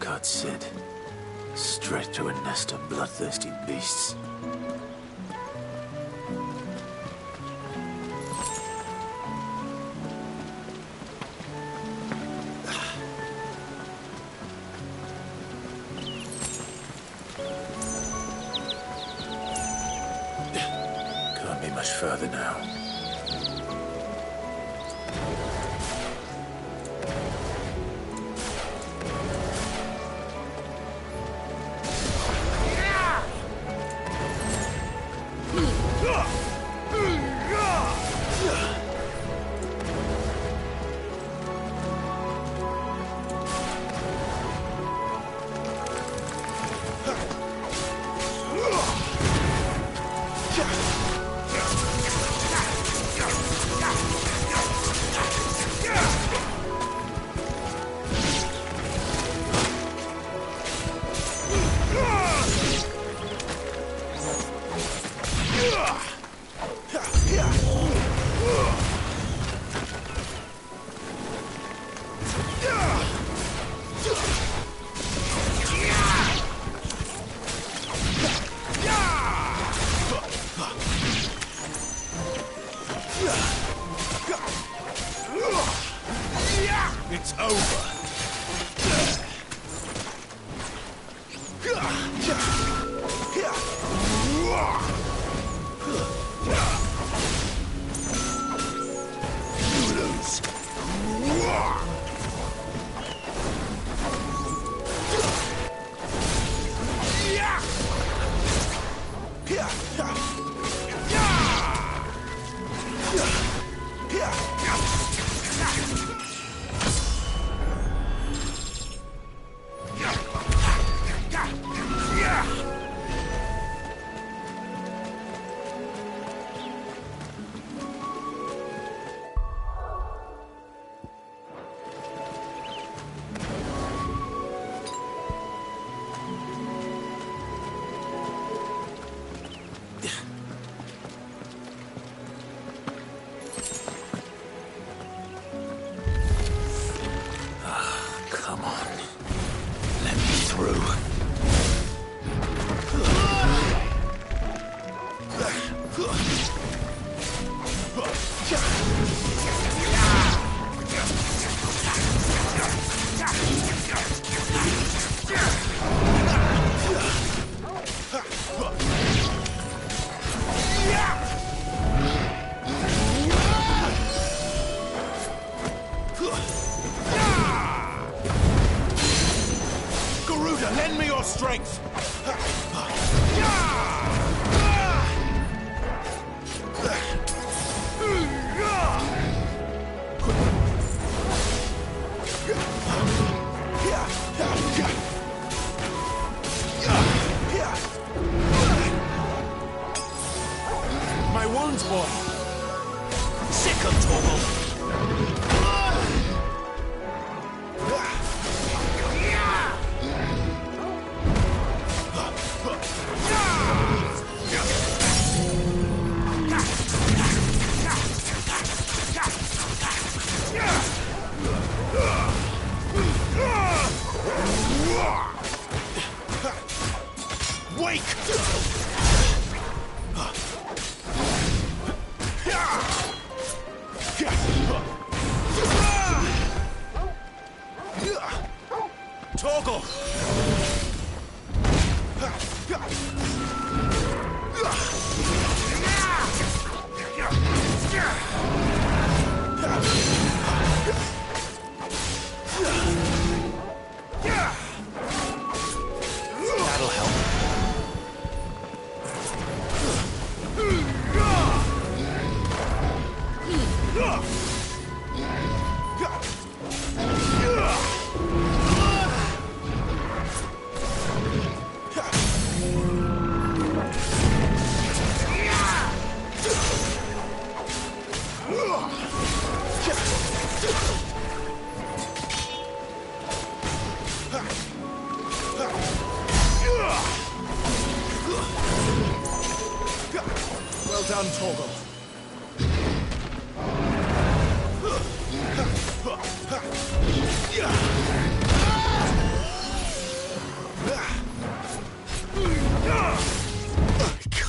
shortcut, Sid. Straight to a nest of bloodthirsty beasts. Can't be much further now. It's over. You lose. Come on. Let me through. Garuda, lend me your strength! My wounds, boy! Sick of Torgal! Wake! Torgal! That'll help. Well done, Torgal.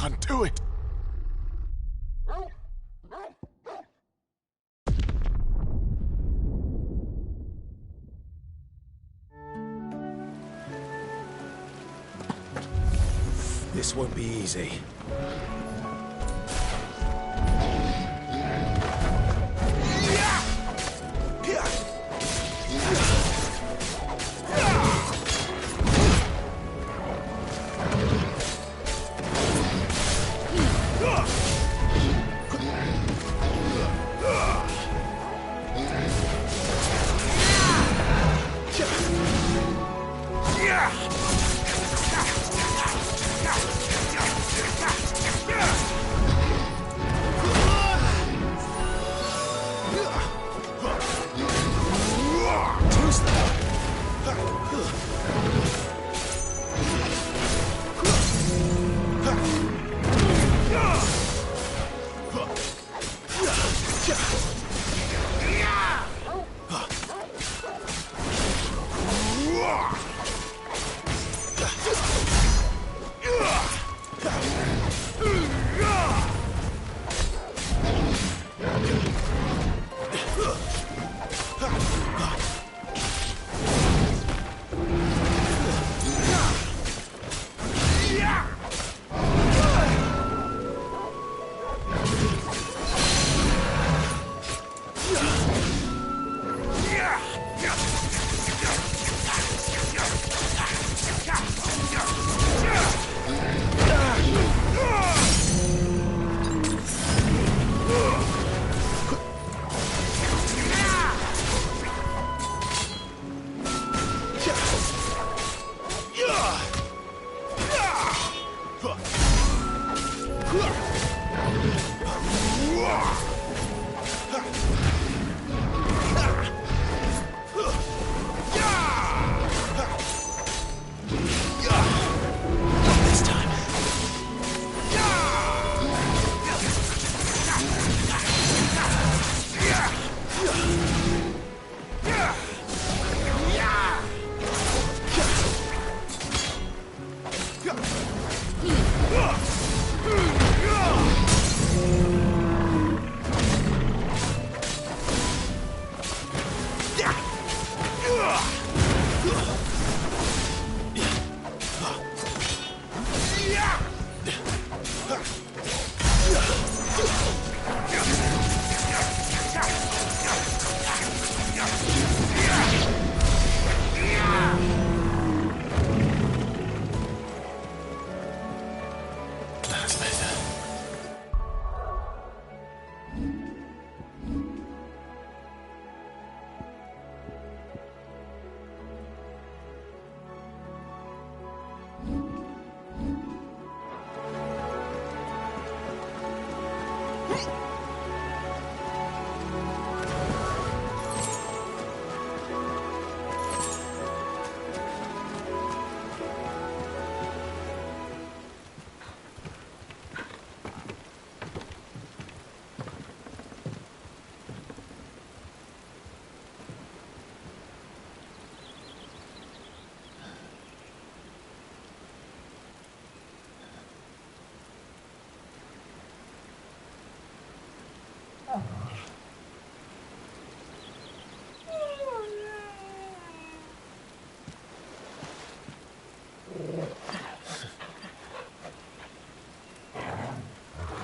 can't do it. This won't be easy.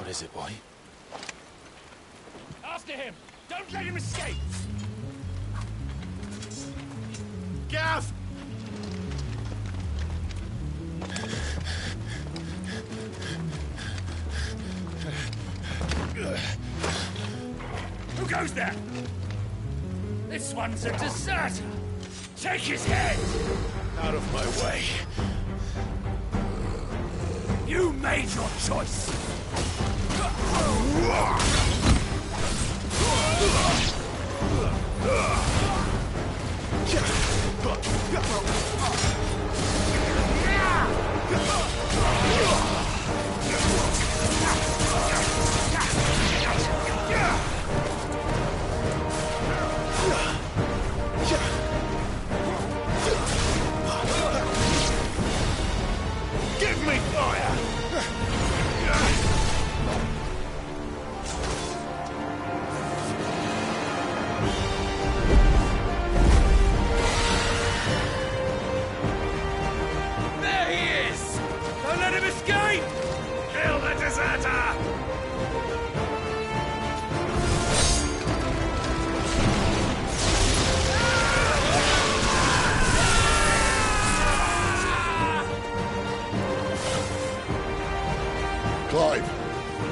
What is it, boy? After him! Don't let him escape! Gav! Who goes there? This one's a deserter! Take his head! Out of my way. You made your choice! Give me fire!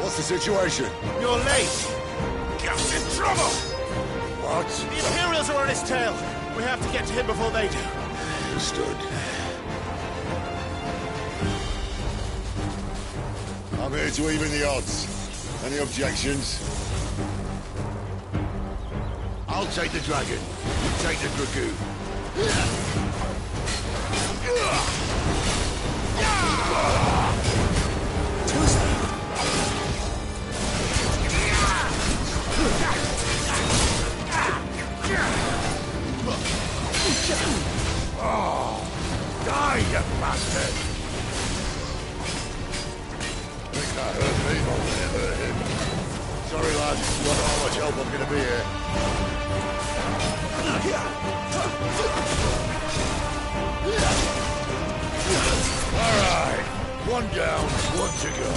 What's the situation? You're late! Cap's in trouble! What? The Imperials are on his tail! We have to get to him before they do. Understood. I'm here to even the odds. Any objections? I'll take the dragon. You take the dragoon. Die, you bastard! Think that hurt me more than it hurt him. Sorry, lad. You don't know how much help I'm gonna be here. All right. One down, one to go.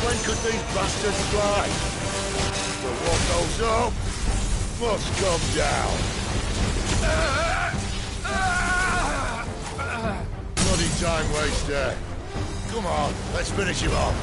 When could these bastards fly? But what goes up must come down. Bloody time waster. Come on, let's finish him off.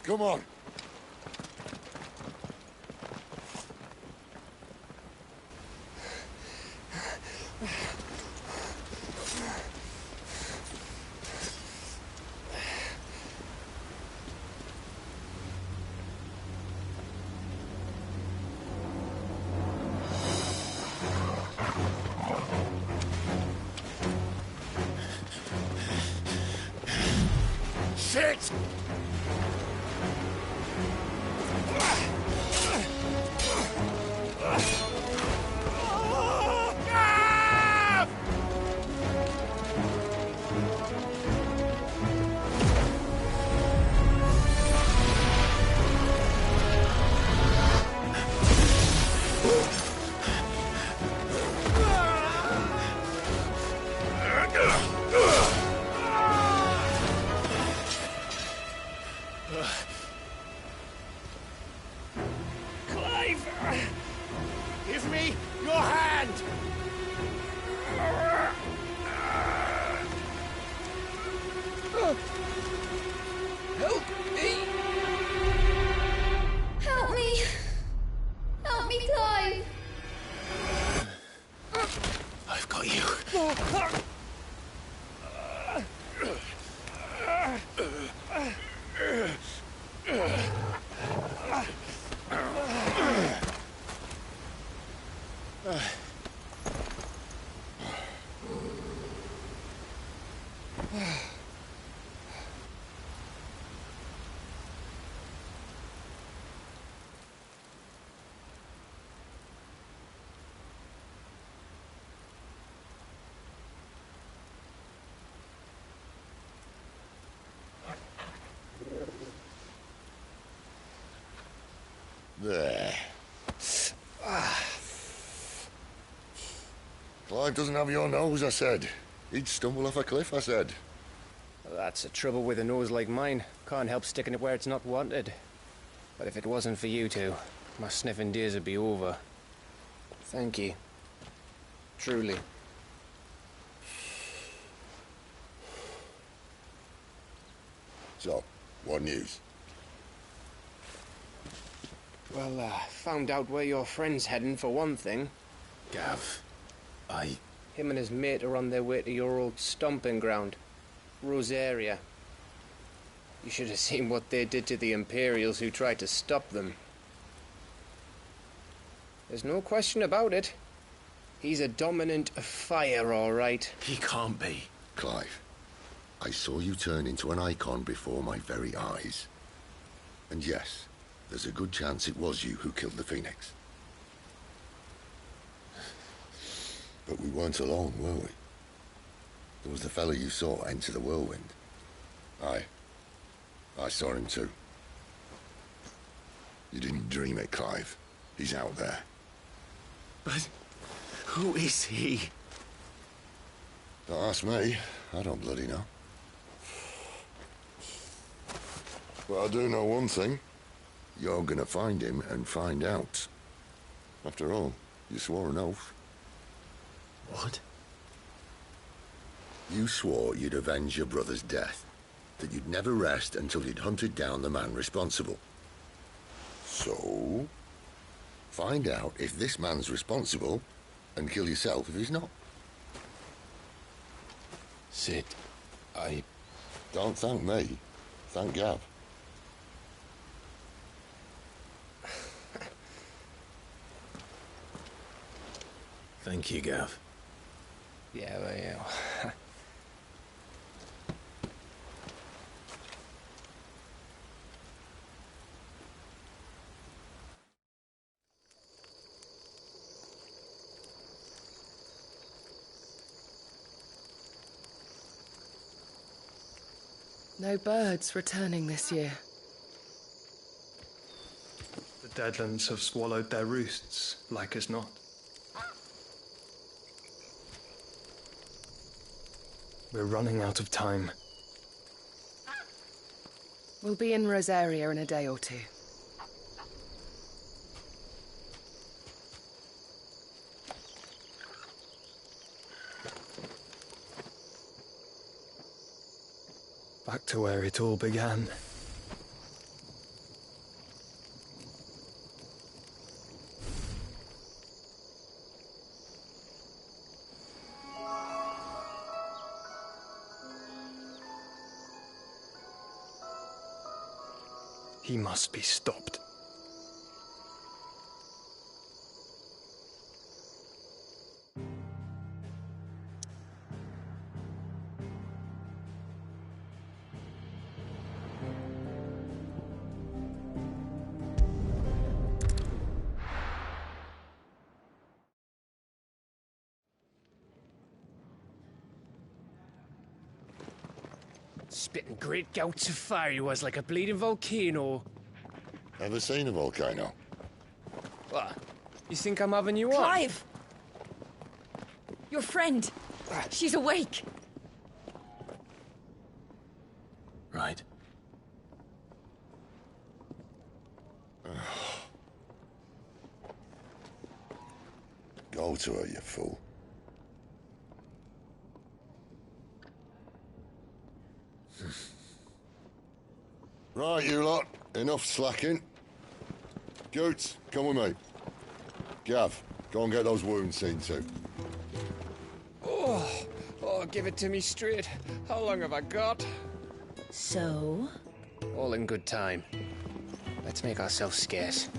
Come on. Shit! Clive! Give me your hand! Help me! Help me! Help me, Clive! I've got you. There. Clive doesn't have your nose, I said. He'd stumble off a cliff, I said. That's the trouble with a nose like mine. Can't help sticking it where it's not wanted. But if it wasn't for you two, my sniffing days would be over. Thank you. Truly. So, what news? Well, found out where your friend's heading for one thing. Gav, Him and his mate are on their way to your old stomping ground, Rosaria. You should have seen what they did to the Imperials who tried to stop them. There's no question about it. He's a dominant of fire, all right. he can't be. Clive, I saw you turn into an icon before my very eyes. And yes, there's a good chance it was you who killed the Phoenix. But we weren't alone, were we? There was the fellow you saw enter the whirlwind. I saw him too. You didn't dream it, Clive. He's out there. But who is he? Don't ask me. I don't bloody know. But I do know one thing. You're gonna find him and find out. After all, you swore an oath. What? You swore you'd avenge your brother's death. That you'd never rest until you'd hunted down the man responsible. So, find out if this man's responsible and kill yourself if he's not. Sid, Don't thank me. Thank Gav. Thank you, Gav. Yeah, well, yeah. No birds returning this year. The Deadlands have swallowed their roosts, like as not. We're running out of time. We'll be in Rosaria in a day or two. Back to where it all began. He must be stopped. Spitting great gouts of fire he was, like a bleeding volcano. Ever seen a volcano? What? You think I'm having you on? Clive! Your friend. She's awake. Right. Go to her, you fool. Right, you lot. Enough slacking. Goots, come with me. Gav, go and get those wounds seen to. Oh, give it to me straight. How long have I got? So? All in good time. Let's make ourselves scarce.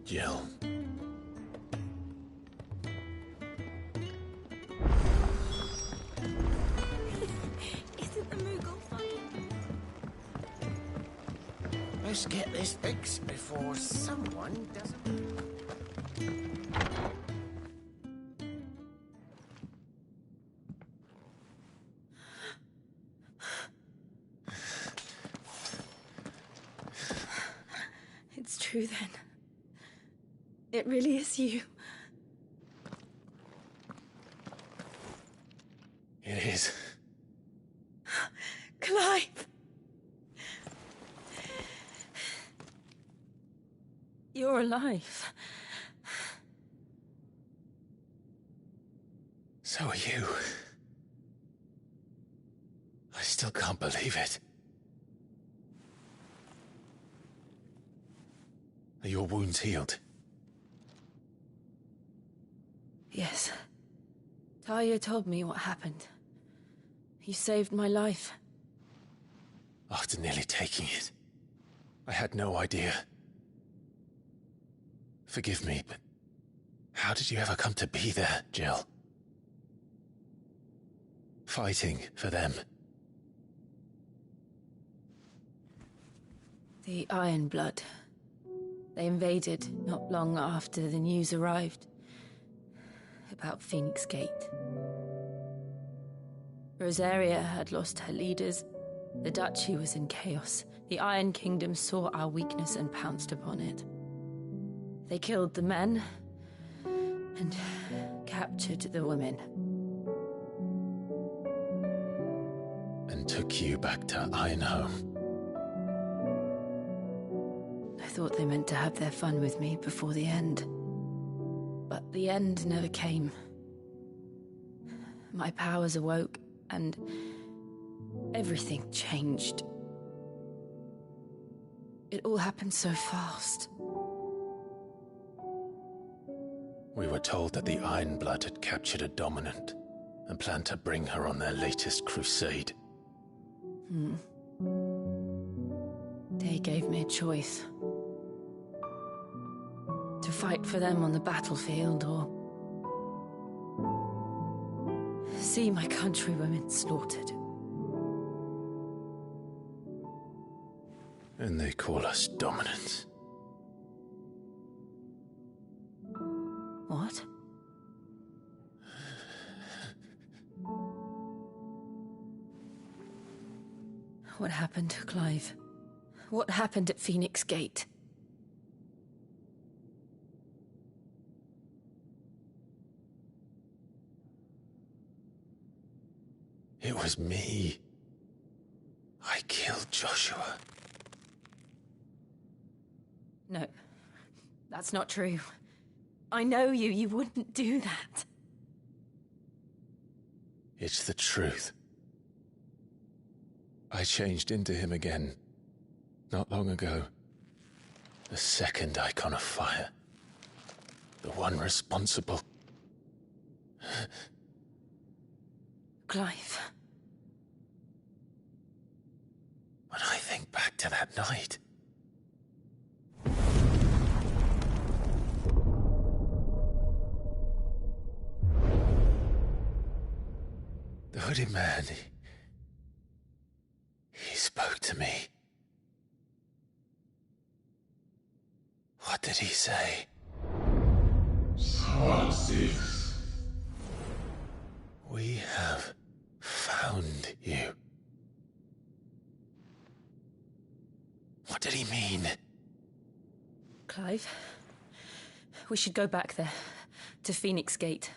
Jill. Isn't the Moogle funny? Let's get this fixed before someone doesn't... It's true then. It really is you. It is. Clive! You're alive. So are you. I still can't believe it. Are your wounds healed? Yes. Talia told me what happened. You saved my life. After nearly taking it, I had no idea. Forgive me, but how did you ever come to be there, Jill? Fighting for them. The Iron Blood. They invaded not long after the news arrived about Phoenix Gate. Rosaria had lost her leaders. The Duchy was in chaos. The Iron Kingdom saw our weakness and pounced upon it. They killed the men and captured the women. And took you back to Ironhome. I thought they meant to have their fun with me before the end. But the end never came. My powers awoke, and everything changed. It all happened so fast. We were told that the Iron Blood had captured a dominant and planned to bring her on their latest crusade. They gave me a choice. To fight for them on the battlefield, or see my countrywomen slaughtered. And they call us dominants. What? What happened to Clive? What happened at Phoenix Gate? It was me. I killed Joshua. No, that's not true. I know you. You wouldn't do that. It's the truth. I changed into him again, not long ago. The second icon of fire. The one responsible. Clive. to that night. The hooded man, he spoke to me. What did he say? We have found you. What did he mean? Clive, we should go back there, to Phoenix Gate.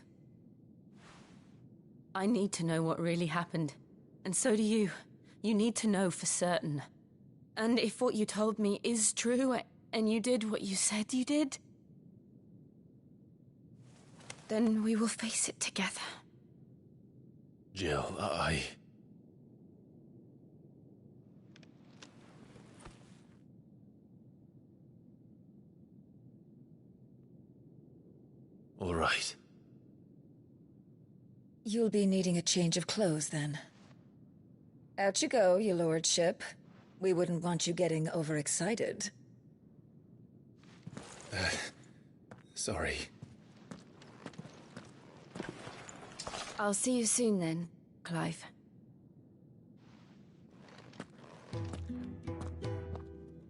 I need to know what really happened, and so do you. You need to know for certain. And if what you told me is true, and you did what you said you did, then we will face it together. Jill, All right. You'll be needing a change of clothes, then. Out you go, your lordship. We wouldn't want you getting overexcited. Sorry. I'll see you soon then, Clive.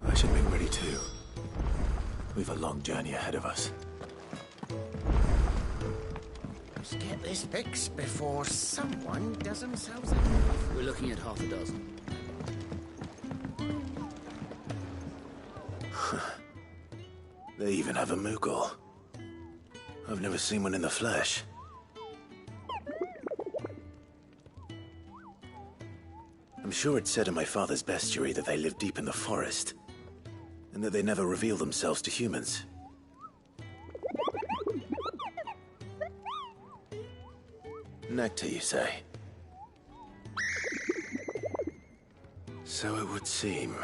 I should be ready too. We've a long journey ahead of us. Let's get this fixed before someone does themselves in. We're looking at half a dozen. They even have a Moogle. I've never seen one in the flesh. I'm sure it said in my father's bestiary that they live deep in the forest, and that they never reveal themselves to humans. Nectar, you say? So it would seem.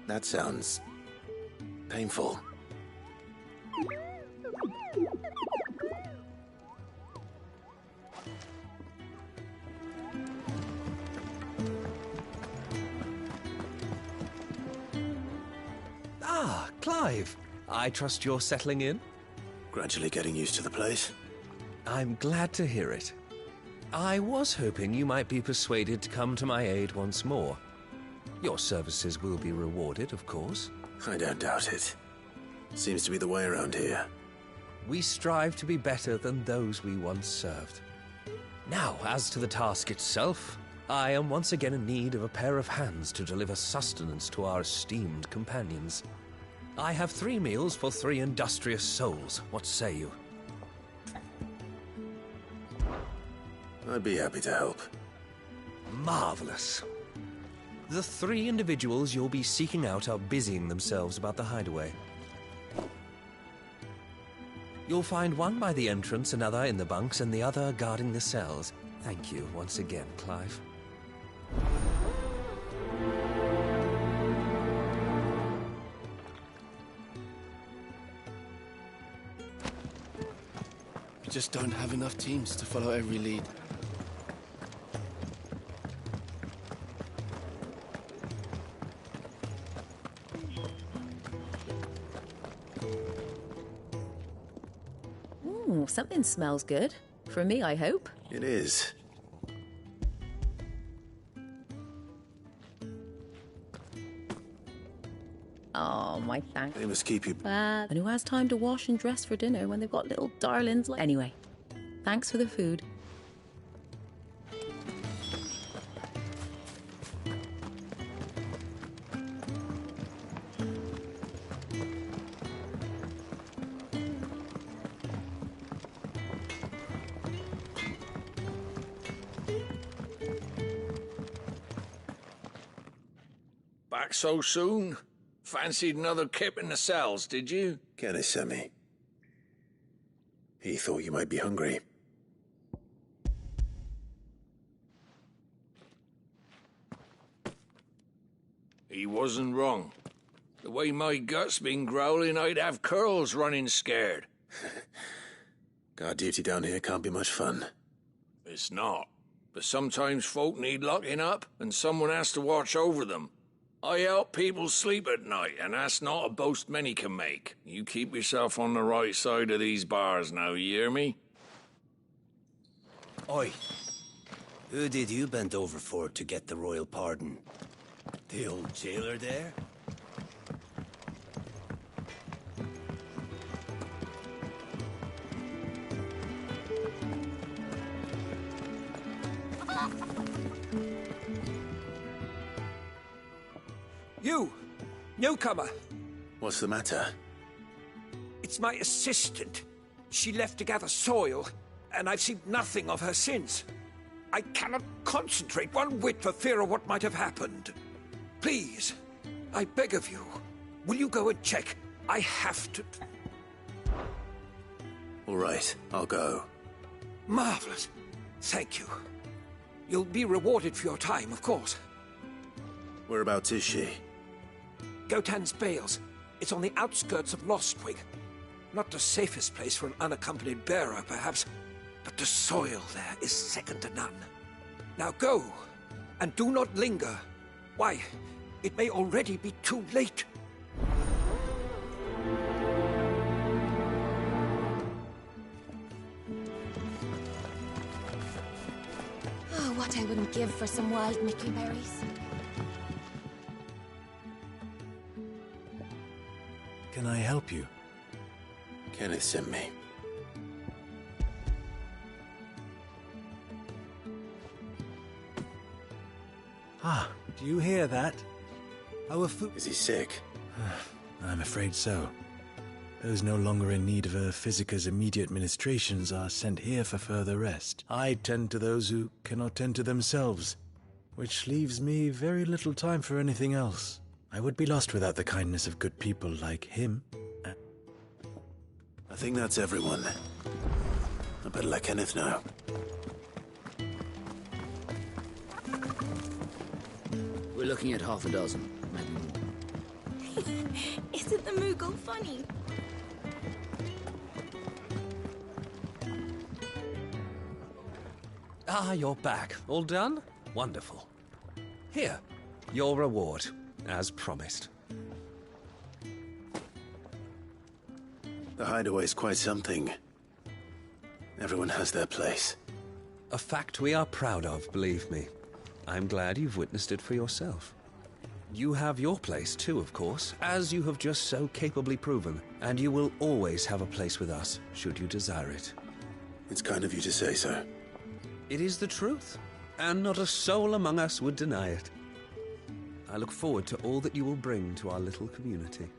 That sounds painful. Ah, Clive. I trust you're settling in? Gradually getting used to the place. I'm glad to hear it. I was hoping you might be persuaded to come to my aid once more. Your services will be rewarded, of course. I don't doubt it. Seems to be the way around here. We strive to be better than those we once served. Now, as to the task itself, I am once again in need of a pair of hands to deliver sustenance to our esteemed companions. I have 3 meals for 3 industrious souls. What say you? I'd be happy to help. Marvelous. The 3 individuals you'll be seeking out are busying themselves about the hideaway. You'll find one by the entrance, another in the bunks, and the other guarding the cells. Thank you once again, Clive. We just don't have enough teams to follow every lead. Ooh, something smells good. For me, I hope. It is. Oh, my thanks. They must keep you... And who has time to wash and dress for dinner when they've got little darlings like... Anyway, thanks for the food. Back so soon? Fancied another kip in the cells, did you? Kenneth sent me. He thought you might be hungry. He wasn't wrong. The way my gut's been growling, I'd have curls running scared. Guard duty down here can't be much fun. It's not. But sometimes folk need locking up, and someone has to watch over them. I help people sleep at night, and that's not a boast many can make. You keep yourself on the right side of these bars now, you hear me? Oi. Who did you bend over for to get the royal pardon? The old jailer there? You! Newcomer! What's the matter? It's my assistant. She left to gather soil, and I've seen nothing of her since. I cannot concentrate one whit for fear of what might have happened. Please, I beg of you, will you go and check? I have to... All right, I'll go. Marvelous. Thank you. You'll be rewarded for your time, of course. Whereabouts is she? Gotan's Bales. It's on the outskirts of Lostwing. Not the safest place for an unaccompanied bearer, perhaps, but the soil there is second to none. Now go, and do not linger. Why, it may already be too late. Oh, what I wouldn't give for some wild mickleberries. Can I help you? Kenneth sent me. Ah, do you hear that? Our food... Is he sick? I'm afraid so. Those no longer in need of a Physica's immediate ministrations are sent here for further rest. I tend to those who cannot tend to themselves, which leaves me very little time for anything else. I would be lost without the kindness of good people like him. I think that's everyone. I better let Kenneth know. We're looking at half a dozen, maybe more. Isn't the Moogle funny? Ah, you're back. All done? Wonderful. Here, your reward, as promised. The hideaway's quite something. Everyone has their place. A fact we are proud of, believe me. I'm glad you've witnessed it for yourself. You have your place too, of course, as you have just so capably proven, and you will always have a place with us, should you desire it. It's kind of you to say so. It is the truth, and not a soul among us would deny it. I look forward to all that you will bring to our little community.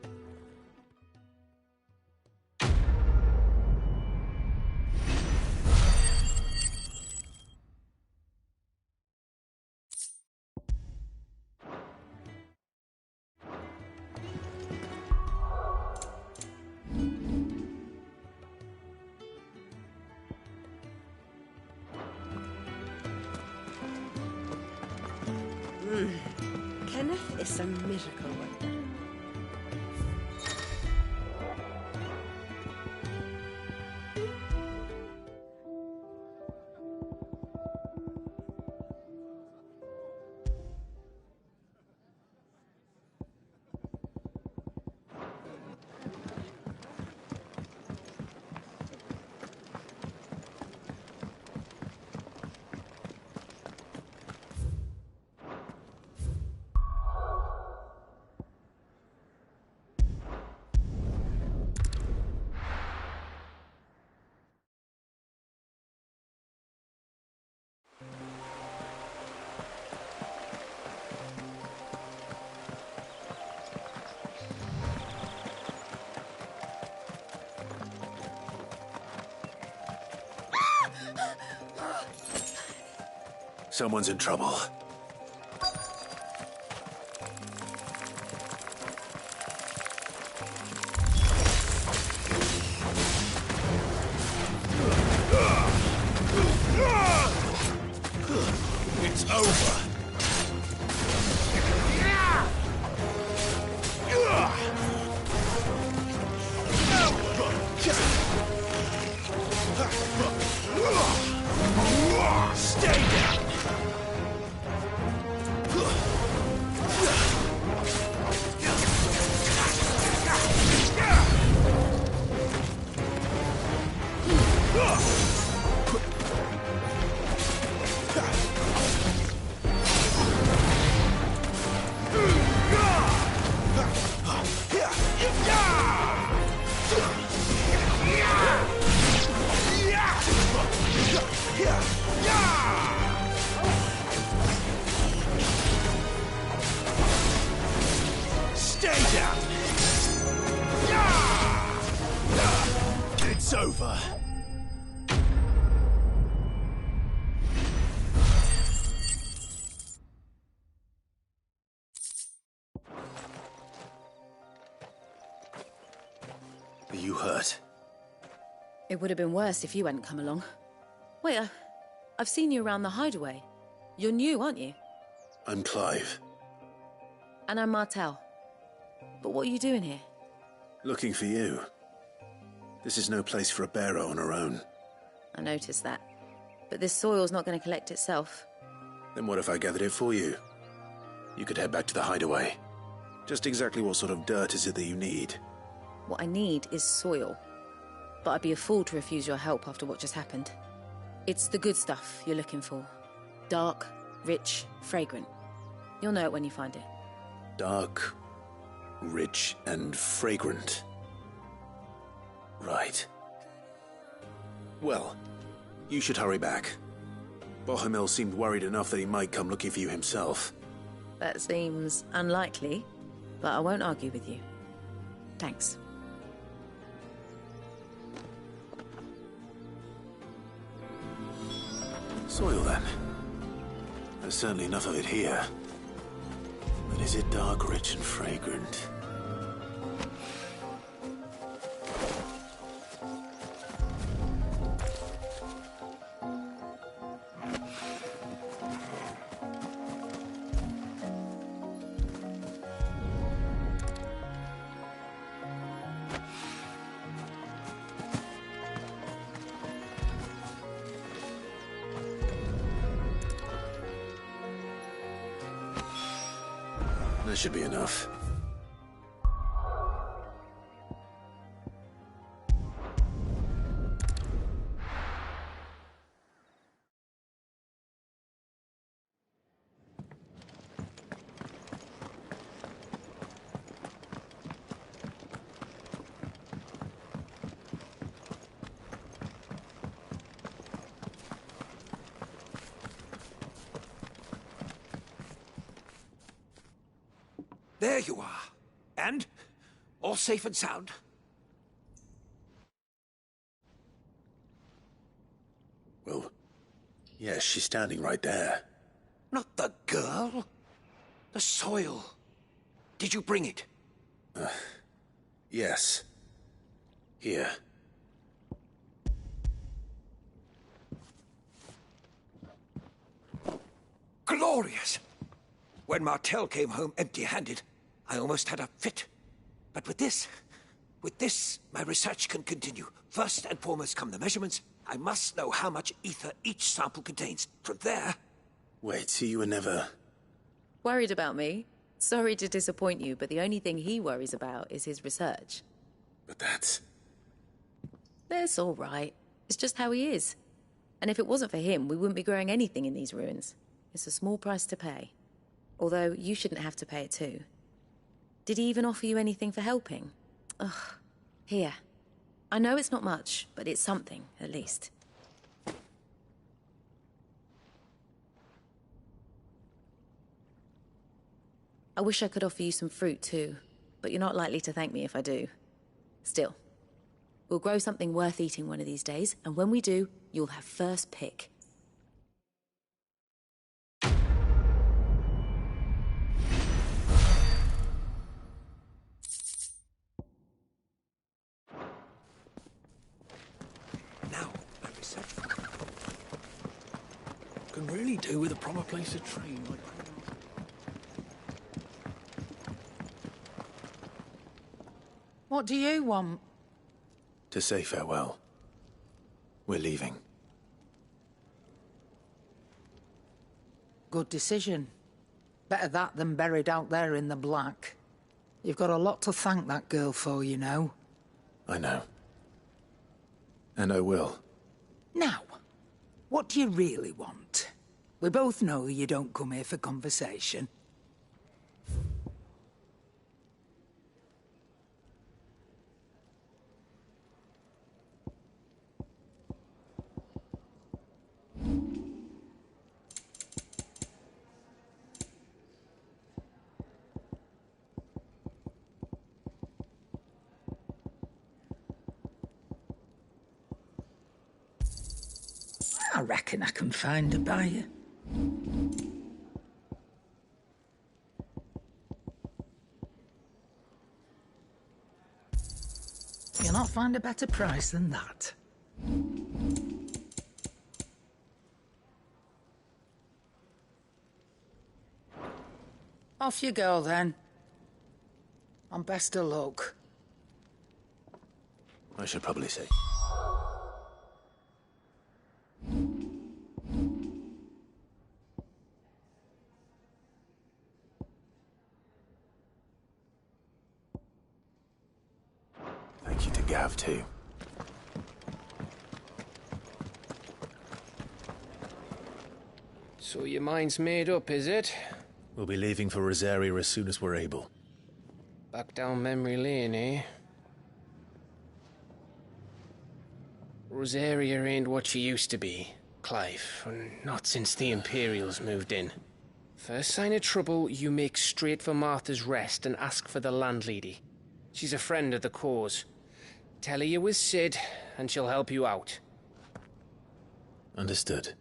Kenneth is a miracle worker. Someone's in trouble. It's over. Stay down! It's over. Are you hurt? It would have been worse if you hadn't come along. Wait, I've seen you around the hideaway. You're new, aren't you? I'm Clive. And I'm Martel. But what are you doing here? Looking for you. This is no place for a bearer on her own. I noticed that. But this soil's not going to collect itself. Then what if I gathered it for you? You could head back to the hideaway. Just exactly what sort of dirt is it that you need? What I need is soil. But I'd be a fool to refuse your help after what just happened. It's the good stuff you're looking for. Dark, rich, fragrant. You'll know it when you find it. Dark, rich, and fragrant. Right. Well, you should hurry back. Bohemil seemed worried enough that he might come looking for you himself. That seems unlikely, but I won't argue with you. Thanks. Soil, then. There's certainly enough of it here. But is it dark, rich, and fragrant? That should be enough. There you are. And? All safe and sound? Well, yes, she's standing right there. Not the girl. The soil. Did you bring it? Yes. Here. Glorious! When Martel came home empty-handed, I almost had a fit. But with this, my research can continue. First and foremost come the measurements. I must know how much ether each sample contains. From there... Wait, so you were never... Worried about me? Sorry to disappoint you, but the only thing he worries about is his research. But that's... That's all right. It's just how he is. And if it wasn't for him, we wouldn't be growing anything in these ruins. It's a small price to pay. Although, you shouldn't have to pay it too. Did he even offer you anything for helping? Ugh. Here. I know it's not much, but it's something, at least. I wish I could offer you some fruit too, but you're not likely to thank me if I do. Still, we'll grow something worth eating one of these days, and when we do, you'll have first pick. Can really do with a proper place to train. What do you want? To say farewell. We're leaving. Good decision. Better that than buried out there in the black. You've got a lot to thank that girl for, you know. I know. And I will. Now, what do you really want? We both know you don't come here for conversation. I reckon I can find a buyer. You'll not find a better price than that. Off you go, then. And best of luck. I should probably say. Thank you to Gav, too. So your mind's made up, is it? We'll be leaving for Rosaria as soon as we're able. Back down memory lane, eh? Rosaria ain't what she used to be, Clive. Not since the Imperials moved in. First sign of trouble, you make straight for Martha's Rest and ask for the landlady. She's a friend of the cause. Tell her you was Sid, and she'll help you out. Understood.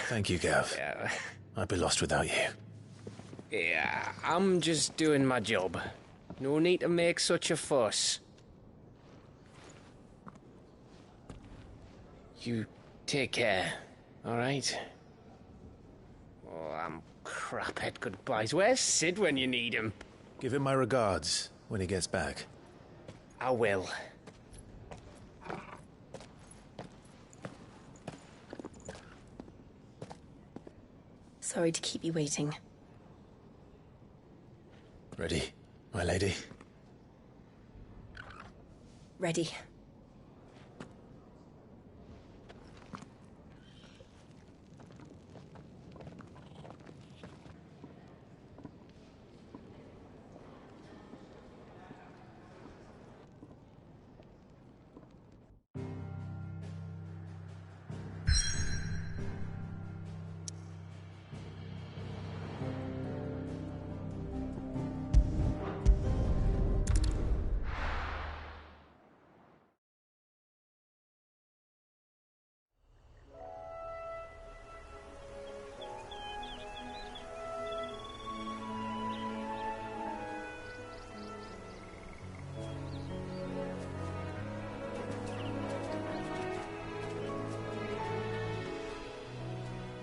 Thank you, Gav. Yeah. I'd be lost without you. Yeah, I'm just doing my job. No need to make such a fuss. You take care, all right? Oh, I'm crap at goodbyes. Where's Sid when you need him? Give him my regards when he gets back. I will. Sorry to keep you waiting. Ready, my lady? Ready.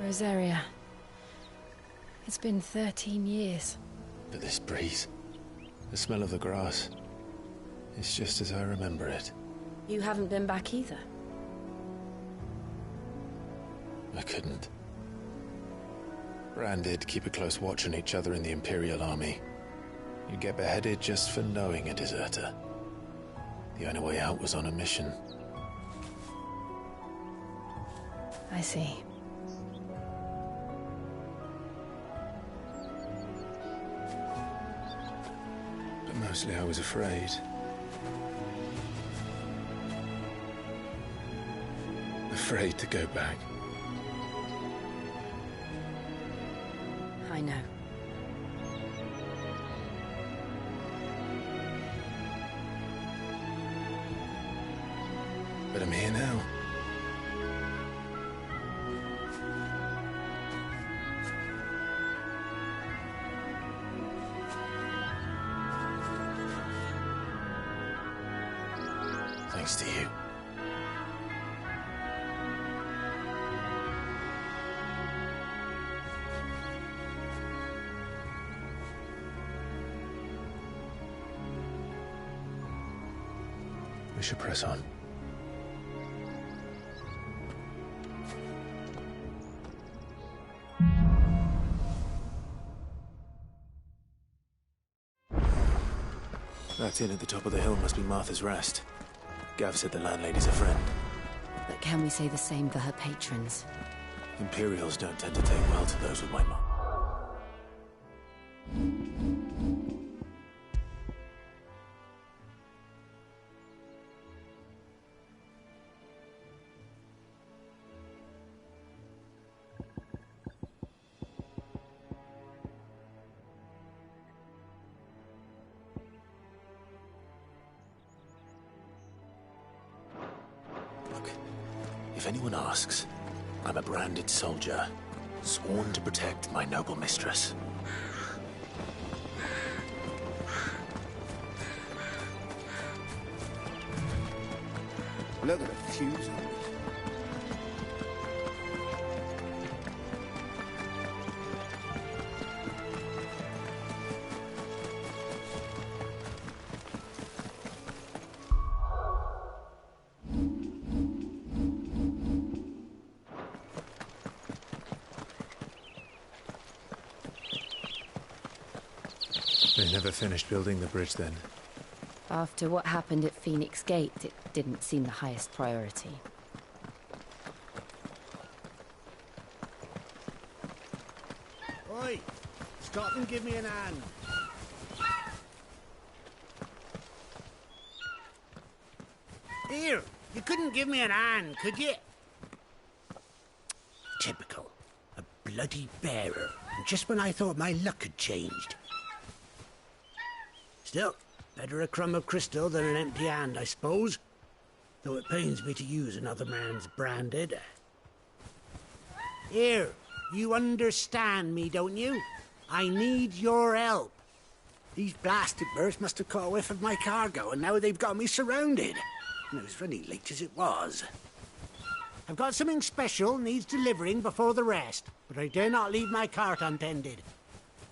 Rosaria. It's been 13 years. But this breeze, the smell of the grass, it's just as I remember it. You haven't been back either. I couldn't. Rand did keep a close watch on each other in the Imperial Army. You'd get beheaded just for knowing a deserter. The only way out was on a mission. I see. But mostly I was afraid. Afraid to go back. I know. But I'm here now. Thanks to you. We should press on. That inn at the top of the hill must be Martha's Rest. Gav said the landlady's a friend. But can we say the same for her patrons? Imperials don't tend to take well to those with my mark. If anyone asks, I'm a branded soldier, sworn to protect my noble mistress. Look at the fuse on it. They never finished building the bridge then. After what happened at Phoenix Gate, it didn't seem the highest priority. Oi! Stop and give me an hand. Here, you couldn't give me an hand, could you? Typical. A bloody bearer. And just when I thought my luck had changed. Still, better a crumb of crystal than an empty hand, I suppose. Though it pains me to use another man's branded. Here, you understand me, don't you? I need your help. These blasted birds must have caught a whiff of my cargo, and now they've got me surrounded. And it was running late as it was. I've got something special needs delivering before the rest, but I dare not leave my cart untended.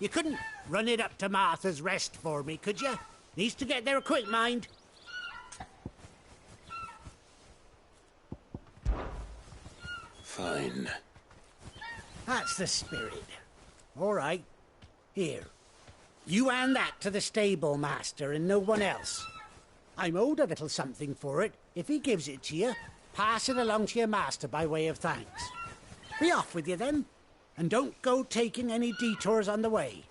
You couldn't run it up to Martha's Rest for me, could you? Needs to get there quick, mind. Fine. That's the spirit. All right. Here. You hand that to the stable master and no one else. I'm owed a little something for it. If he gives it to you, pass it along to your master by way of thanks. Be off with you then. And don't go taking any detours on the way.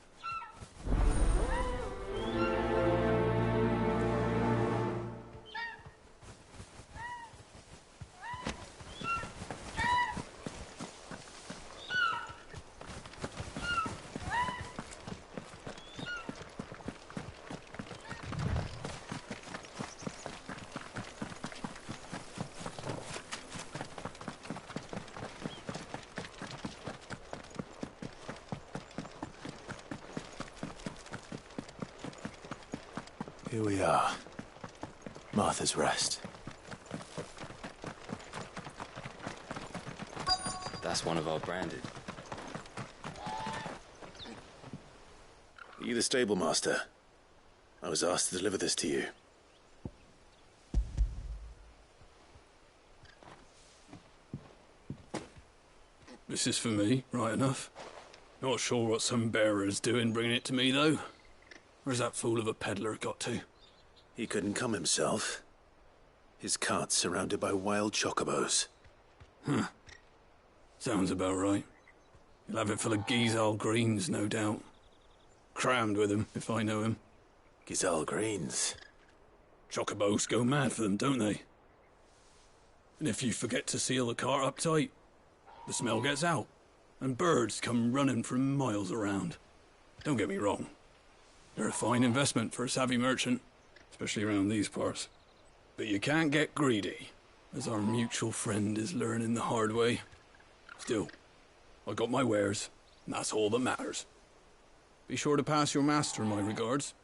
Here we are. Martha's Rest. That's one of our branded. Are you the stable master? I was asked to deliver this to you. This is for me, right enough. Not sure what some bearer's doing bringing it to me, though. Where's that fool of a peddler got to? He couldn't come himself. His cart's surrounded by wild chocobos. Huh. Sounds about right. He'll have it full of Gizal greens, no doubt. Crammed with them, if I know him. Gizal greens? Chocobos go mad for them, don't they? And if you forget to seal the cart up tight, the smell gets out, and birds come running from miles around. Don't get me wrong. They're a fine investment for a savvy merchant, especially around these parts. But you can't get greedy, as our mutual friend is learning the hard way. Still, I got my wares, and that's all that matters. Be sure to pass your master my regards.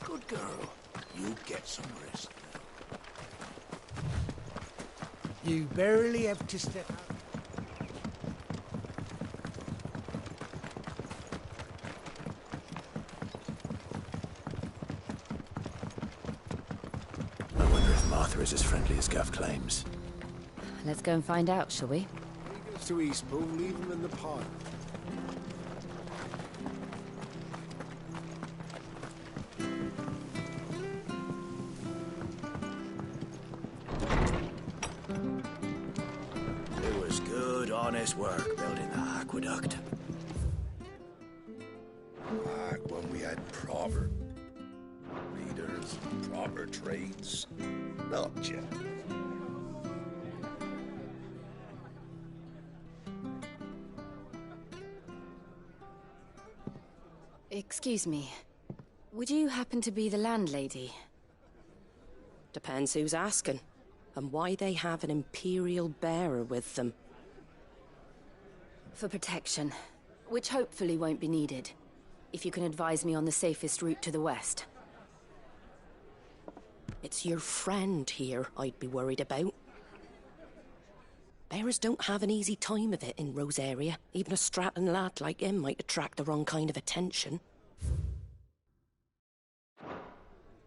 Good girl. You get some rest now. You barely have to step out. Martha is as friendly as Gav claims. Let's go and find out, shall we? He goes to Eastpool, leave him in the pod. It was good, honest work building the aqueduct. Back when we had proper leaders, proper trades. Not yet. Excuse me. Would you happen to be the landlady? Depends who's asking, and why they have an Imperial bearer with them. For protection, which hopefully won't be needed. If you can advise me on the safest route to the west. It's your friend here I'd be worried about. Bearers don't have an easy time of it in Rosaria. Even a Stratton lad like him might attract the wrong kind of attention.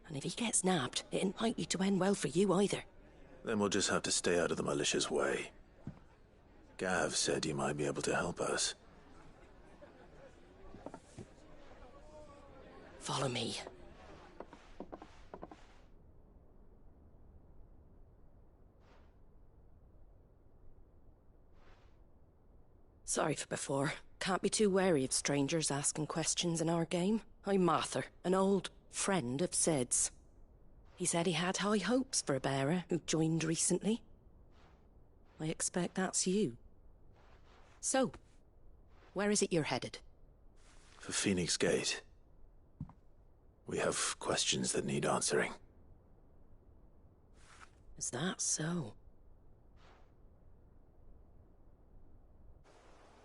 And if he gets nabbed, it ain't likely to end well for you either. Then we'll just have to stay out of the militia's way. Gav said you might be able to help us. Follow me. Sorry for before. Can't be too wary of strangers asking questions in our game. I'm Martha, an old friend of Sid's. He said he had high hopes for a bearer who joined recently. I expect that's you. So, where is it you're headed? For Phoenix Gate. We have questions that need answering. Is that so?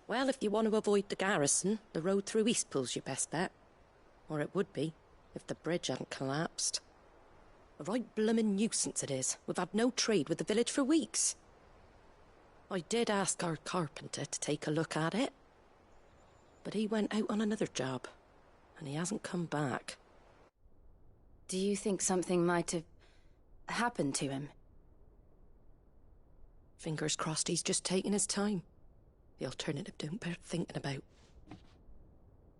Well, if you want to avoid the garrison, the road through Eastpool's your best bet. Or it would be, if the bridge hadn't collapsed. A right bloomin' nuisance it is. We've had no trade with the village for weeks. I did ask our carpenter to take a look at it. But he went out on another job, and he hasn't come back. Do you think something might have happened to him? Fingers crossed he's just taking his time. The alternative don't bear thinking about.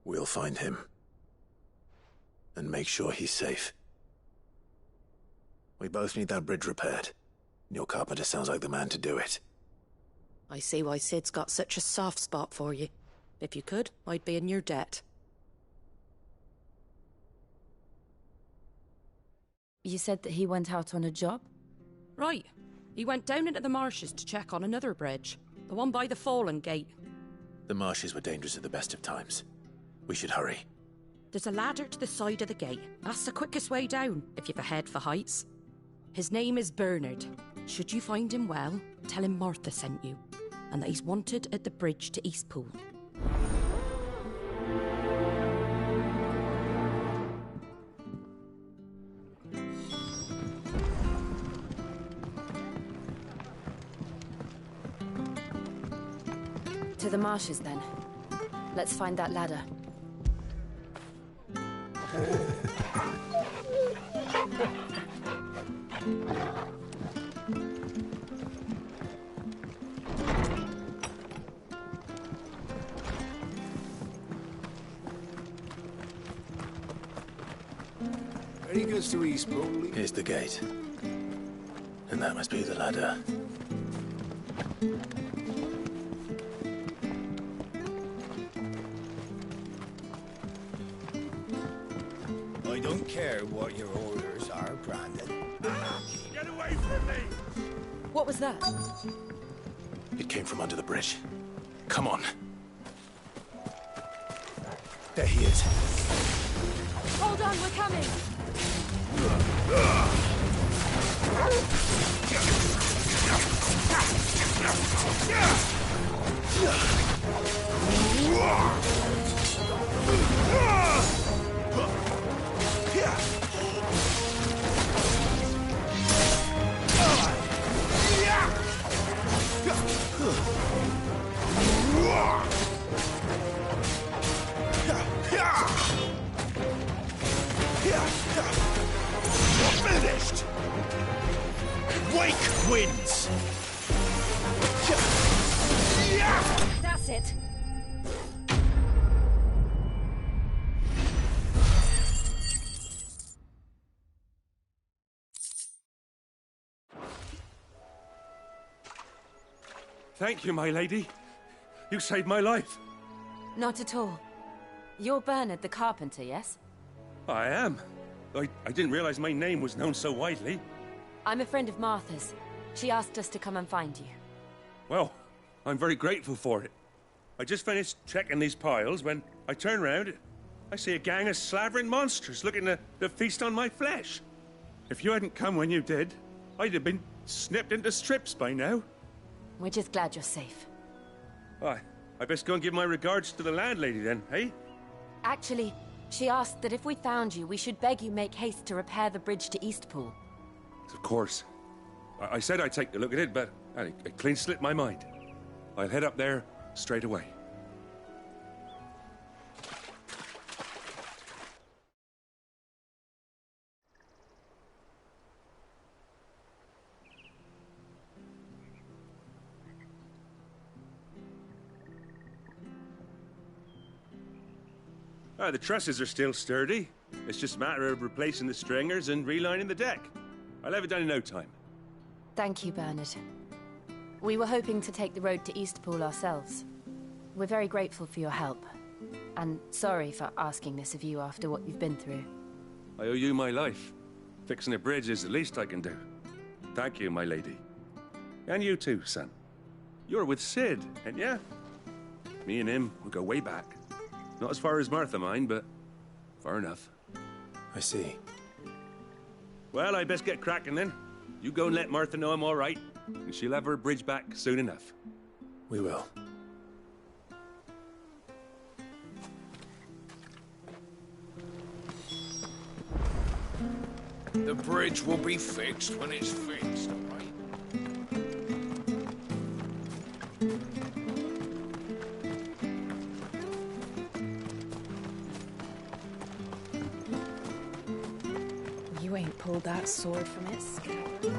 We'll find him. And make sure he's safe. We both need that bridge repaired. Your carpenter sounds like the man to do it. I see why Sid's got such a soft spot for you. If you could, I'd be in your debt. You said that he went out on a job? Right. He went down into the marshes to check on another bridge. The one by the Fallen Gate. The marshes were dangerous at the best of times. We should hurry. There's a ladder to the side of the gate. That's the quickest way down, if you've a head for heights. His name is Bernard. Should you find him well, tell him Martha sent you, and that he's wanted at the bridge to Eastpool. To the marshes, then. Let's find that ladder. He goes to Eastpool. Here's the gate. And that must be the ladder. I don't care what your orders are, Brandon. Get away from me! What was that? It came from under the bridge. Come on. There he is. Hold on, we're coming! Finished! Wake wins! That's it. Thank you, my lady. You saved my life. Not at all. You're Bernard the carpenter, yes? I am. I didn't realize my name was known so widely. I'm a friend of Martha's. She asked us to come and find you. Well, I'm very grateful for it. I just finished checking these piles when I turn round. I see a gang of slavering monsters looking to feast on my flesh. If you hadn't come when you did, I'd have been snipped into strips by now. We're just glad you're safe. Why, I best go and give my regards to the landlady then, eh? Actually, she asked that if we found you, we should beg you make haste to repair the bridge to Eastpool. Of course. I said I'd take a look at it, but it clean slipped my mind. I'll head up there straight away. The trusses are still sturdy. It's just a matter of replacing the stringers and relining the deck. I'll have it done in no time. Thank you, Bernard. We were hoping to take the road to Eastpool ourselves. We're very grateful for your help. And sorry for asking this of you after what you've been through. I owe you my life. Fixing a bridge is the least I can do. Thank you, my lady. And you too, son. You're with Sid, ain't ya? Me and him, we go way back. Not as far as Martha, mind, but far enough. I see. Well, I best get cracking then. You go and let Martha know I'm all right, and she'll have her bridge back soon enough. We will. The bridge will be fixed when it's fixed, all right? You ain't pulled that sword from its scabbard.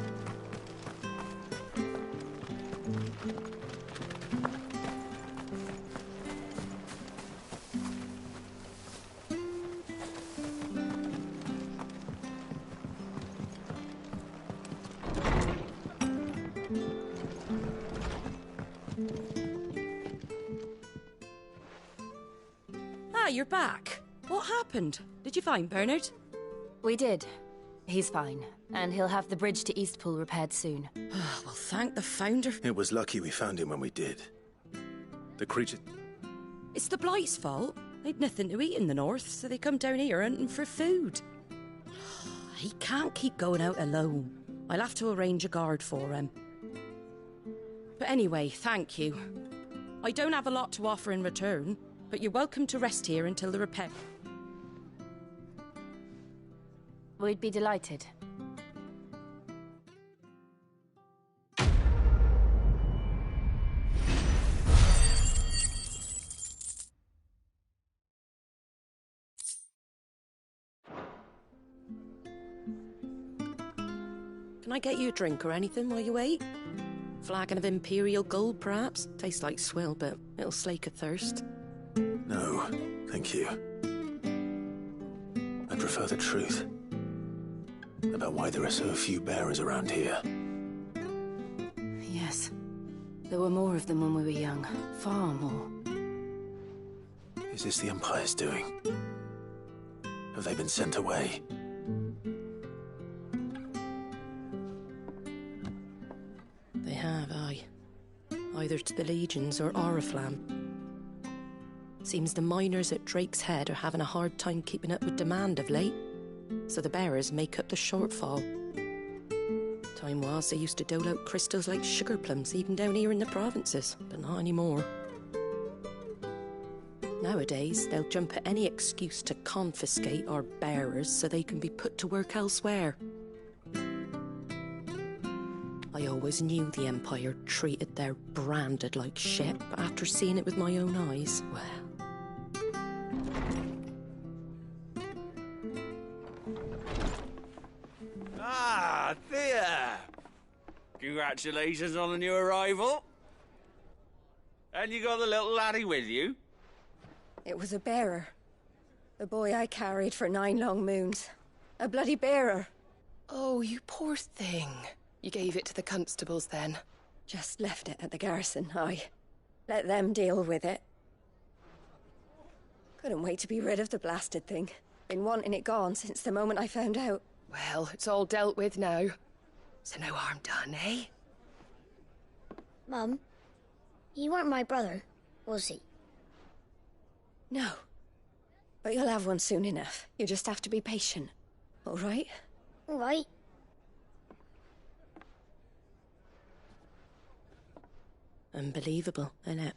Ah, you're back. What happened? Did you find Bernard? We did. He's fine, and he'll have the bridge to Eastpool repaired soon. Well, thank the Founder. It was lucky we found him when we did. The creature... It's the Blight's fault. They'd nothing to eat in the north, so they come down here hunting for food. He can't keep going out alone. I'll have to arrange a guard for him. But anyway, thank you. I don't have a lot to offer in return, but you're welcome to rest here until the repair... We'd be delighted. Can I get you a drink or anything while you wait? Flagon of Imperial Gold, perhaps? Tastes like swill, but it'll slake a thirst. No, thank you. I prefer the truth. About why there are so few bearers around here. Yes. There were more of them when we were young. Far more. Is this the Empire's doing? Have they been sent away? They have, aye. Either to the Legions or Oriflamme. Seems the miners at Drake's Head are having a hard time keeping up with demand of late, so the bearers make up the shortfall. Time was they used to dole out crystals like sugar plums even down here in the provinces, but not anymore. Nowadays, they'll jump at any excuse to confiscate our bearers so they can be put to work elsewhere. I always knew the Empire treated their branded like shit, but after seeing it with my own eyes, well... Ah, Thea! Congratulations on the new arrival. And you got the little laddie with you? It was a bearer. The boy I carried for 9 long moons. A bloody bearer. Oh, you poor thing. You gave it to the constables then? Just left it at the garrison, aye. Let them deal with it. Couldn't wait to be rid of the blasted thing. Been wanting it gone since the moment I found out. Well, it's all dealt with now. So no harm done, eh? Mum, he weren't my brother, was he? No. But you'll have one soon enough. You just have to be patient. All right? All right. Unbelievable, innit?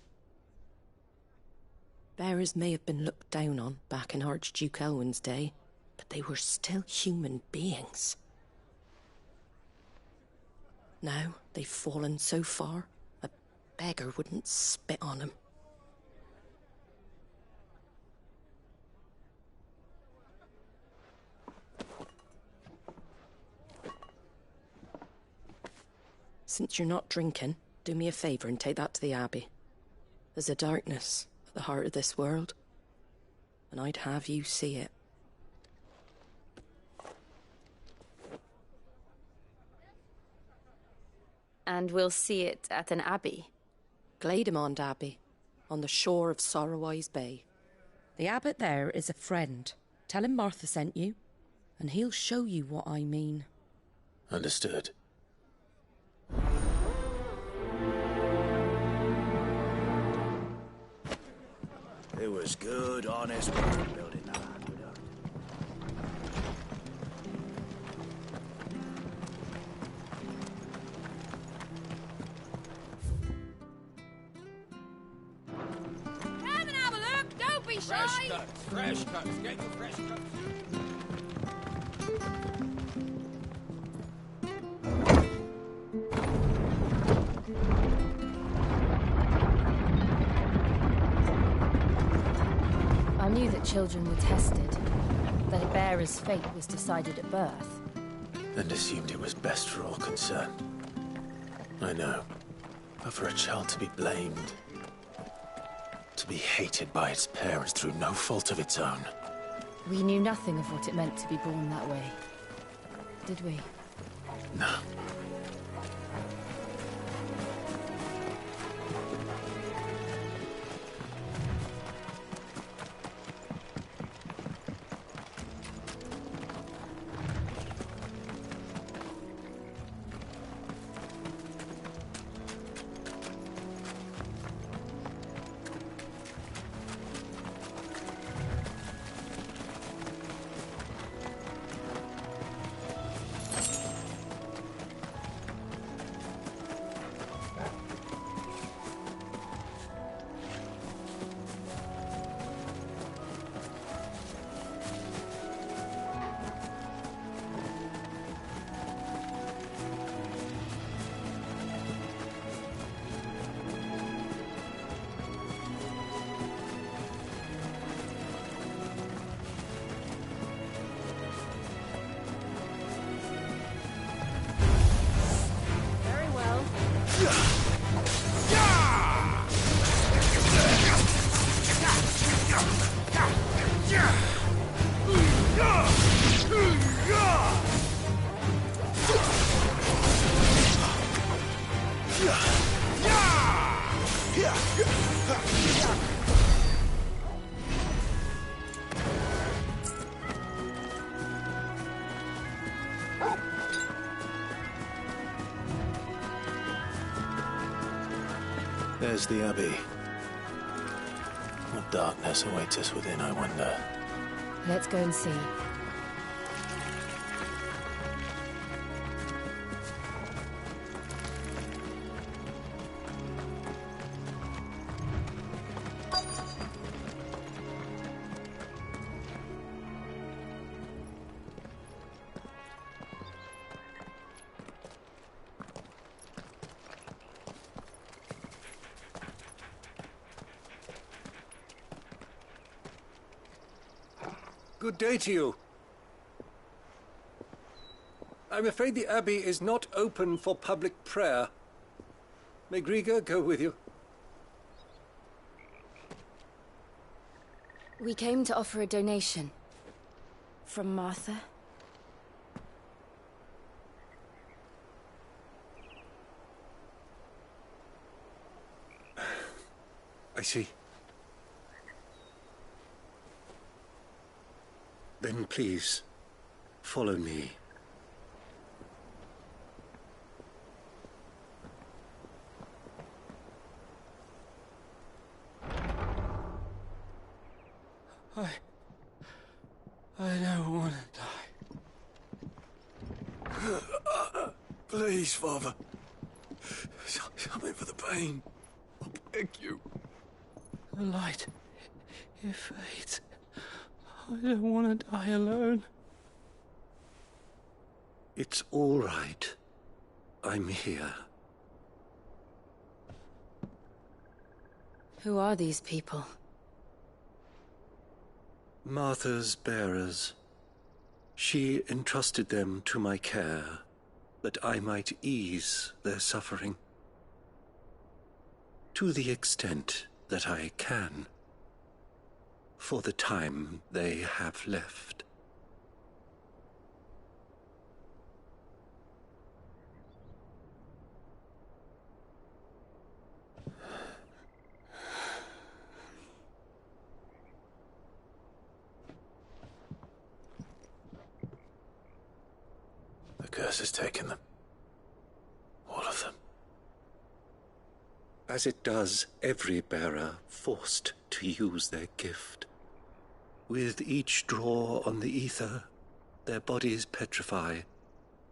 Bearers may have been looked down on back in Archduke Elwin's day, but they were still human beings. Now they've fallen so far, a beggar wouldn't spit on them. Since you're not drinking, do me a favour and take that to the Abbey. There's a darkness at the heart of this world, and I'd have you see it. And we'll see it at an abbey? Glademond Abbey, on the shore of Sorrowwise Bay. The abbot there is a friend. Tell him Martha sent you, and he'll show you what I mean. Understood. It was good, honest work building that aqueduct. Come and have a look, don't be shy! Fresh cuts, get your fresh cuts. I knew that children were tested, that a bearer's fate was decided at birth. And assumed it was best for all concerned. I know. But for a child to be blamed, to be hated by its parents through no fault of its own. We knew nothing of what it meant to be born that way, did we? No. There's the Abbey. What darkness awaits us within, I wonder. Let's go and see. Good day to you. I'm afraid the Abbey is not open for public prayer. May Griga go with you? We came to offer a donation. From Martha. I see. Then please, follow me. I don't want to die. Please, Father. Something for the pain. I beg you. The light, it fades. I don't want to die alone. It's all right. I'm here. Who are these people? Martha's bearers. She entrusted them to my care, that I might ease their suffering. To the extent that I can, for the time they have left. The curse has taken them. All of them. As it does every bearer forced to use their gift. With each draw on the ether, their bodies petrify,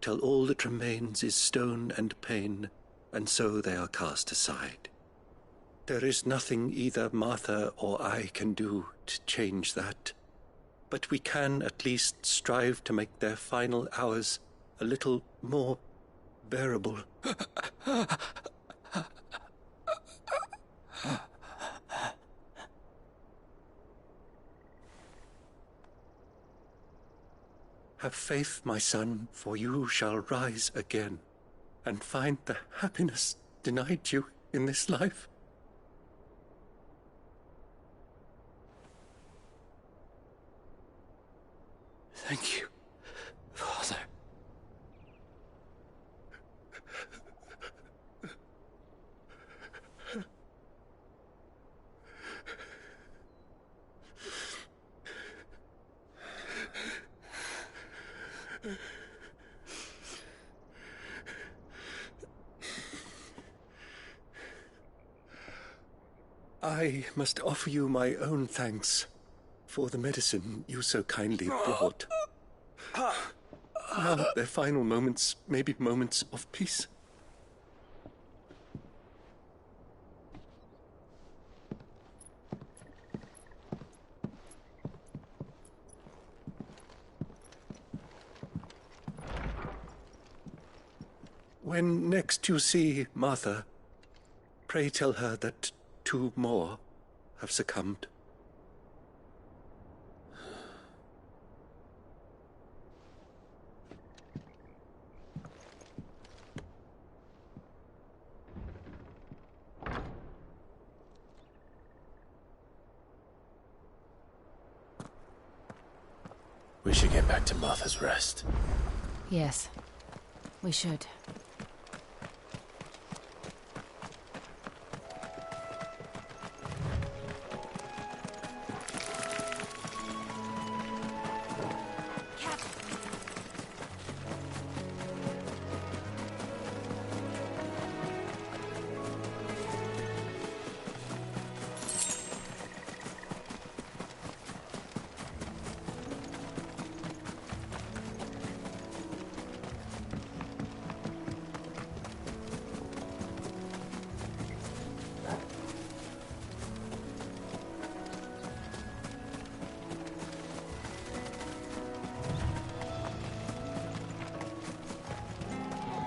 till all that remains is stone and pain, and so they are cast aside. There is nothing either Martha or I can do to change that, but we can at least strive to make their final hours a little more bearable. Have faith, my son, for you shall rise again, and find the happiness denied you in this life. Thank you, Father. I must offer you my own thanks for the medicine you so kindly brought. Now their final moments may be moments of peace. When next you see Martha, pray tell her that 2 more have succumbed. We should get back to Martha's Rest. Yes, we should.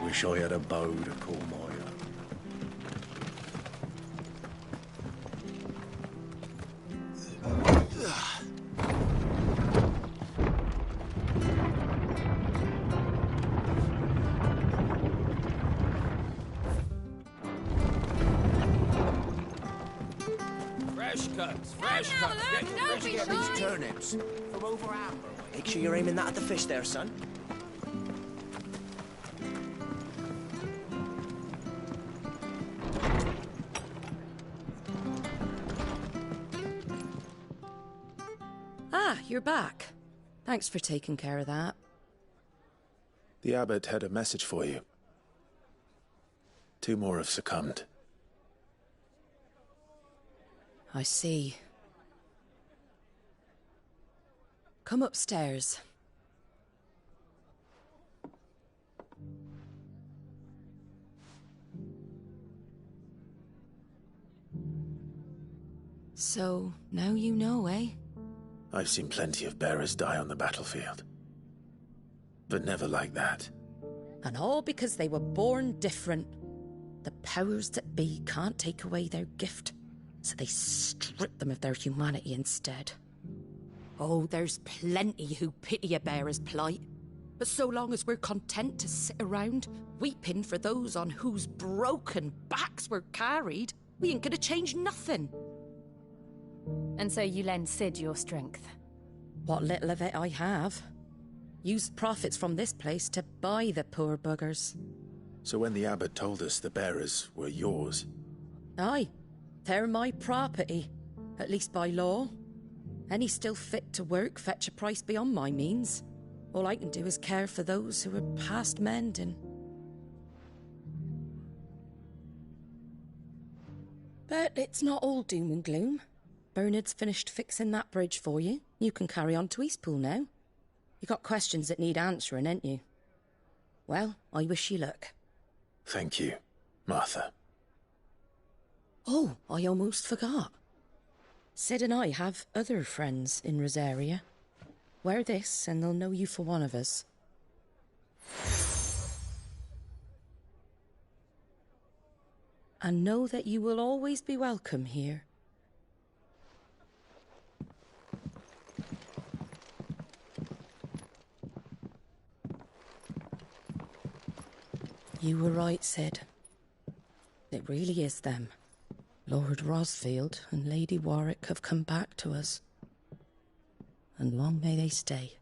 Wish I had a bow to call my own. Fresh cuts, fresh cuts. Don't be Get shy. these turnips from over Amber. Make sure you're aiming that at the fish there, son. Ah, you're back. Thanks for taking care of that. The abbot had a message for you. 2 more have succumbed. I see. Come upstairs. So, now you know, eh? I've seen plenty of bearers die on the battlefield. But never like that. And all because they were born different. The powers that be can't take away their gift, so they strip them of their humanity instead. Oh, there's plenty who pity a bearer's plight. But so long as we're content to sit around, weeping for those on whose broken backs we're carried, we ain't gonna change nothing. And so you lend Cid your strength? What little of it I have. Used profits from this place to buy the poor buggers. So when the abbot told us the bearers were yours... Aye, they're my property, at least by law. Any still fit to work fetch a price beyond my means. All I can do is care for those who are past mending. But it's not all doom and gloom. Bernard's finished fixing that bridge for you. You can carry on to Eastpool now. You got questions that need answering, ain't you? Well, I wish you luck. Thank you, Martha. Oh, I almost forgot. Cid and I have other friends in Rosaria. Wear this and they'll know you for one of us. And know that you will always be welcome here. You were right, Cid. It really is them. Lord Rosfield and Lady Warwick have come back to us. And long may they stay.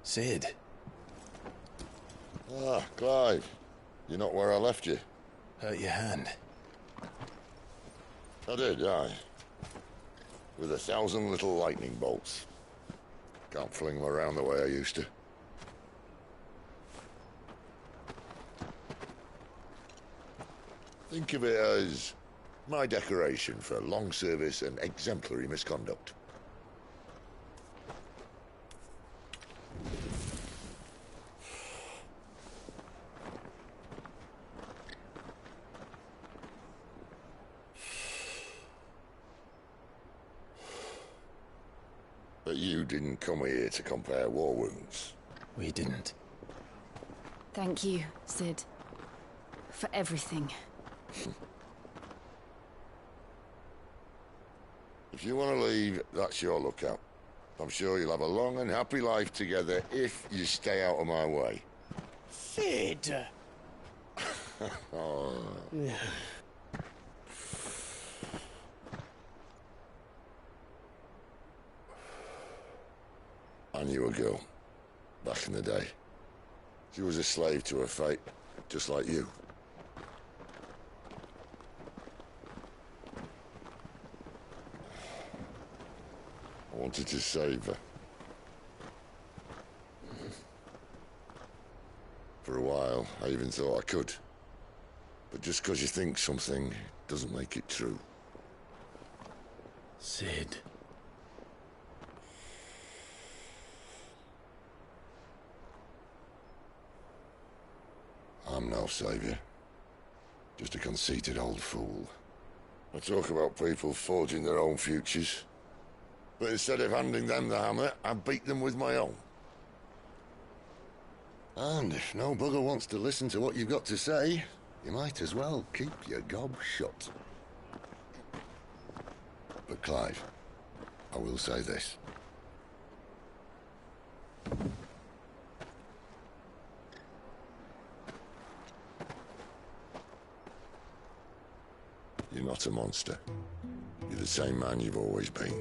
Cid. Ah, Clive. You're not where I left you. Hurt your hand. I did, aye. With 1,000 little lightning bolts. Can't fling them around the way I used to. Think of it as my decoration for long service and exemplary misconduct. But you didn't come here to compare war wounds. We didn't. Thank you, Cid. For everything. If you want to leave, that's your lookout. I'm sure you'll have a long and happy life together if you stay out of my way. Cid! Oh. I knew a girl, back in the day. She was a slave to her fate, just like you. I wanted to save her. For a while, I even thought I could. But just because you think something doesn't make it true. Cid. I'm no savior. Just a conceited old fool. I talk about people forging their own futures. But instead of handing them the hammer, I beat them with my own. And if no bugger wants to listen to what you've got to say, you might as well keep your gob shut. But Clive, I will say this. You're not a monster. You're the same man you've always been.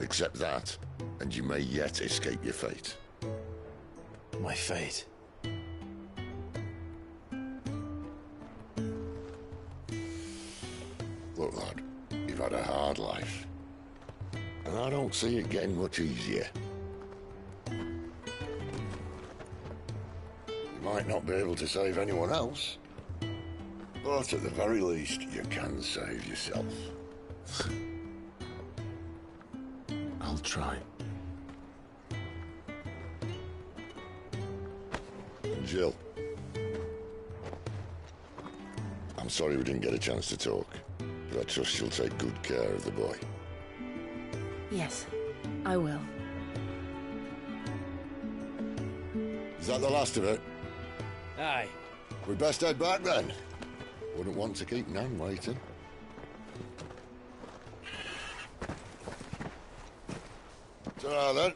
Accept that, and you may yet escape your fate. My fate? Look, lad, you've had a hard life. And I don't see it getting much easier. You might not be able to save anyone else, but at the very least, you can save yourself. I'll try. Jill. I'm sorry we didn't get a chance to talk, but I trust you'll take good care of the boy. Yes, I will. Is that the last of it? Aye. We'd best head back then. Wouldn't want to keep Nan waiting. Ta-ra then.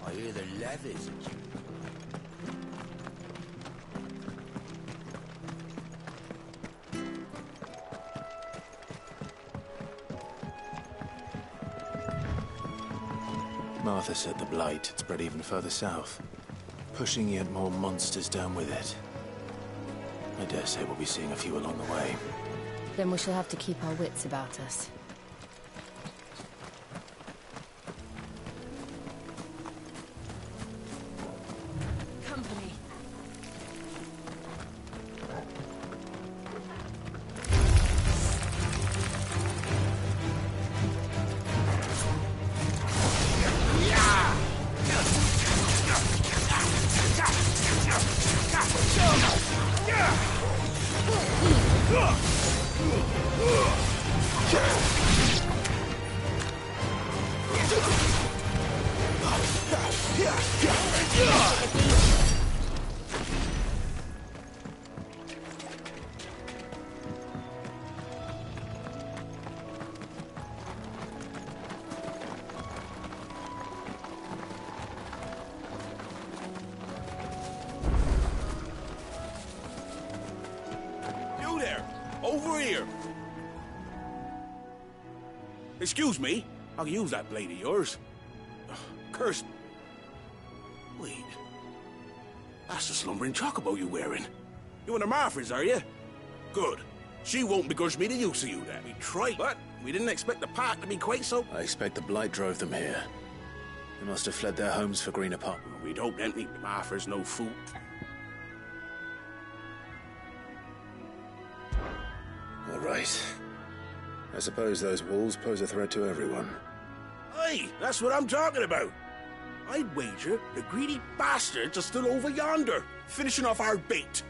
I hear the levies. Martha said the Blight had spread even further south, pushing yet more monsters down with it. I dare say we'll be seeing a few along the way. Then we shall have to keep our wits about us. Company. You there! Over here! Excuse me, I can use that blade of yours. Curse. Wait. That's the slumbering chocobo you're wearing. You and the Marfords, are you? Good. She won't begrudge me the use of you then. We tried, but we didn't expect the pack to be quite so... I expect the Blight drove them here. They must have fled their homes for greener pot. We'd hope them think the Marfords no food. All right. I suppose those wolves pose a threat to everyone. Aye, that's what I'm talking about. I'd wager the greedy bastards are still over yonder, finishing off our bait.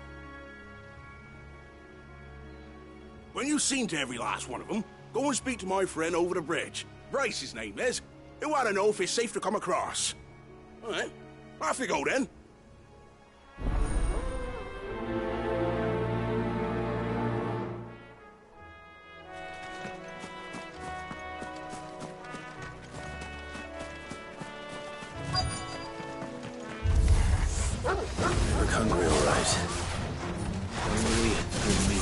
When you've seen to every last one of them, go and speak to my friend over the bridge. Bryce, his name is. He want to know if it's safe to come across. All right, off you go then. Look hungry, all right. Hungry and mean.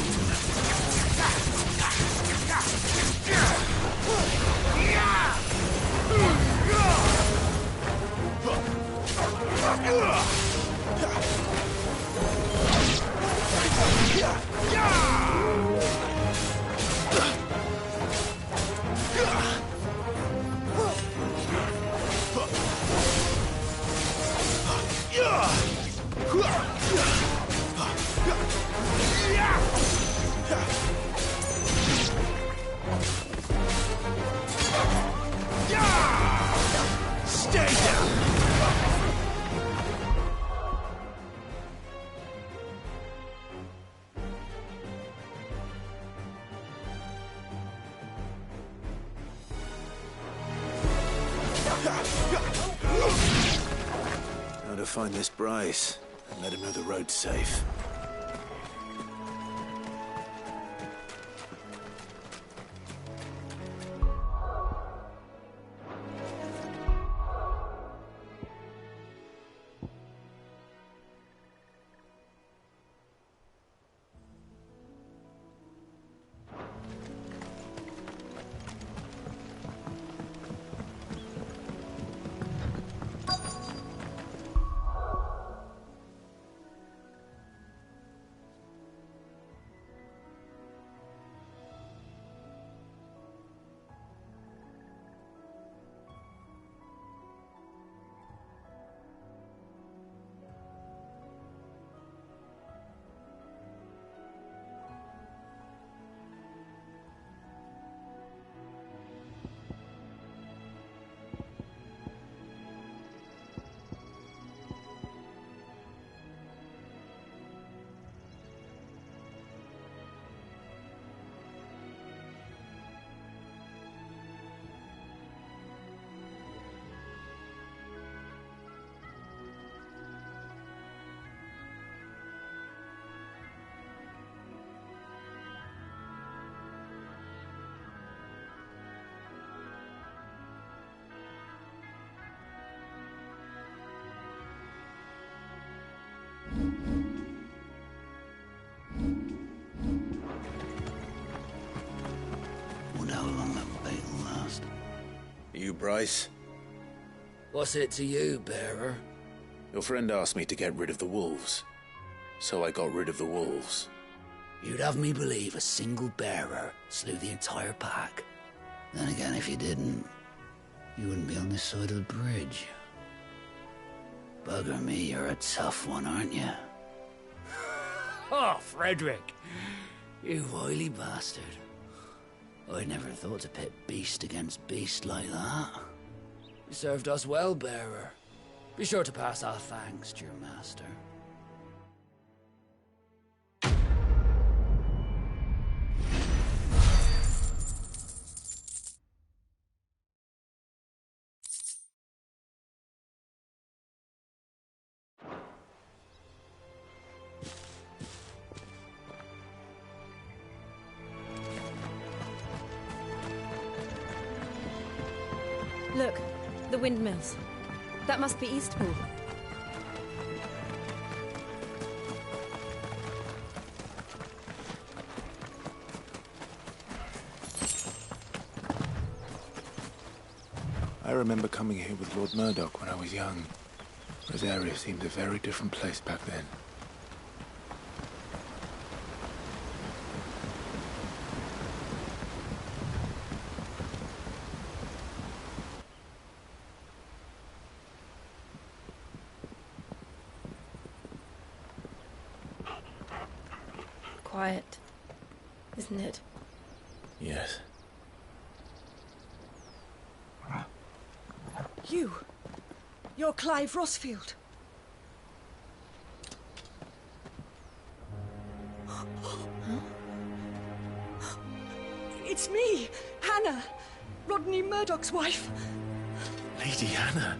to find this Bryce and let him know the road's safe. Wonder how long that bait will last. You, Bryce? What's it to you, bearer? Your friend asked me to get rid of the wolves. So I got rid of the wolves. You'd have me believe a single bearer slew the entire pack. Then again, if you didn't, you wouldn't be on this side of the bridge. Bugger me, you're a tough one, aren't you? Oh, Frederick! You wily bastard. I never thought to pit beast against beast like that. You served us well, bearer. Be sure to pass our thanks to your master. Look, the windmills. That must be Eastpool. I remember coming here with Lord Murdoch when I was young. Rosaria seemed a very different place back then. Quiet, isn't it? Yes. You're Clive Rossfield. It's me, Hannah, Rodney Murdoch's wife. Lady Hannah.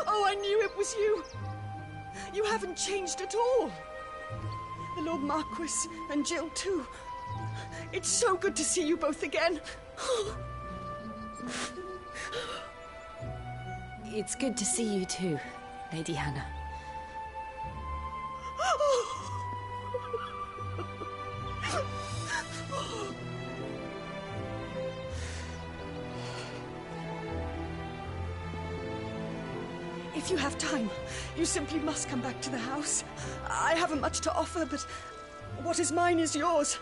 Oh, I knew it was you. You haven't changed at all. The Lord Marquis and Jill too. It's so good to see you both again. It's good to see you too, Lady Hannah. If you have time, you simply must come back to the house. I haven't much to offer, but what is mine is yours.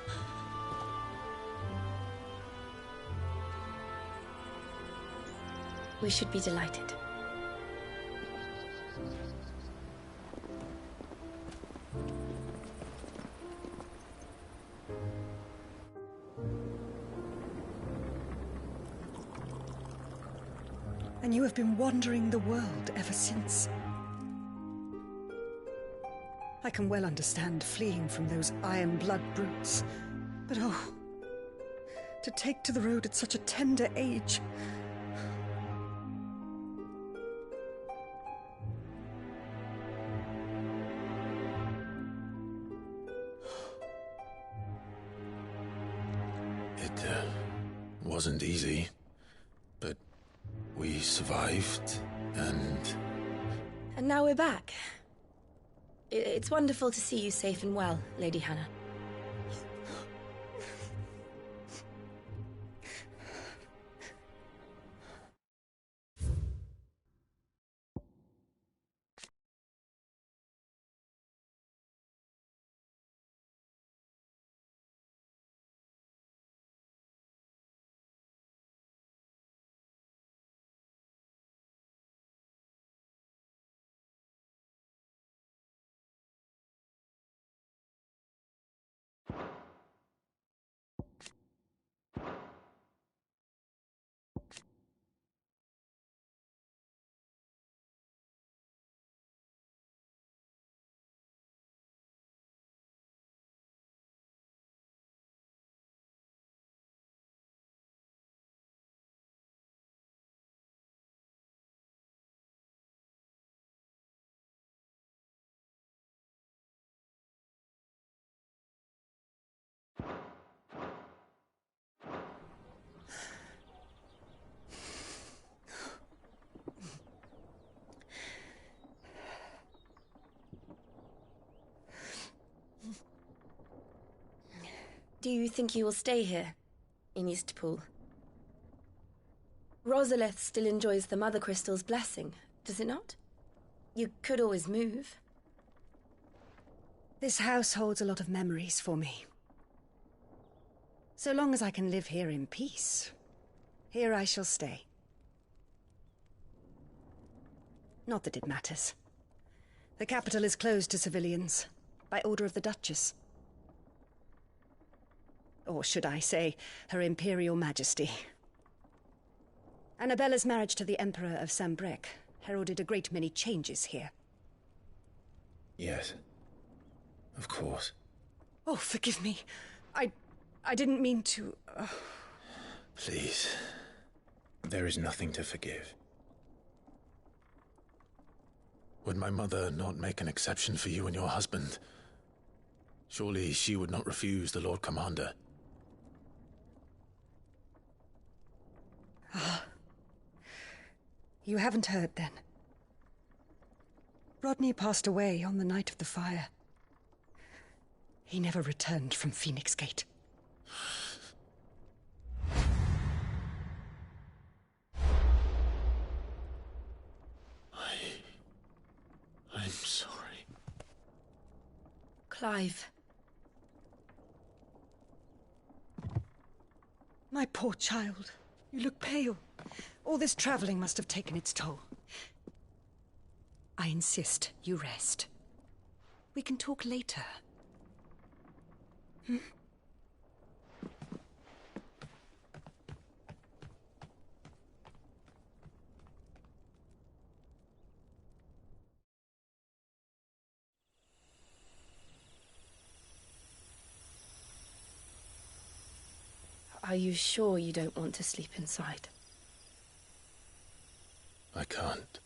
We should be delighted. And you have been wandering the world ever since. I can well understand fleeing from those iron blood brutes, but oh, to take to the road at such a tender age. wasn't easy, but we survived, and... And now we're back. It's wonderful to see you safe and well, Lady Hannah. Do you think you will stay here, in Eastpool? Rosalith still enjoys the Mother Crystal's blessing, does it not? You could always move. This house holds a lot of memories for me. So long as I can live here in peace, here I shall stay. Not that it matters. The capital is closed to civilians, by order of the Duchess. Or should I say, Her Imperial Majesty. Annabella's marriage to the Emperor of Sambrec heralded a great many changes here. Yes. Of course. Oh, forgive me. I didn't mean to... Please. There is nothing to forgive. Would my mother not make an exception for you and your husband? Surely she would not refuse the Lord Commander. Ah. You haven't heard, then. Rodney passed away on the night of the fire. He never returned from Phoenix Gate. I'm sorry. Clive. My poor child. You look pale. All this traveling must have taken its toll. I insist you rest. We can talk later. Hmm? Are you sure you don't want to sleep inside? I can't.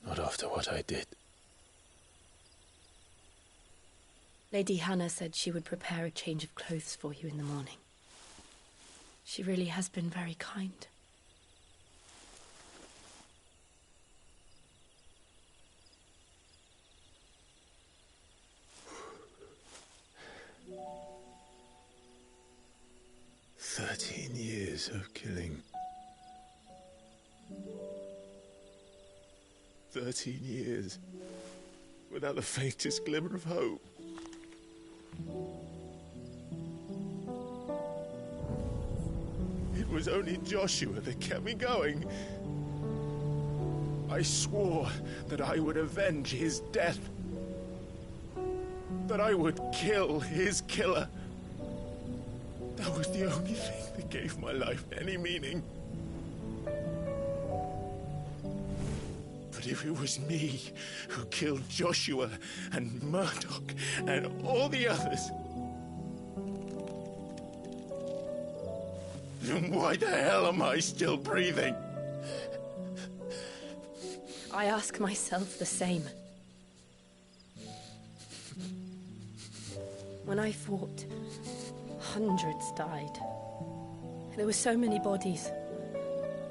Not after what I did. Lady Hannah said she would prepare a change of clothes for you in the morning. She really has been very kind. Years of killing. 13 years without the faintest glimmer of hope. It was only Joshua that kept me going. I swore that I would avenge his death. That I would kill his killer. That was the only thing that gave my life any meaning. But if it was me who killed Joshua and Murdoch and all the others, then why the hell am I still breathing? I ask myself the same. When I fought, hundreds died. There were so many bodies.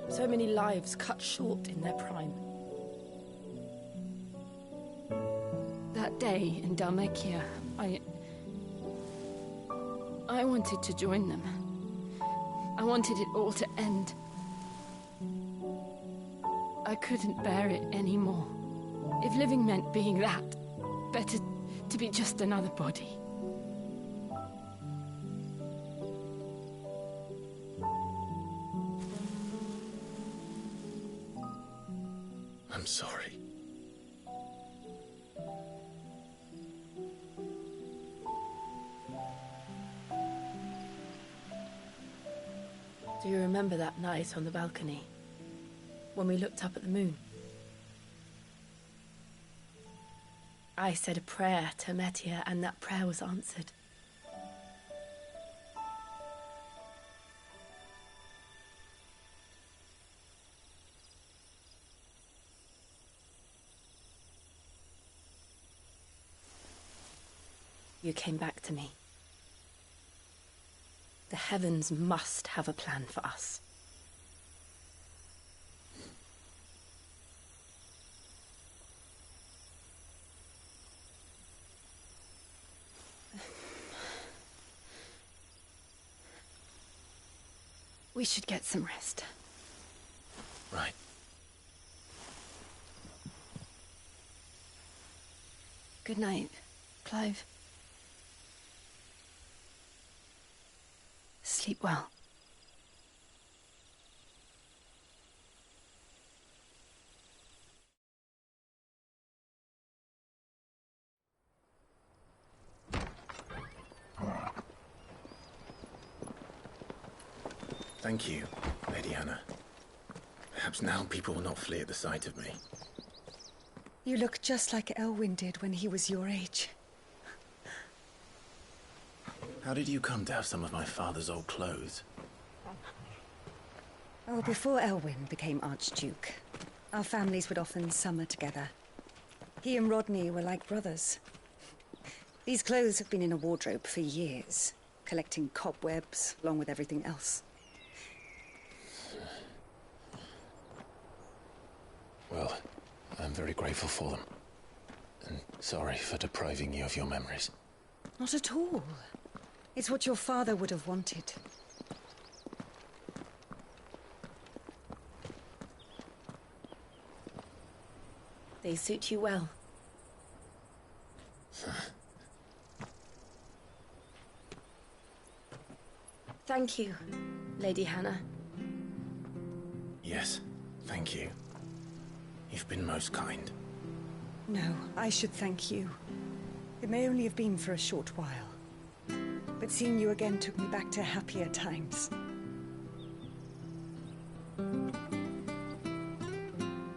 So many lives cut short in their prime. That day in Dhalmekia, I wanted to join them. I wanted it all to end. I couldn't bear it anymore. If living meant being that, better to be just another body. I'm sorry. Do you remember that night on the balcony? When we looked up at the moon? I said a prayer to Metia, and that prayer was answered. You came back to me. The heavens must have a plan for us. We should get some rest. Right. Good night, Clive. Sleep well. Thank you, Lady Hannah. Perhaps now people will not flee at the sight of me. You look just like Elwyn did when he was your age. How did you come to have some of my father's old clothes? Oh, before Elwyn became Archduke, our families would often summer together. He and Rodney were like brothers. These clothes have been in a wardrobe for years, collecting cobwebs along with everything else. Well, I'm very grateful for them. And sorry for depriving you of your memories. Not at all. It's what your father would have wanted. They suit you well. Thank you, Lady Hannah. Yes, thank you. You've been most kind. No, I should thank you. It may only have been for a short while, but seeing you again took me back to happier times.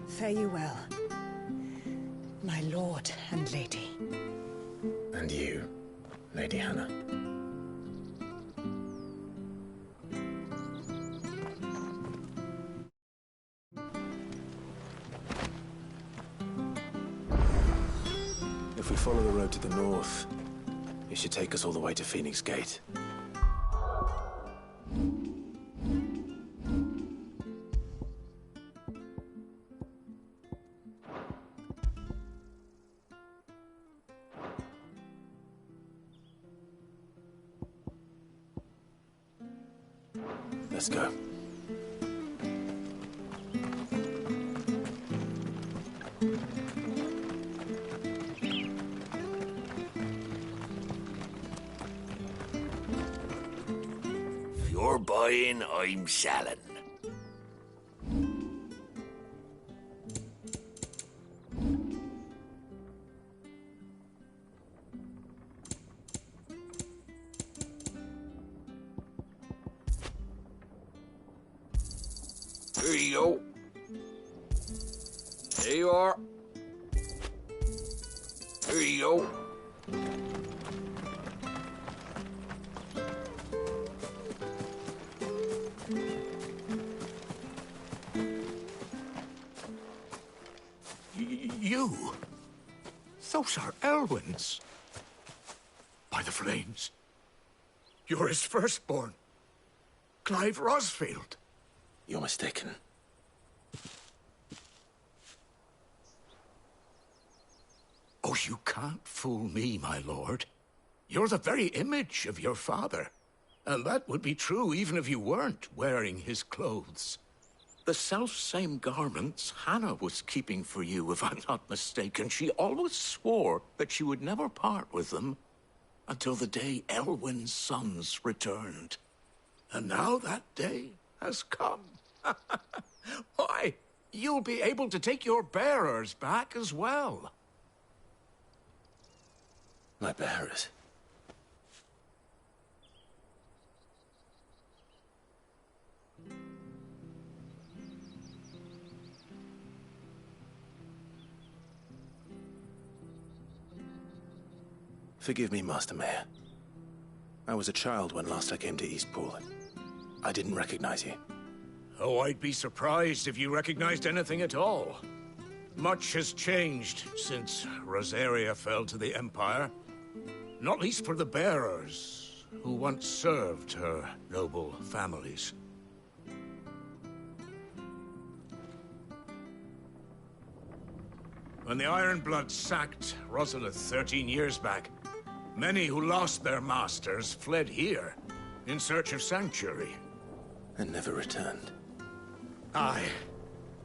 Fare you well, my lord and lady. And you, Lady Hannah. If we follow the road to the north, it should take us all the way to Phoenix Gate. Let's go. If you're buying, I'm selling. Here you go. There you are. Here you go. You? Those are Elwyn's. By the flames. You're his firstborn. Clive Rosfield. You're mistaken. Oh, you can't fool me, my lord. You're the very image of your father. And that would be true even if you weren't wearing his clothes. The self-same garments Hannah was keeping for you, if I'm not mistaken. She always swore that she would never part with them until the day Elwyn's sons returned. And now that day has come. Why, you'll be able to take your bearers back as well. My bearers? Forgive me, Master Mayor. I was a child when last I came to Eastpool. I didn't recognize you. Oh, I'd be surprised if you recognized anything at all. Much has changed since Rosaria fell to the Empire. Not least for the bearers, who once served her noble families. When the Ironbloods sacked Rosalith 13 years back, many who lost their masters fled here in search of sanctuary. And never returned. Aye.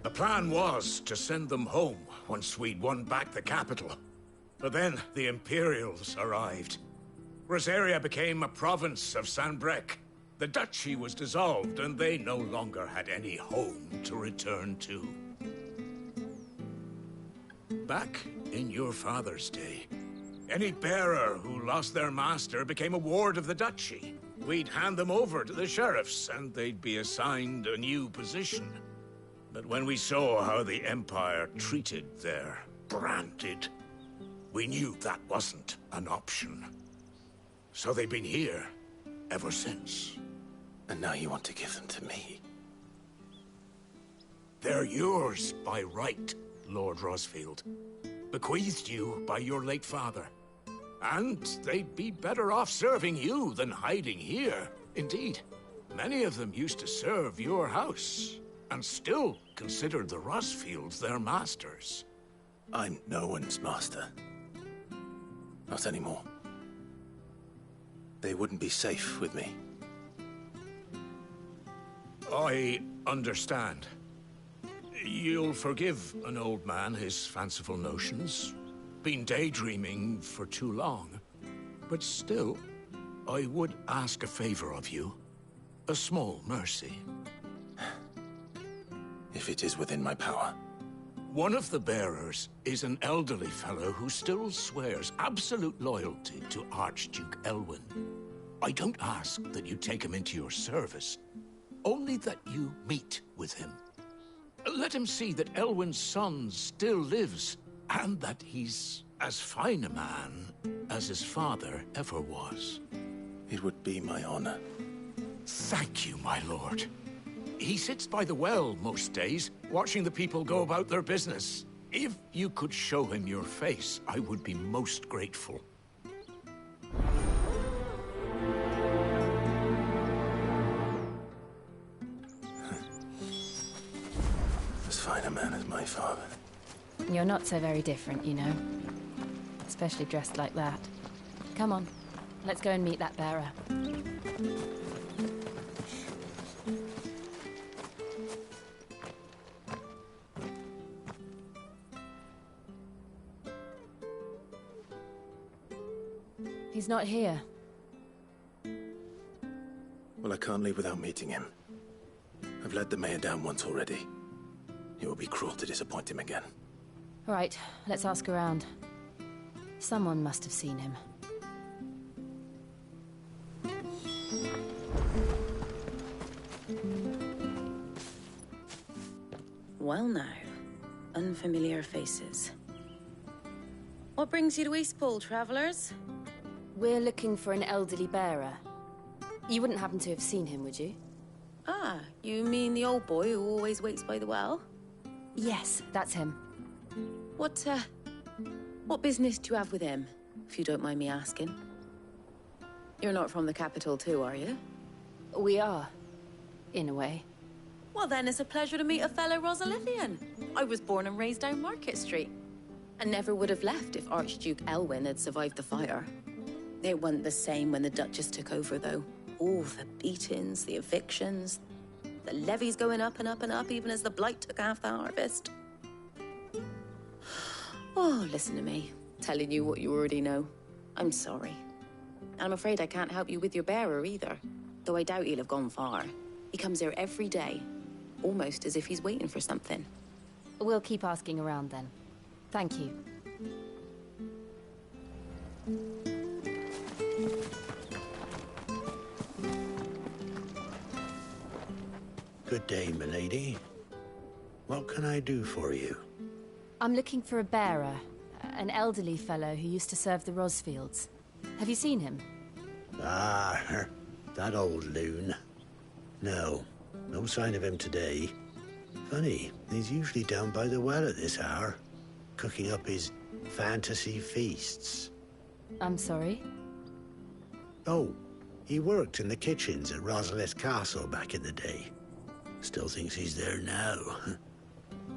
The plan was to send them home once we'd won back the capital. But then the Imperials arrived. Rosaria became a province of Sanbreque. The duchy was dissolved, and they no longer had any home to return to. Back in your father's day, any bearer who lost their master became a ward of the duchy. We'd hand them over to the sheriffs, and they'd be assigned a new position. But when we saw how the Empire treated their branded, we knew that wasn't an option. So they've been here ever since. And now you want to give them to me? They're yours by right, Lord Rosfield. Bequeathed you by your late father. And they'd be better off serving you than hiding here. Indeed, many of them used to serve your house, and still considered the Rosfields their masters. I'm no one's master. Not anymore. They wouldn't be safe with me. I understand. You'll forgive an old man his fanciful notions. Been daydreaming for too long. But still, I would ask a favor of you. A small mercy. If it is within my power. One of the bearers is an elderly fellow who still swears absolute loyalty to Archduke Elwyn. I don't ask that you take him into your service, only that you meet with him. Let him see that Elwyn's son still lives, and that he's as fine a man as his father ever was. It would be my honor. Thank you, my lord. He sits by the well most days, watching the people go about their business. If you could show him your face, I would be most grateful. As fine a man as my father. You're not so very different, you know. Especially dressed like that. Come on, let's go and meet that bearer. He's not here. Well, I can't leave without meeting him. I've let the mayor down once already. It would be cruel to disappoint him again. All right, let's ask around. Someone must have seen him. Well now, unfamiliar faces. What brings you to Eastpool, travelers? We're looking for an elderly bearer. You wouldn't happen to have seen him, would you? Ah, you mean the old boy who always waits by the well? Yes, that's him. What business do you have with him, if you don't mind me asking? You're not from the capital too, are you? We are. in a way. Well, then it's a pleasure to meet a fellow Rosalithian. I was born and raised down Market Street. And never would have left if Archduke Elwyn had survived the fire. It wasn't the same when the Duchess took over, though. All the beatings, the evictions, the levies going up and up and up, even as the Blight took half the harvest. Oh, listen to me, telling you what you already know. I'm sorry. And I'm afraid I can't help you with your bearer either, though I doubt he'll have gone far. He comes here every day, almost as if he's waiting for something. We'll keep asking around then. Thank you. Good day, milady. What can I do for you? I'm looking for a bearer, an elderly fellow who used to serve the Rosfields. Have you seen him? Ah, that old loon. No sign of him today. Funny, he's usually down by the well at this hour, cooking up his fantasy feasts. I'm sorry? Oh, he worked in the kitchens at Rosalith Castle back in the day. Still thinks he's there now.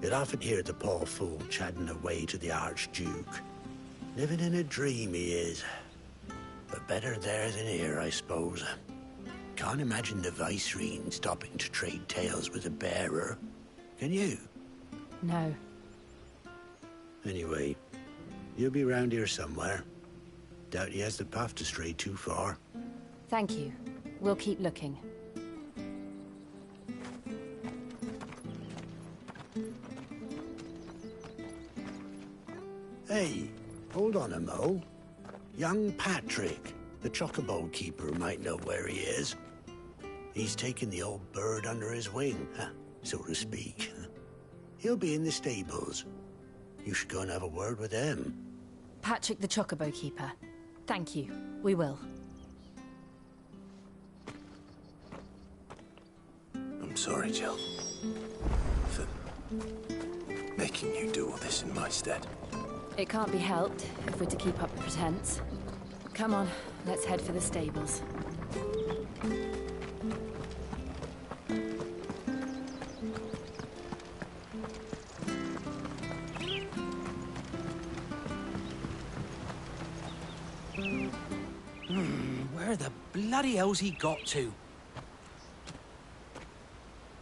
You'd often hear the poor fool chatting away to the Archduke. Living in a dream he is. But better there than here, I suppose. Can't imagine the Vicereine stopping to trade tales with a bearer. Can you? No. Anyway, you'll be round here somewhere. Doubt he has the path to stray too far. Thank you. We'll keep looking. Hey, hold on a mo. Young Patrick, the chocobo keeper, might know where he is. He's taken the old bird under his wing, so to speak. He'll be in the stables. You should go and have a word with him. Patrick the chocobo keeper. Thank you. We will. I'm sorry, Jill. For making you do all this in my stead. It can't be helped if we're to keep up the pretense. Come on, let's head for the stables. Where the bloody hell's he got to?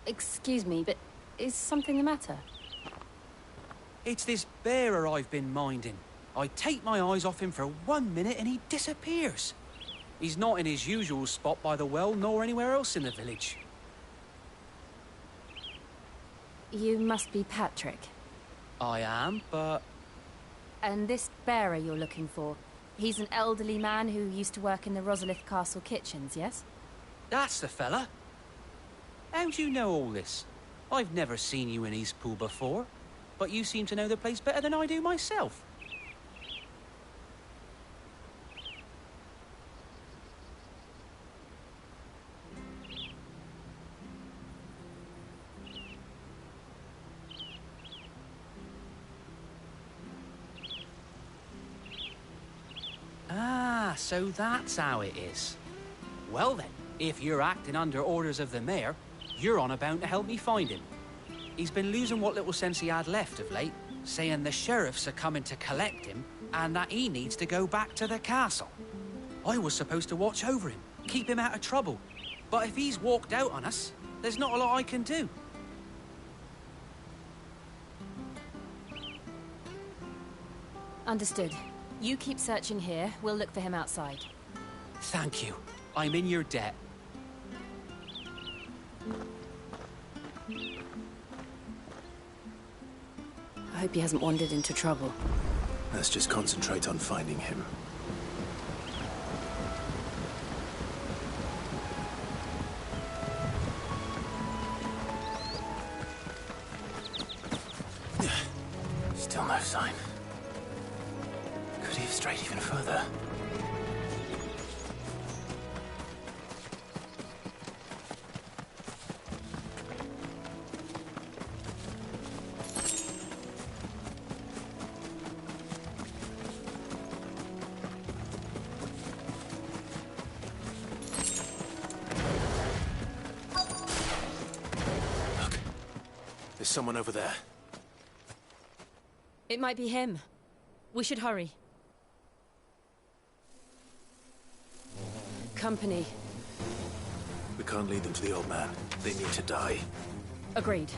Excuse me, but is something the matter? It's this bearer I've been minding. I take my eyes off him for 1 minute and he disappears. He's not in his usual spot by the well, nor anywhere else in the village. You must be Patrick. I am, but... And this bearer you're looking for, he's an elderly man who used to work in the Rosalith Castle kitchens, yes? That's the fella. How do you know all this? I've never seen you in Eastpool before, but you seem to know the place better than I do myself. Ah, so that's how it is. Well then, if you're acting under orders of the mayor, you're on about to help me find him. He's been losing what little sense he had left of late, saying the sheriffs are coming to collect him and that he needs to go back to the castle. I was supposed to watch over him, keep him out of trouble. But if he's walked out on us, there's not a lot I can do. Understood. You keep searching here, we'll look for him outside. Thank you. I'm in your debt. I hope he hasn't wandered into trouble. Let's just concentrate on finding him. Still no sign. Could he have strayed even further? There's someone over there. It might be him. We should hurry. Company. We can't lead them to the old man. They need to die. Agreed.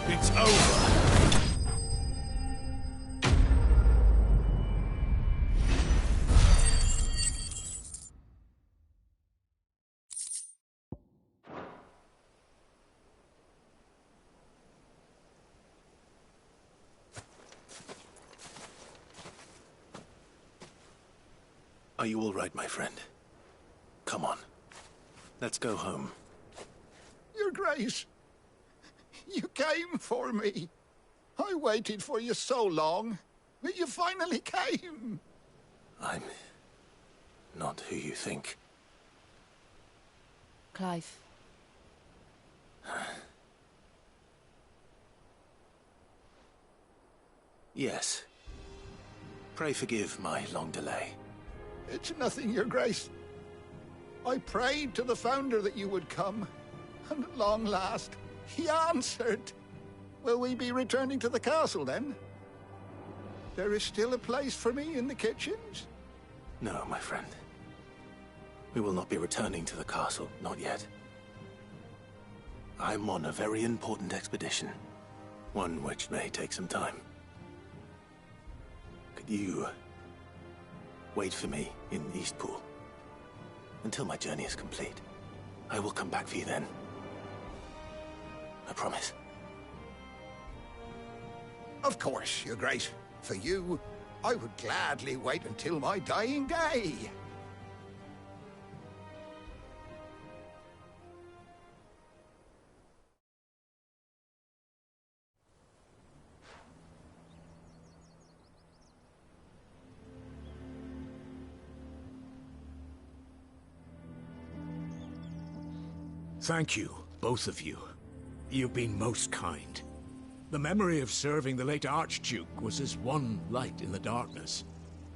It's over. Are you all right, my friend? Come on. Let's go home. Your Grace, you came for me. I waited for you so long, but you finally came. I'm not who you think. Clive. Yes. Pray forgive my long delay. It's nothing, Your Grace. I prayed to the Founder that you would come, and at long last, he answered. Will we be returning to the castle, then? There is still a place for me in the kitchens? No, my friend. We will not be returning to the castle, not yet. I'm on a very important expedition. One which may take some time. Could you wait for me in Eastpool until my journey is complete? I will come back for you then. I promise. Of course, Your Grace. For you, I would gladly wait until my dying day. Thank you, both of you. You've been most kind. The memory of serving the late Archduke was as one light in the darkness,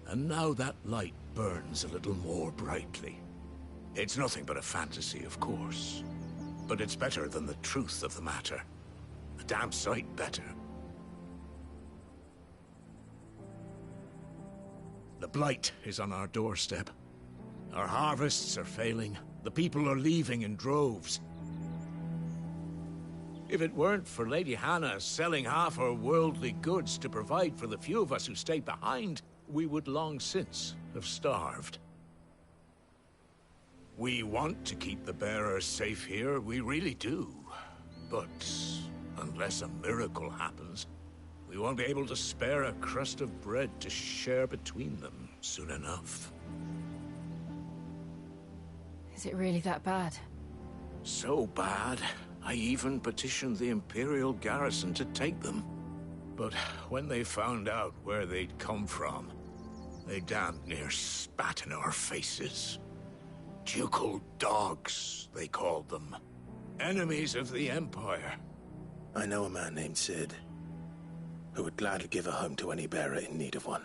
and now that light burns a little more brightly. It's nothing but a fantasy, of course, but it's better than the truth of the matter. A damn sight better. The Blight is on our doorstep. Our harvests are failing. The people are leaving in droves. If it weren't for Lady Hannah selling half her worldly goods to provide for the few of us who stayed behind, we would long since have starved. We want to keep the bearers safe here, we really do. But unless a miracle happens, we won't be able to spare a crust of bread to share between them soon enough. Is it really that bad? So bad, I even petitioned the Imperial garrison to take them. But when they found out where they'd come from, they damned near spat in our faces. Ducal dogs, they called them. Enemies of the Empire. I know a man named Cid, who would gladly give a home to any bearer in need of one.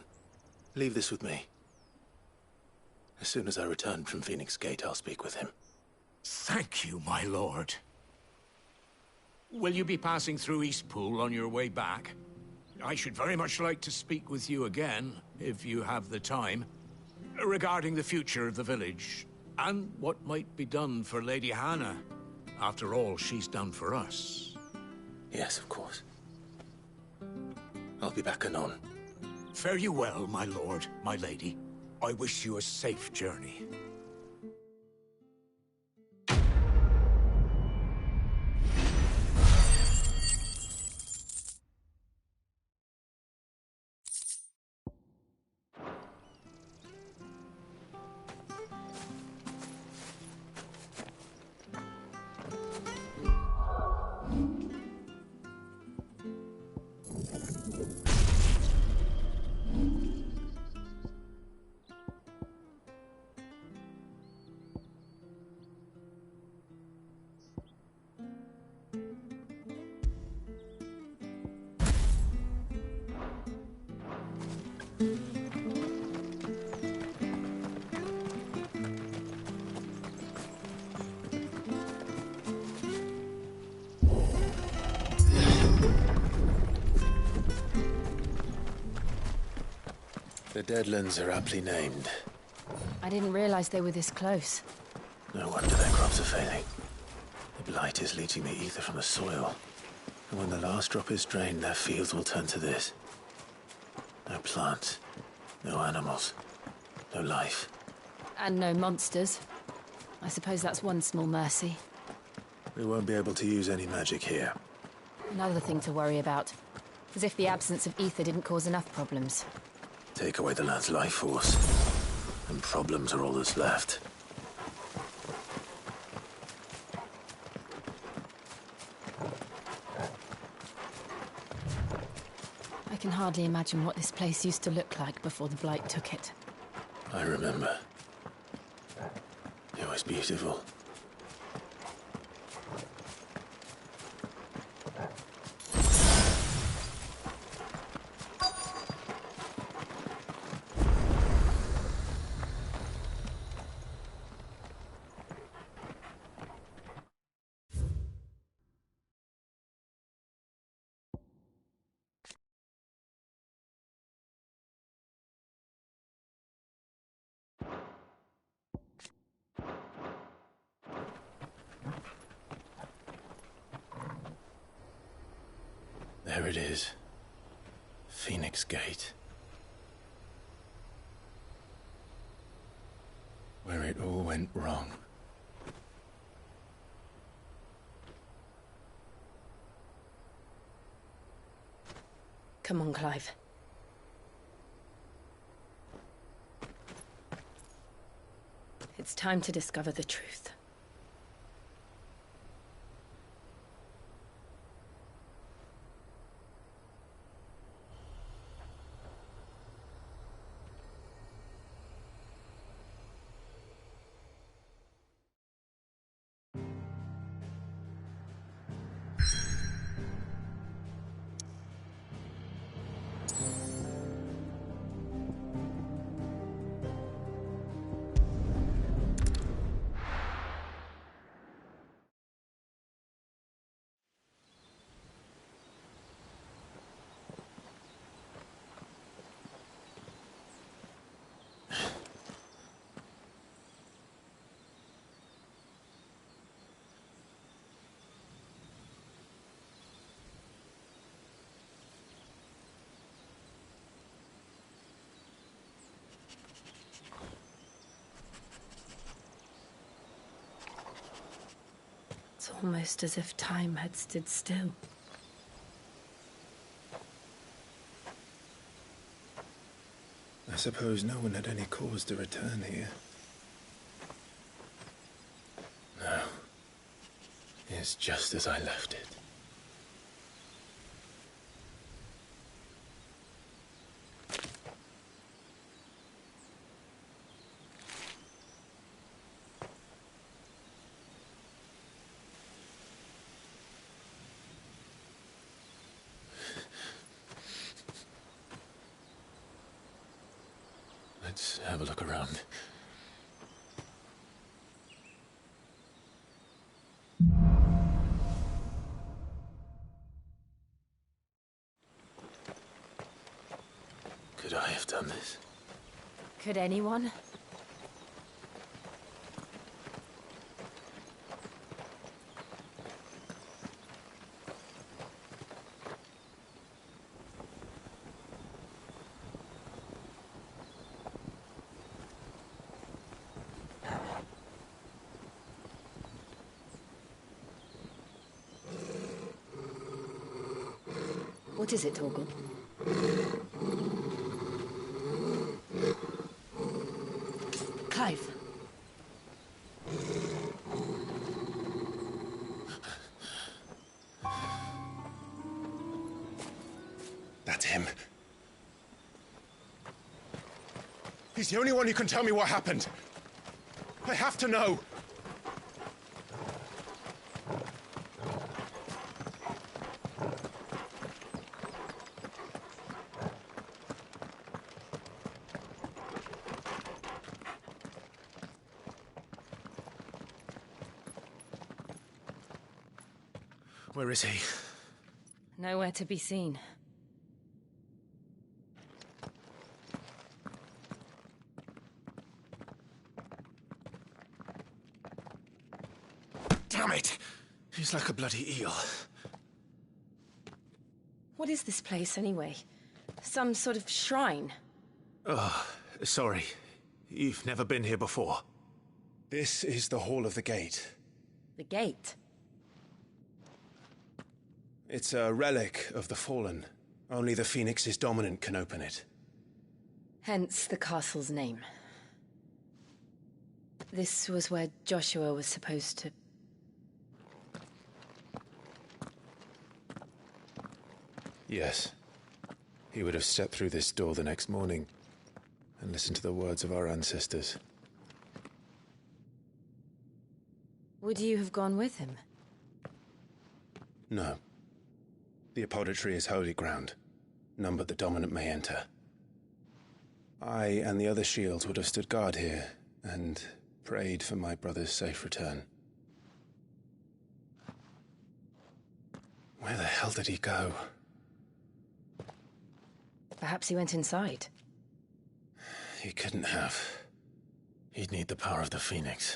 Leave this with me. As soon as I return from Phoenix Gate, I'll speak with him. Thank you, my lord. Will you be passing through Eastpool on your way back? I should very much like to speak with you again, if you have the time, regarding the future of the village, and what might be done for Lady Hannah. After all she's done for us. Yes, of course. I'll be back anon. Fare you well, my lord, my lady. I wish you a safe journey. The Deadlands are aptly named. I didn't realize they were this close. No wonder their crops are failing. The blight is leaching the ether from the soil. And when the last drop is drained, their fields will turn to this. No plants, no animals, no life. And no monsters. I suppose that's one small mercy. We won't be able to use any magic here. Another thing to worry about. As if the absence of ether didn't cause enough problems. Take away the lad's life force, and problems are all that's left. I can hardly imagine what this place used to look like before the Blight took it. I remember. It was beautiful. There it is. Phoenix Gate. Where it all went wrong. Come on, Clive. It's time to discover the truth. It's almost as if time had stood still. I suppose no one had any cause to return here. No. It's just as I left it. Let's have a look around. Could I have done this? Could anyone? What is it, Torgal? Clive. That's him. He's the only one who can tell me what happened. I have to know. Where is he? Nowhere to be seen. Looks like a bloody eel. What is this place, anyway? Some sort of shrine? Oh, sorry. You've never been here before. This is the Hall of the Gate. The gate? It's a relic of the Fallen. Only the Phoenix's dominant can open it. Hence the castle's name. This was where Joshua was supposed to... Yes. He would have stepped through this door the next morning and listened to the words of our ancestors. Would you have gone with him? No. The Apodatory is holy ground. None but the dominant may enter. I and the other shields would have stood guard here and prayed for my brother's safe return. Where the hell did he go? Perhaps he went inside. He couldn't have. He'd need the power of the Phoenix.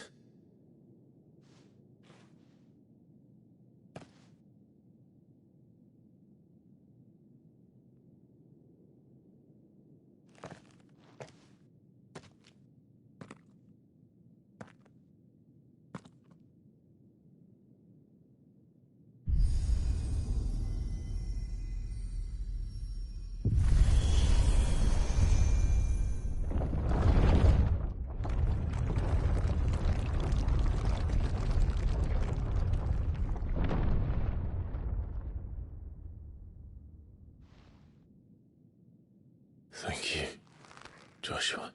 Thank you, Joshua.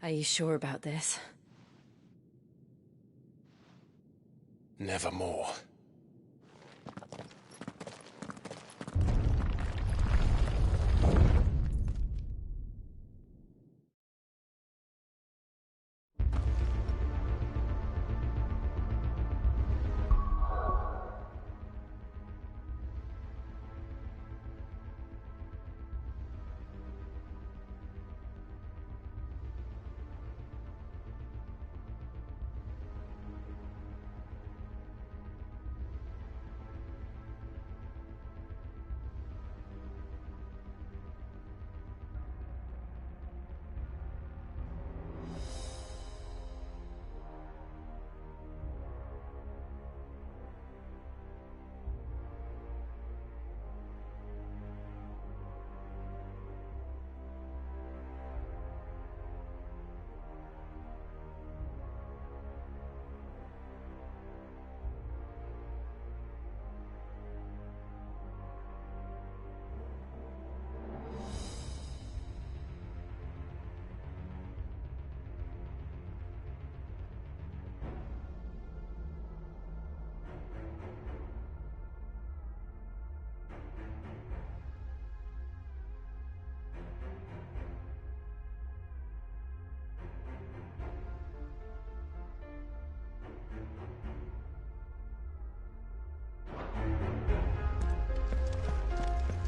Are you sure about this? Nevermore.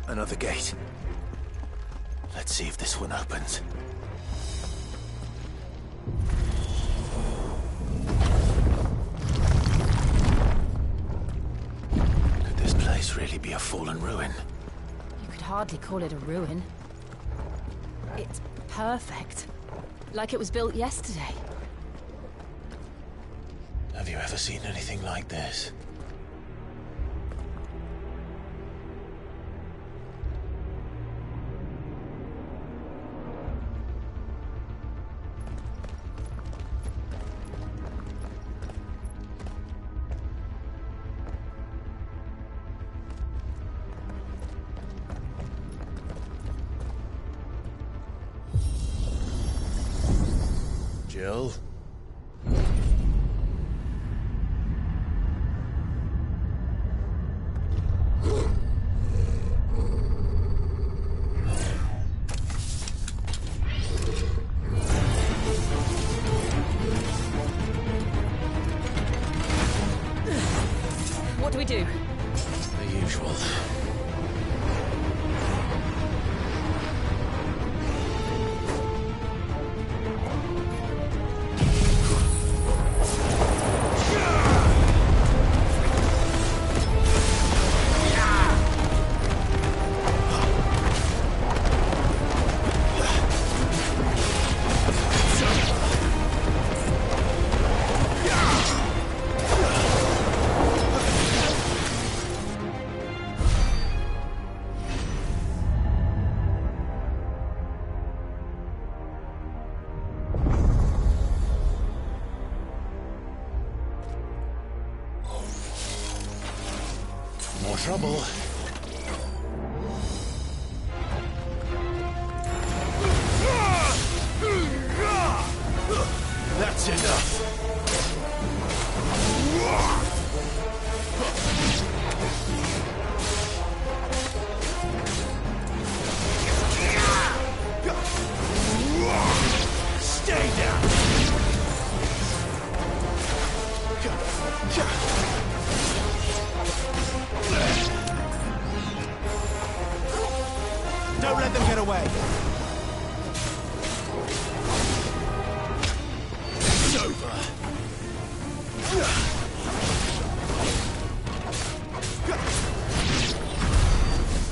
Another gate. Let's see if this one opens. Could this place really be a fallen ruin? You could hardly call it a ruin. It's perfect. Like it was built yesterday. Have you ever seen anything like this? Jill? What do we do? The usual. More trouble. That's enough. Stay down. Don't let them get away. It's over.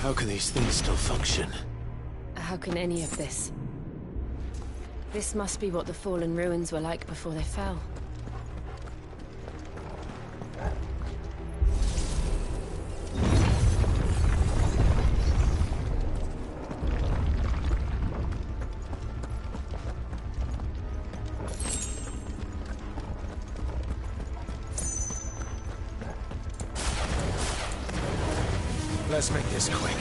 How can these things still function? How can any of this? This must be what the fallen ruins were like before they fell. Let's make this quick.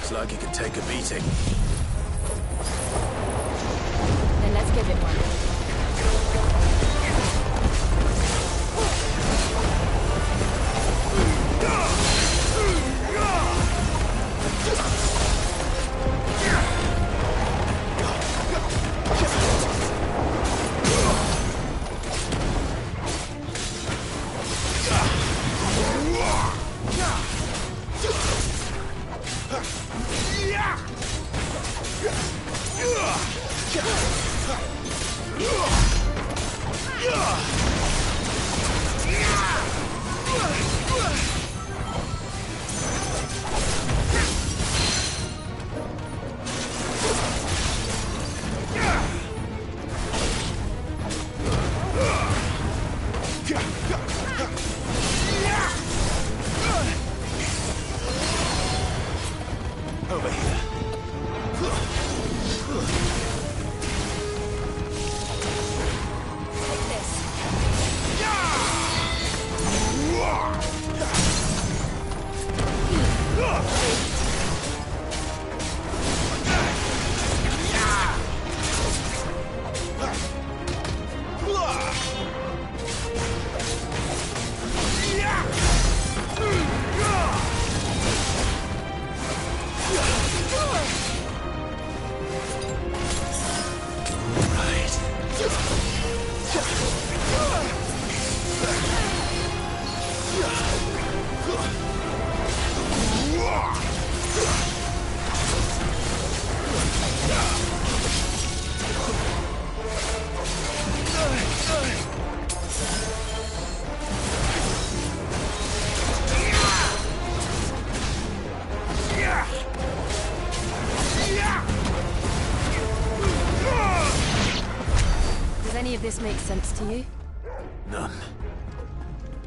Looks like he can take a beating. Then let's give it one. Over here. Take this. Does any of this make sense to you? None.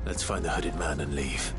Let's find the hooded man and leave.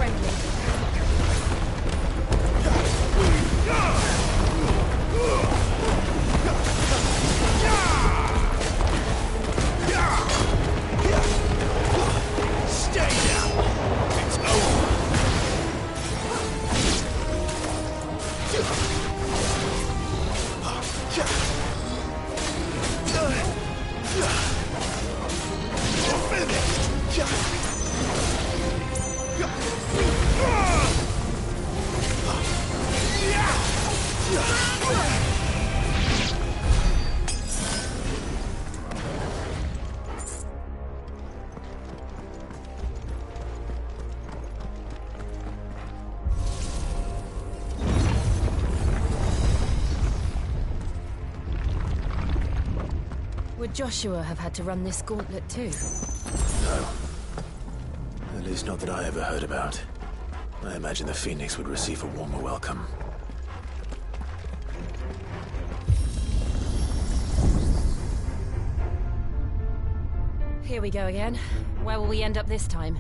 friendly. Stay down! It's over! Would Joshua have had to run this gauntlet too? No. At least not that I ever heard about. I imagine the Phoenix would receive a warmer welcome. Here we go again. Where will we end up this time?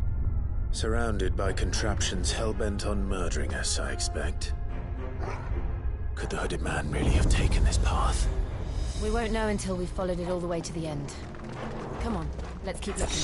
Surrounded by contraptions hell-bent on murdering us, I expect. Could the hooded man really have taken this path? We won't know until we've followed it all the way to the end. Come on, let's keep looking.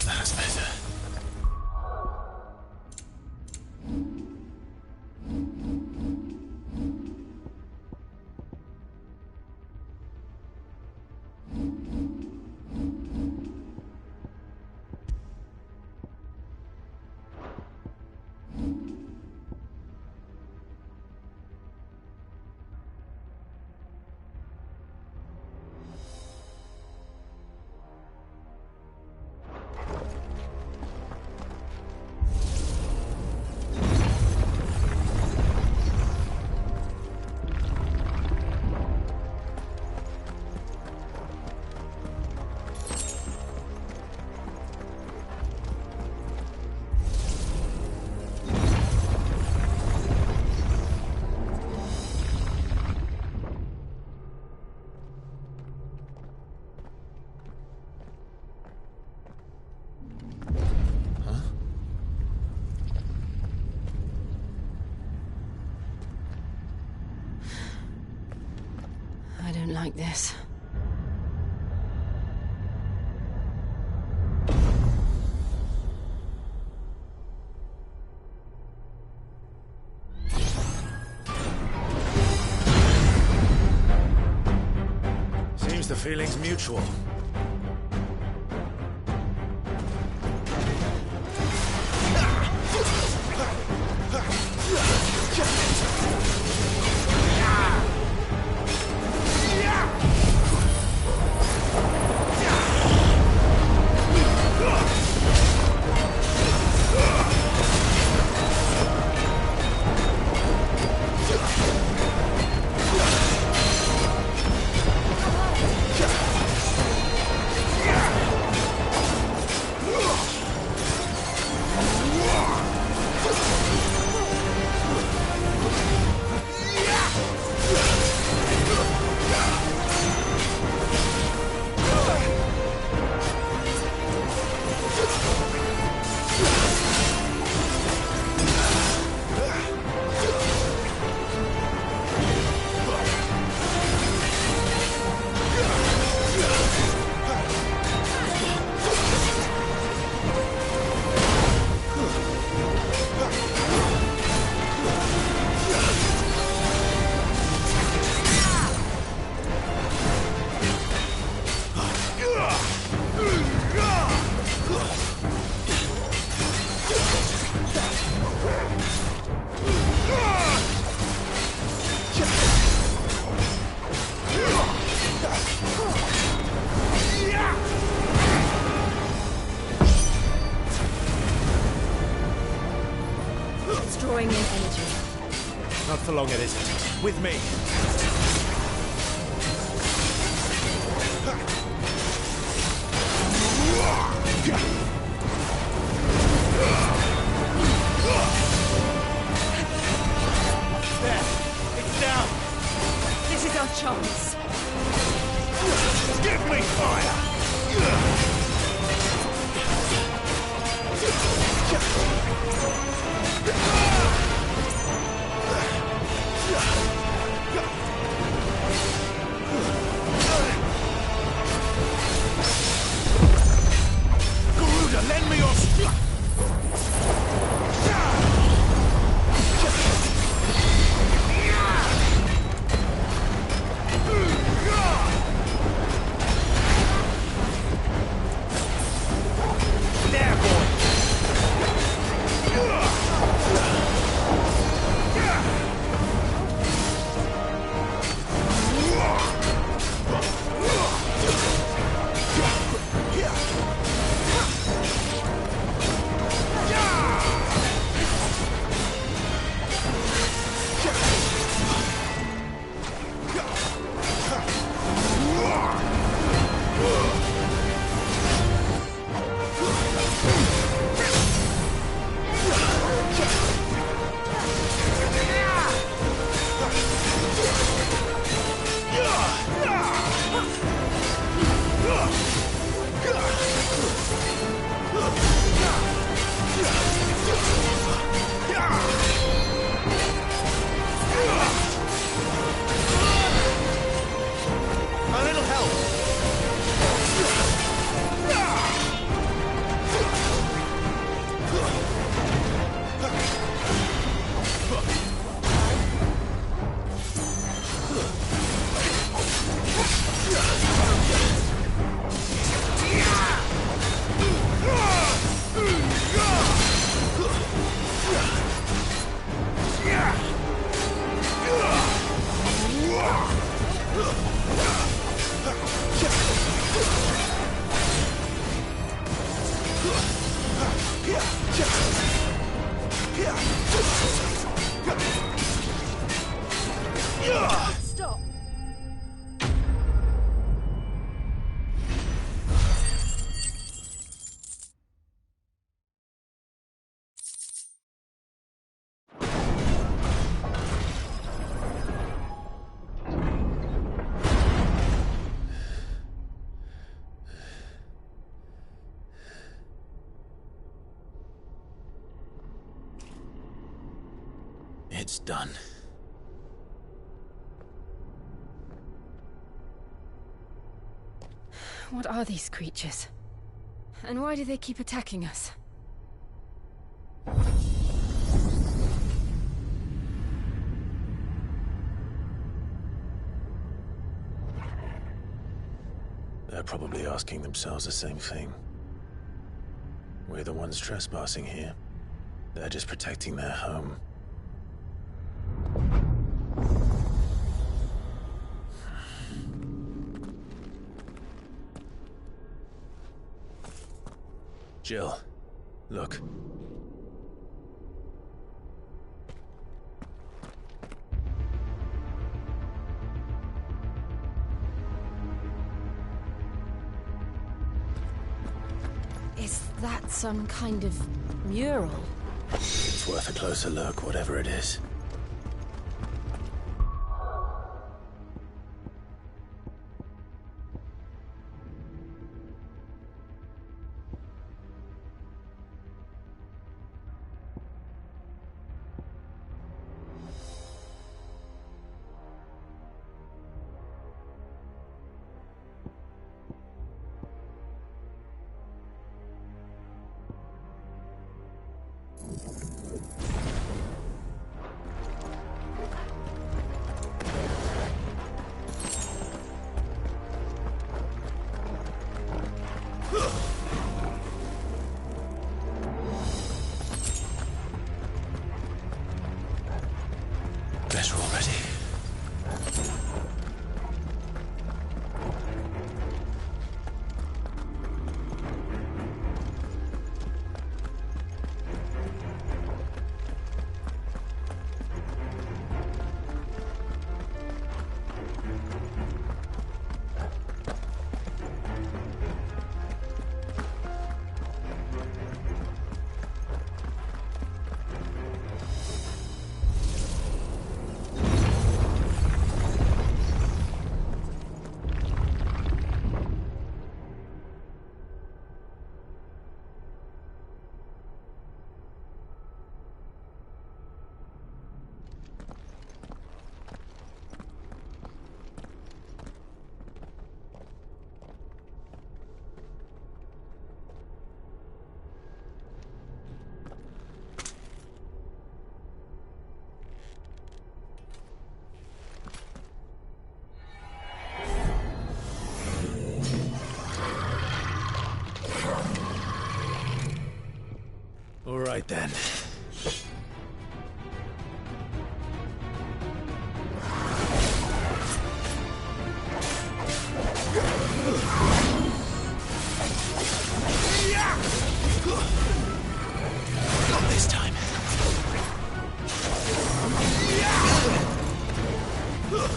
That's better. I don't like this. Seems the feeling's mutual. It's drawing in energy. Not for long, it isn't. With me. There! It's down! This is our chance. Give me fire! Garuda, lend me your strength! done. What are these creatures? And why do they keep attacking us? They're probably asking themselves the same thing. We're the ones trespassing here. They're just protecting their home. Jill, look. Is that some kind of mural? It's worth a closer look, whatever it is. Better already. All right then. Not this time. Ugh!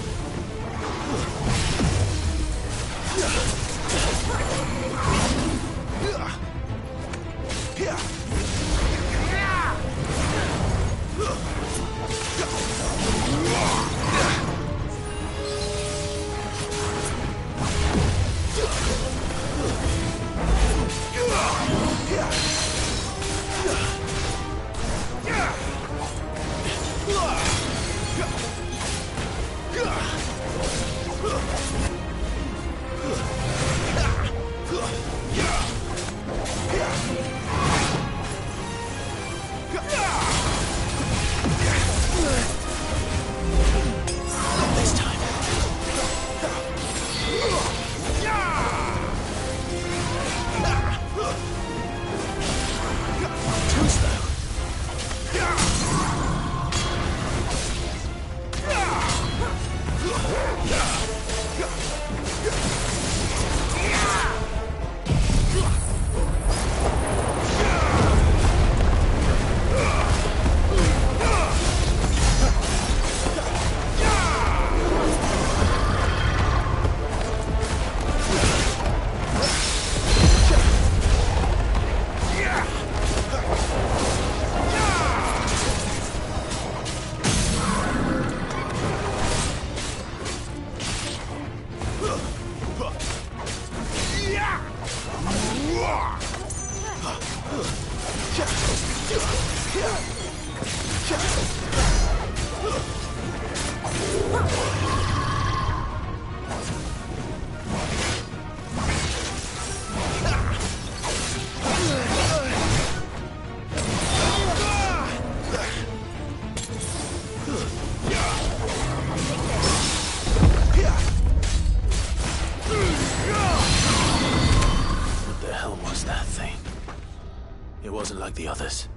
like the others.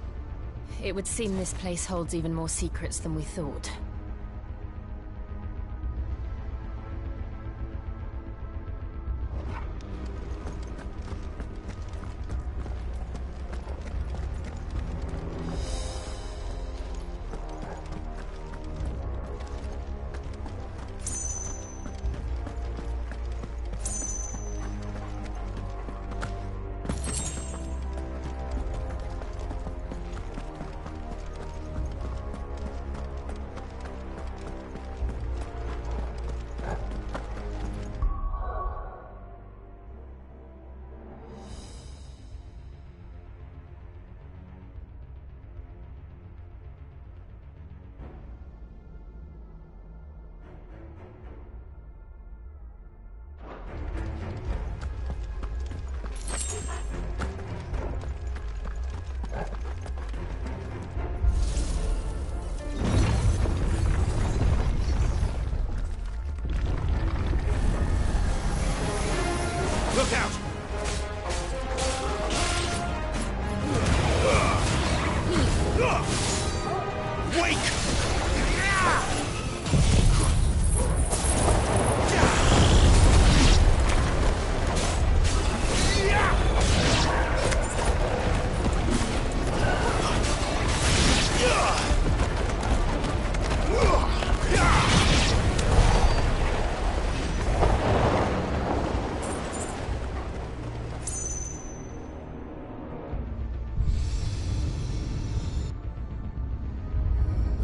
It would seem this place holds even more secrets than we thought. Look out! Wake!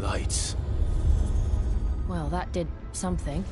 Lights. Well, that did something.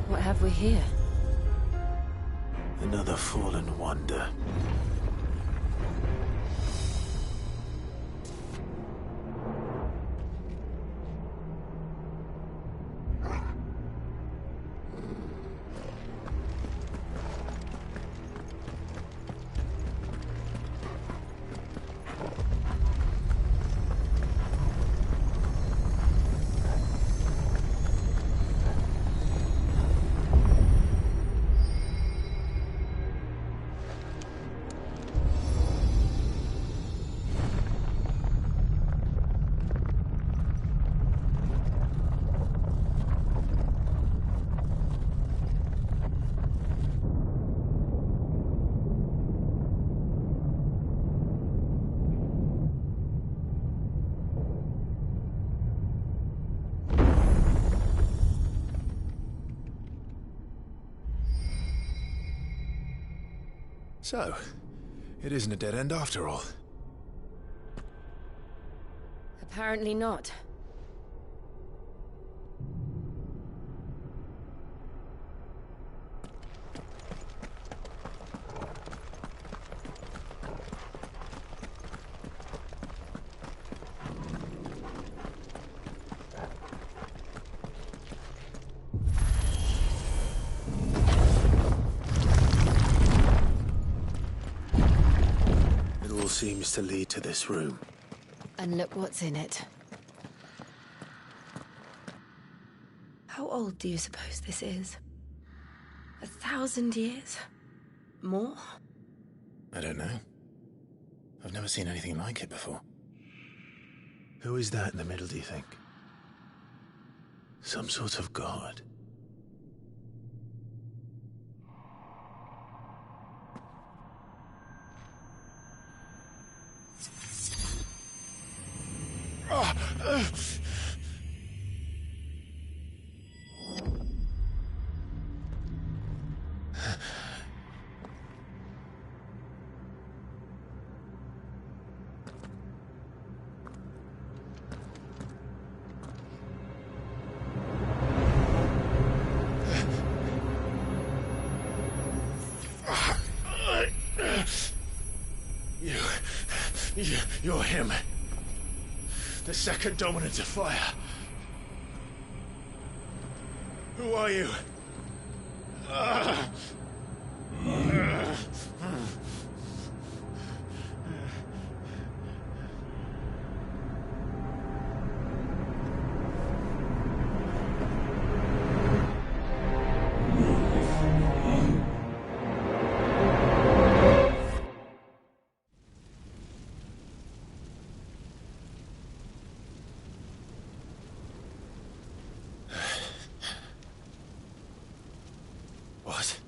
What have we here? Another fallen wonder. So, it isn't a dead end after all. Apparently not. Seems to lead to this room. And look what's in it. How old do you suppose this is? 1,000 years? More? I don't know. I've never seen anything like it before. Who is that in the middle, do you think? Some sort of god? You're him. The second dominant of fire. Who are you? What?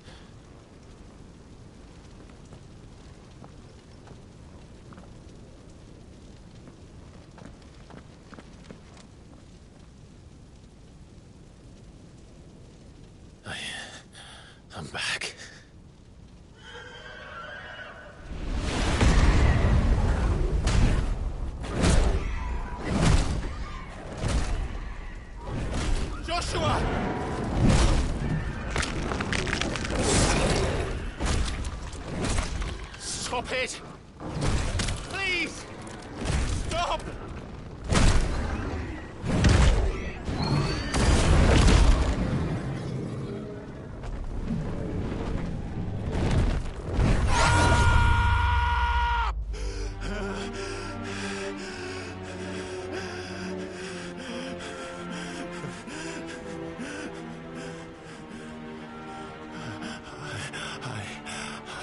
I'm back. Joshua! Stop it! Please! Stop!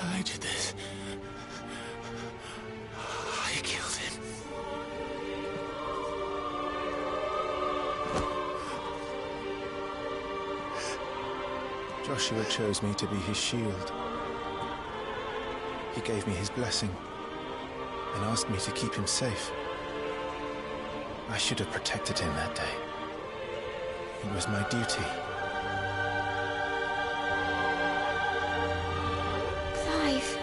I did this. I killed him. Joshua chose me to be his shield. He gave me his blessing and asked me to keep him safe. I should have protected him that day. It was my duty. Clive.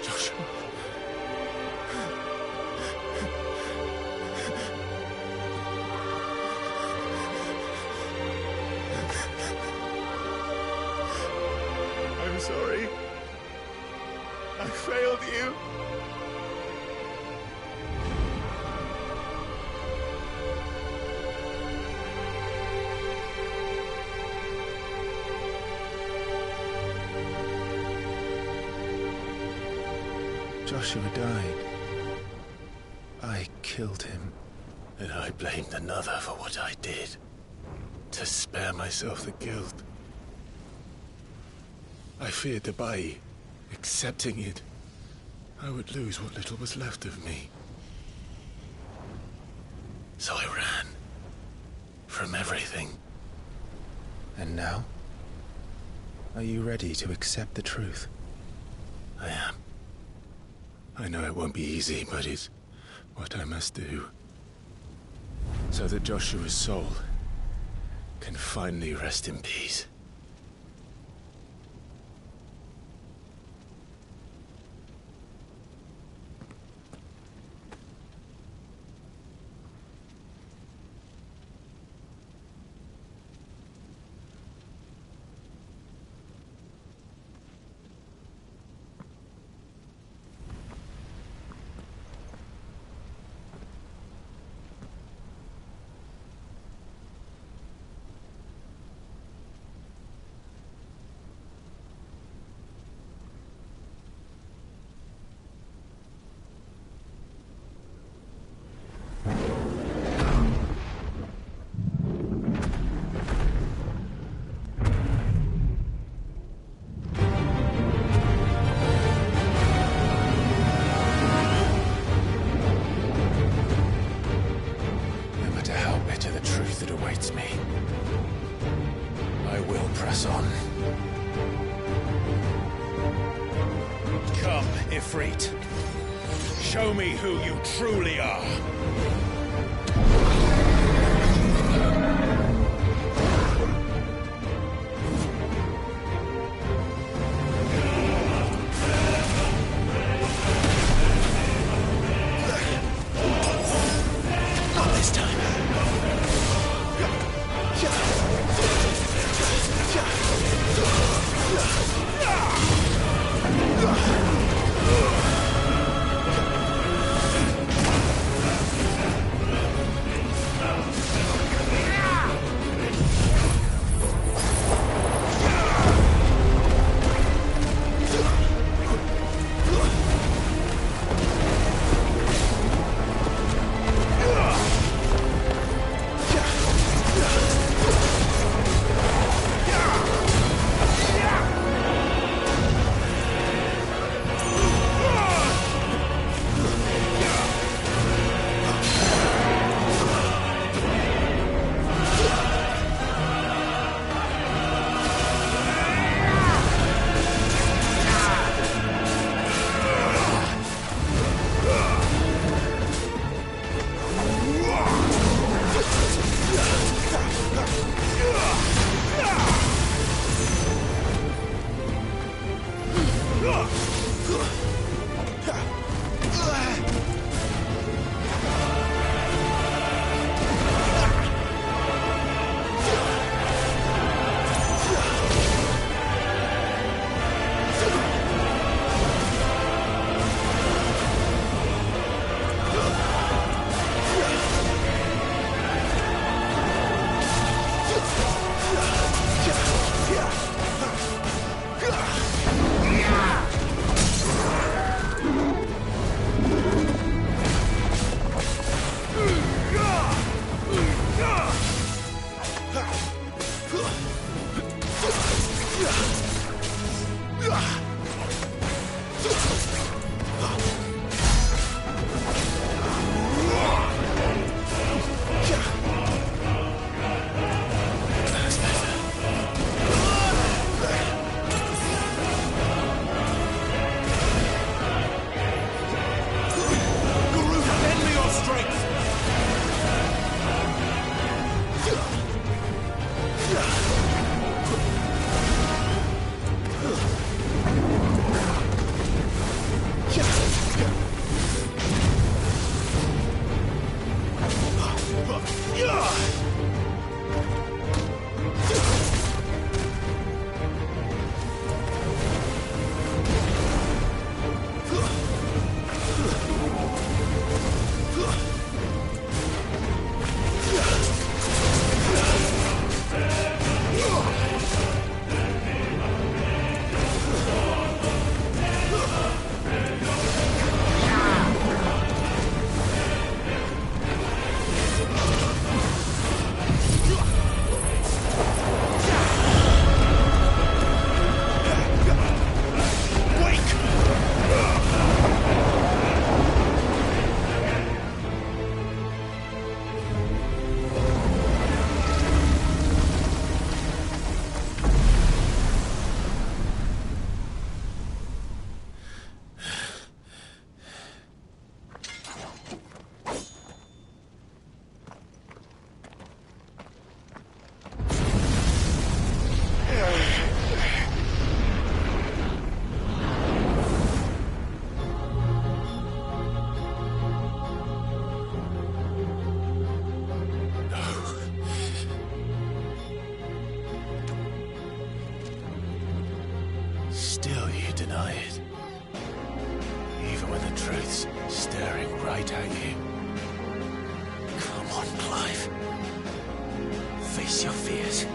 Joshua. I'm sorry. I failed you. Joshua died. I killed him. And I blamed another for what I did. To spare myself the guilt. I feared that by accepting it, I would lose what little was left of me. So I ran. From everything. And now? Are you ready to accept the truth? I am. I know it won't be easy, but it's what I must do. So that Joshua's soul can finally rest in peace. to the truth that awaits me. I will press on. Come, Ifrit. Show me who you truly are. Still you deny it. Even when the truth's staring right at you. Come on, Clive. Face your fears.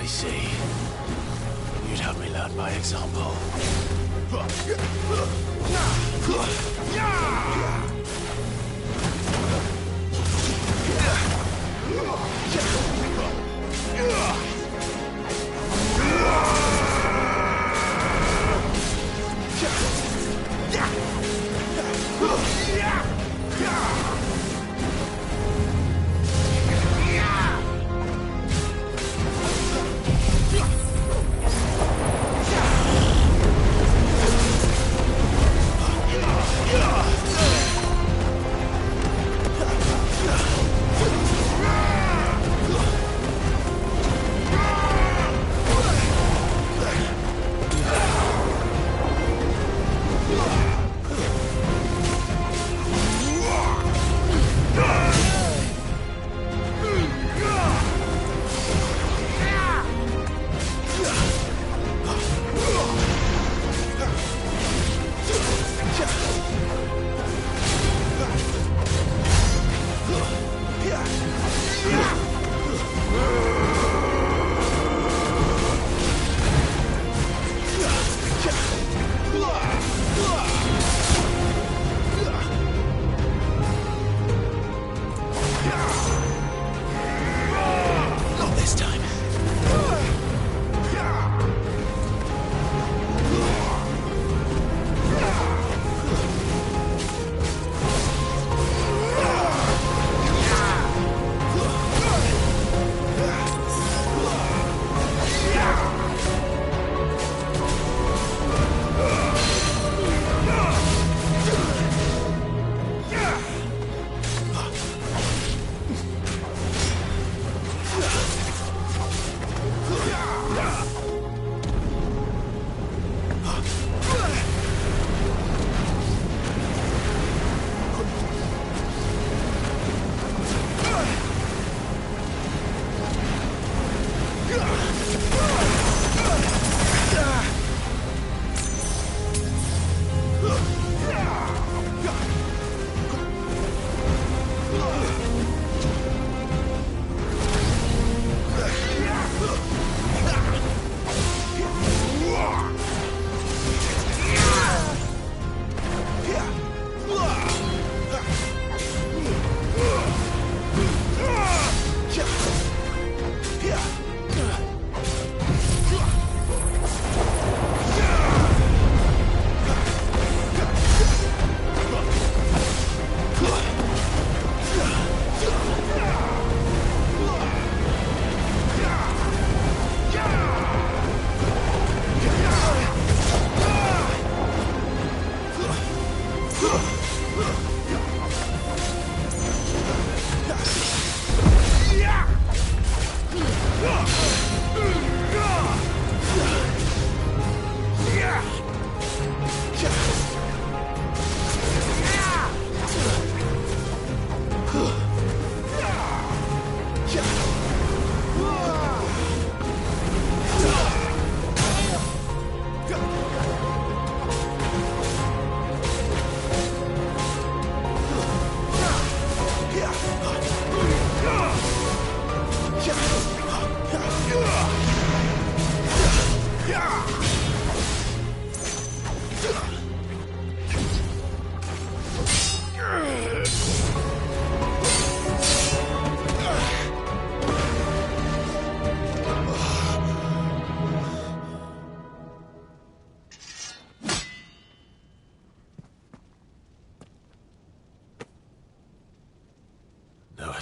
I see. You'd have me learn by example.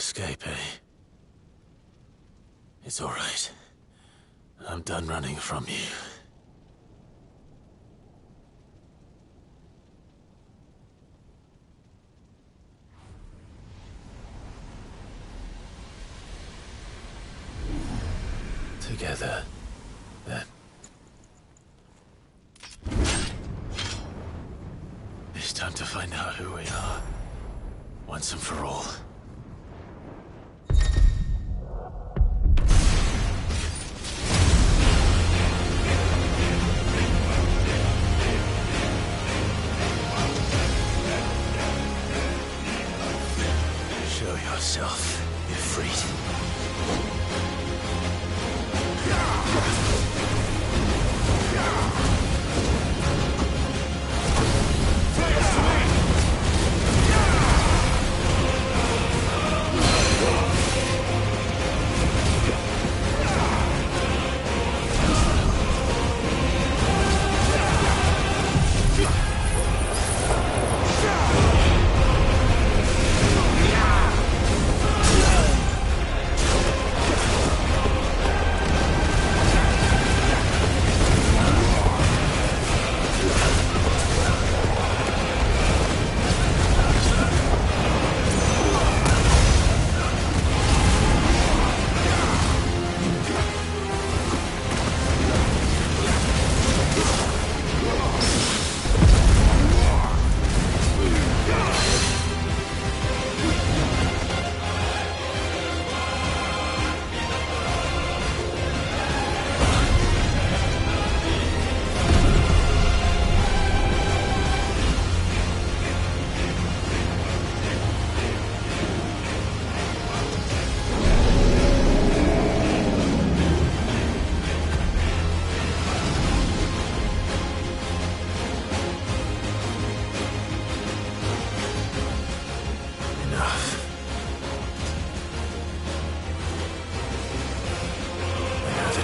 escape, eh? It's all right. I'm done running from you. Together, then. It's time to find out who we are, once and for all. Show yourself, Ifrit.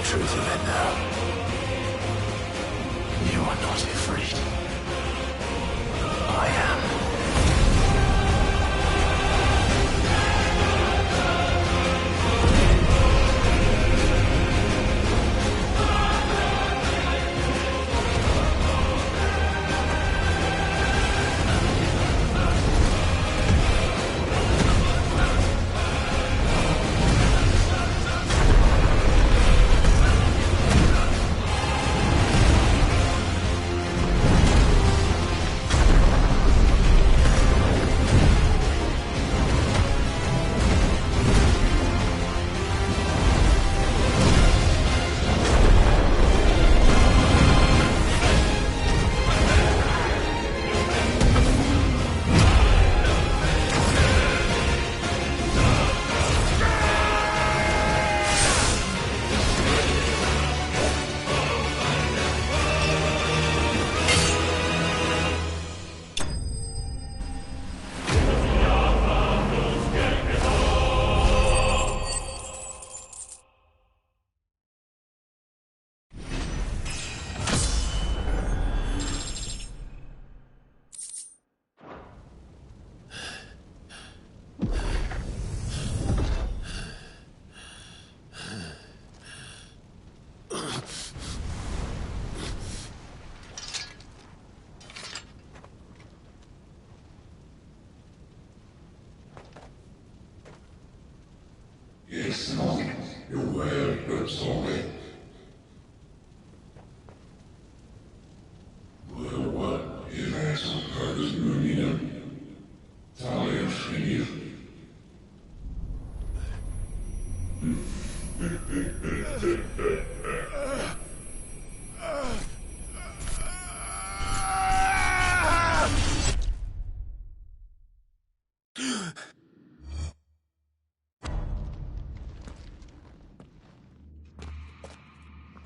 Truth of it now. You are not afraid. I am. Yes, no. You're well, but sorry. Well, ihr werdet so gerade übernehmen. Talia Schmier.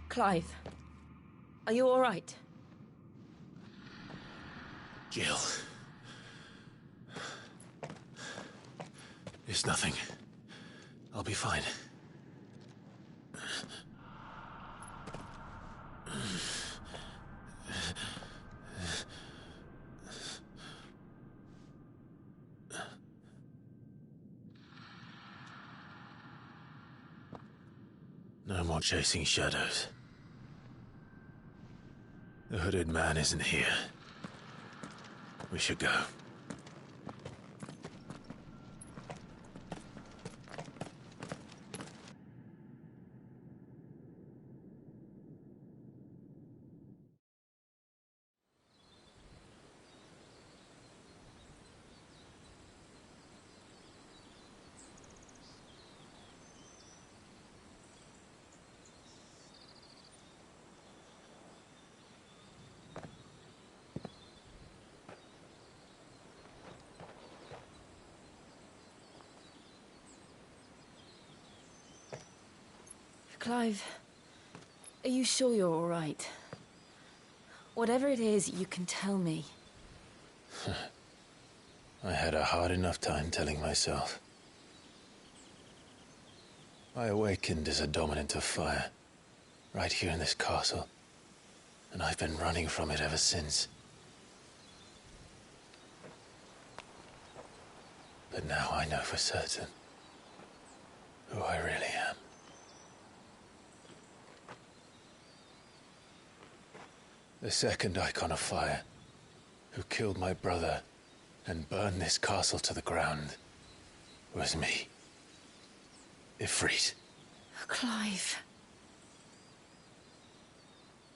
Clive, are you all right? Jill. It's nothing. I'll be fine. No more chasing shadows. The hooded man isn't here. We should go. Clive, are you sure you're all right? Whatever it is, you can tell me. I had a hard enough time telling myself. I awakened as a dominant of fire, right here in this castle, and I've been running from it ever since. But now I know for certain who I really am. The second Icon of Fire, who killed my brother and burned this castle to the ground, was me. Ifrit. Clive.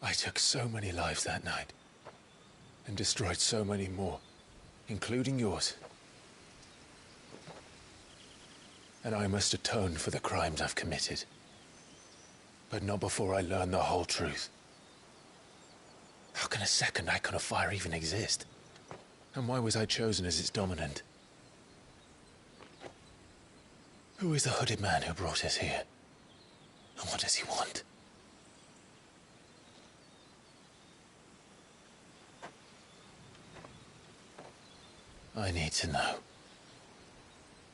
I took so many lives that night, and destroyed so many more, including yours. And I must atone for the crimes I've committed. But not before I learn the whole truth. How can a second Icon of Fire even exist? And why was I chosen as its dominant? Who is the hooded man who brought us here? And what does he want? I need to know.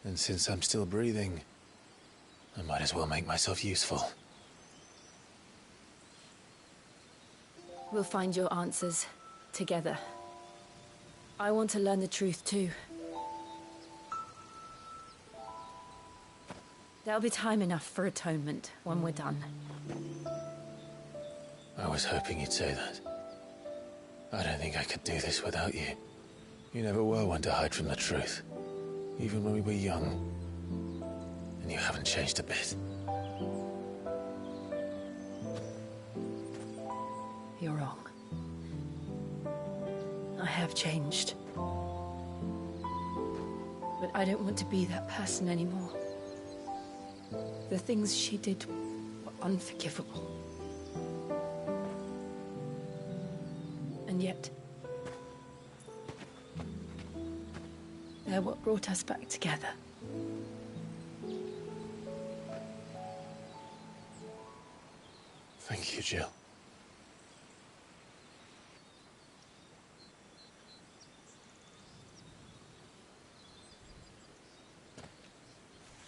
And since I'm still breathing, I might as well make myself useful. We'll find your answers together. I want to learn the truth too. There'll be time enough for atonement when we're done. I was hoping you'd say that. I don't think I could do this without you. You never were one to hide from the truth, even when we were young. And you haven't changed a bit. You're wrong. I have changed. But I don't want to be that person anymore. The things she did were unforgivable. And yet, they're what brought us back together. Thank you, Jill.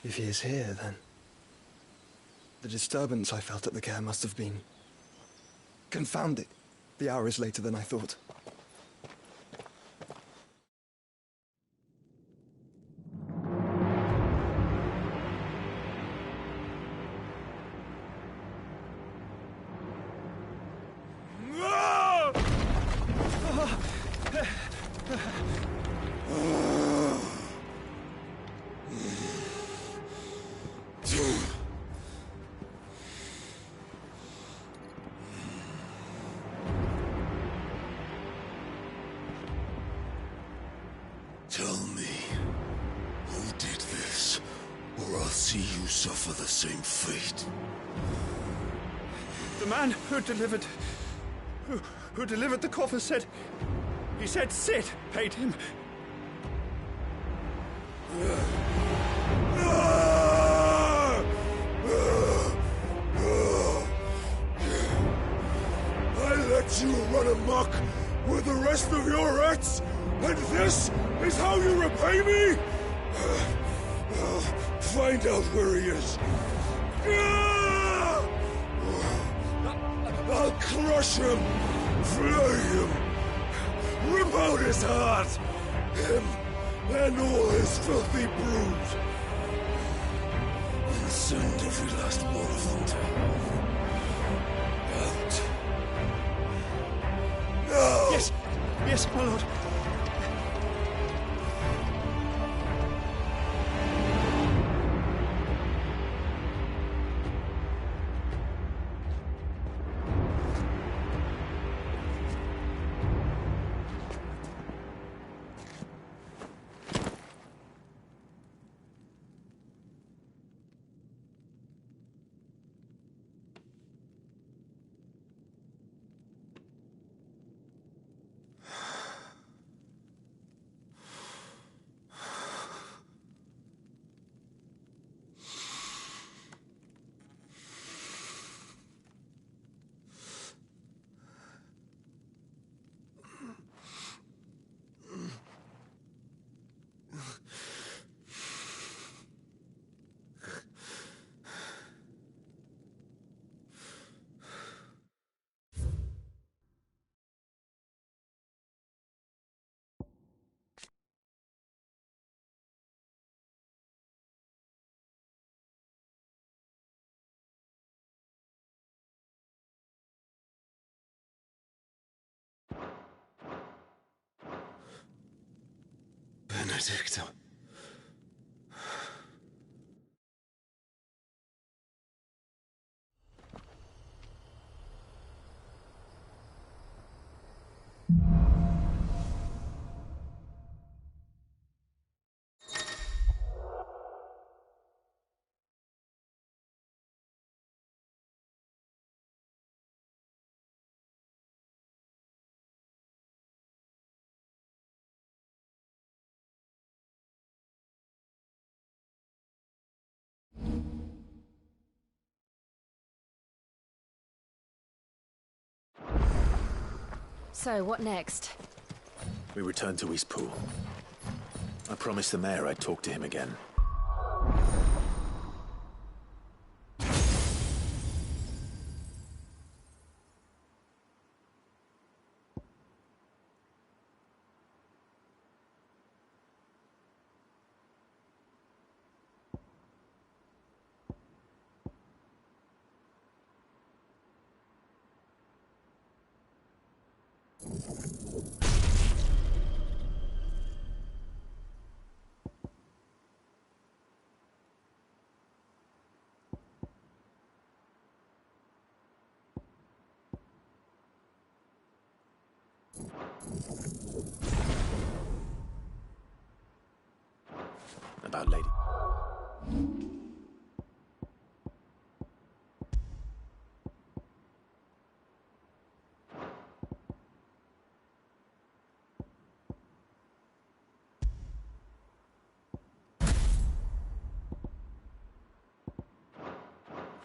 If he is here, then the disturbance I felt at the care must have been confounded. The hour is later than I thought. Tell me, who did this, or I'll see you suffer the same fate. The man who delivered the coffer said... He said Sid paid him. I let you run amok with the rest of your rats, and this is how you repay me? Find out where he is. I'll crush him, flay him, rip out his heart, him and all his filthy brood. And Send every last one of them to out. No! Yes, yes, my lord. Benedicta. So, what next? We return to Eastpool. I promised the mayor I'd talk to him again. About Lady...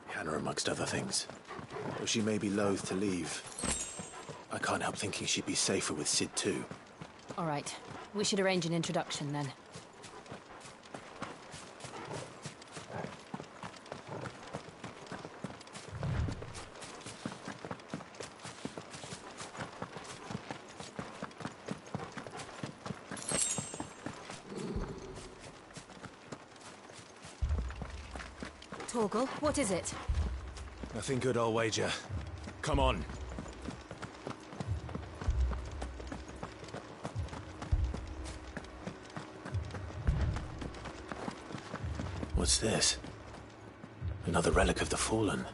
Hannah, amongst other things. Though she may be loath to leave, I can't help thinking she'd be safer with Cid too. All right. We should arrange an introduction then. Torgal, what is it? Nothing good, I'll wager. Come on. What's this? Another relic of the Fallen.